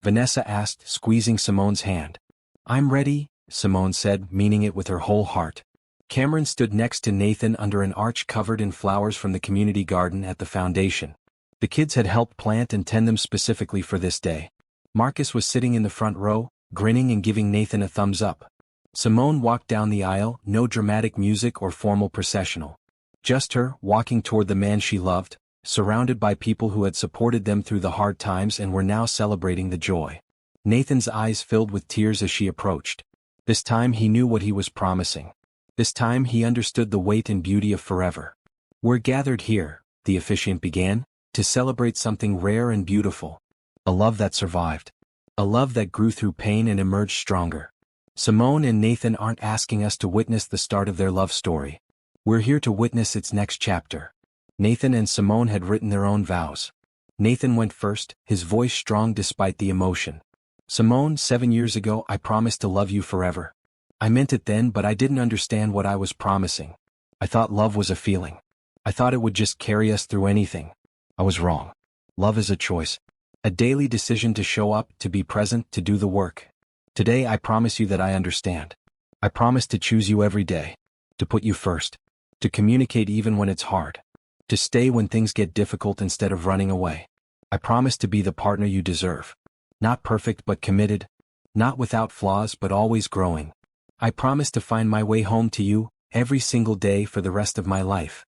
Vanessa asked, squeezing Simone's hand. I'm ready, Simone said, meaning it with her whole heart. Cameron stood next to Nathan under an arch covered in flowers from the community garden at the foundation. The kids had helped plant and tend them specifically for this day. Marcus was sitting in the front row, grinning and giving Nathan a thumbs up. Simone walked down the aisle, no dramatic music or formal processional. Just her, walking toward the man she loved, surrounded by people who had supported them through the hard times and were now celebrating the joy. Nathan's eyes filled with tears as she approached. This time he knew what he was promising. This time he understood the weight and beauty of forever. We're gathered here, the officiant began, to celebrate something rare and beautiful. A love that survived. A love that grew through pain and emerged stronger. Simone and Nathan aren't asking us to witness the start of their love story. We're here to witness its next chapter. Nathan and Simone had written their own vows. Nathan went first, his voice strong despite the emotion. Simone, 7 years ago I promised to love you forever. I meant it then, but I didn't understand what I was promising. I thought love was a feeling. I thought it would just carry us through anything. I was wrong. Love is a choice. A daily decision to show up, to be present, to do the work. Today I promise you that I understand. I promise to choose you every day. To put you first. To communicate even when it's hard. To stay when things get difficult instead of running away. I promise to be the partner you deserve. Not perfect but committed. Not without flaws but always growing. I promise to find my way home to you, every single day for the rest of my life.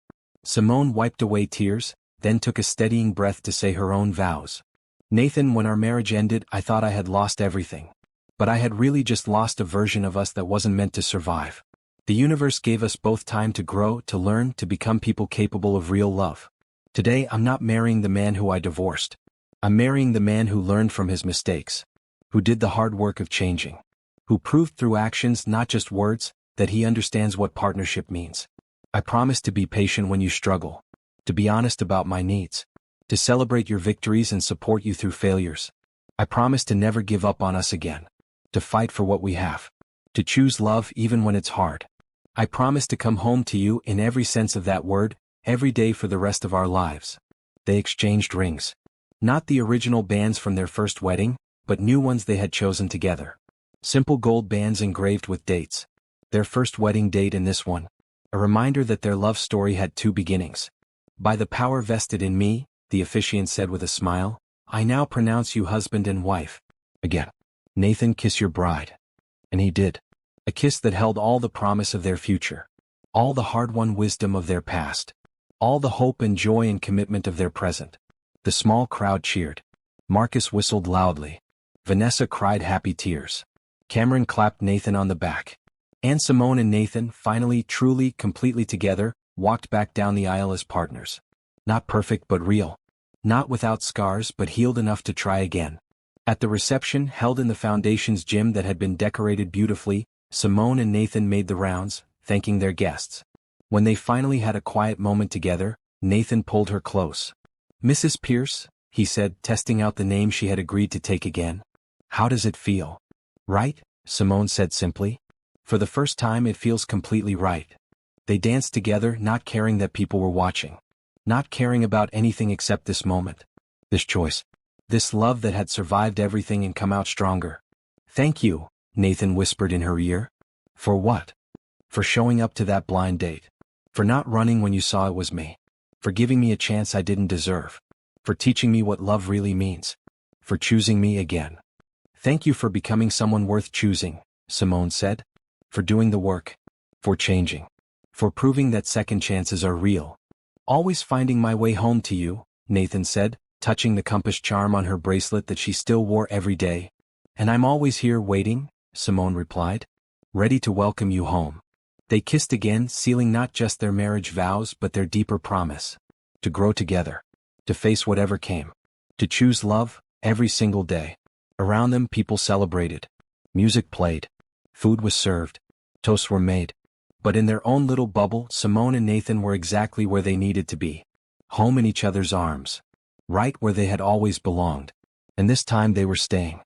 Simone wiped away tears, then took a steadying breath to say her own vows. Nathan, when our marriage ended, I thought I had lost everything. But I had really just lost a version of us that wasn't meant to survive. The universe gave us both time to grow, to learn, to become people capable of real love. Today I'm not marrying the man who I divorced. I'm marrying the man who learned from his mistakes. Who did the hard work of changing. who proved through actions, not just words, that he understands what partnership means. I promise to be patient when you struggle, to be honest about my needs, to celebrate your victories and support you through failures. I promise to never give up on us again, to fight for what we have, to choose love even when it's hard. I promise to come home to you in every sense of that word, every day for the rest of our lives. They exchanged rings. Not the original bands from their first wedding, but new ones they had chosen together. Simple gold bands engraved with dates. Their first wedding date and this one. A reminder that their love story had two beginnings. By the power vested in me, the officiant said with a smile, I now pronounce you husband and wife. Again. Nathan, kiss your bride. And he did. A kiss that held all the promise of their future. All the hard-won wisdom of their past. All the hope and joy and commitment of their present. The small crowd cheered. Marcus whistled loudly. Vanessa cried happy tears. Cameron clapped Nathan on the back. And Simone and Nathan, finally, truly, completely together, walked back down the aisle as partners. Not perfect but real. Not without scars but healed enough to try again. At the reception held in the Foundation's gym that had been decorated beautifully, Simone and Nathan made the rounds, thanking their guests. When they finally had a quiet moment together, Nathan pulled her close. Mrs. Pierce, he said, testing out the name she had agreed to take again. How does it feel? Right? Simone said simply. For the first time it feels completely right. They danced together, not caring that people were watching. Not caring about anything except this moment. This choice. This love that had survived everything and come out stronger. Thank you, Nathan whispered in her ear. For what? For showing up to that blind date. For not running when you saw it was me. For giving me a chance I didn't deserve. For teaching me what love really means. For choosing me again. Thank you for becoming someone worth choosing, Simone said. For doing the work. For changing. For proving that second chances are real. Always finding my way home to you, Nathan said, touching the compass charm on her bracelet that she still wore every day. And I'm always here waiting, Simone replied. Ready to welcome you home. They kissed again, sealing not just their marriage vows but their deeper promise. To grow together. To face whatever came. To choose love, every single day. Around them people celebrated. Music played. Food was served. Toasts were made. But in their own little bubble, Simone and Nathan were exactly where they needed to be. Home in each other's arms. Right where they had always belonged. And this time they were staying.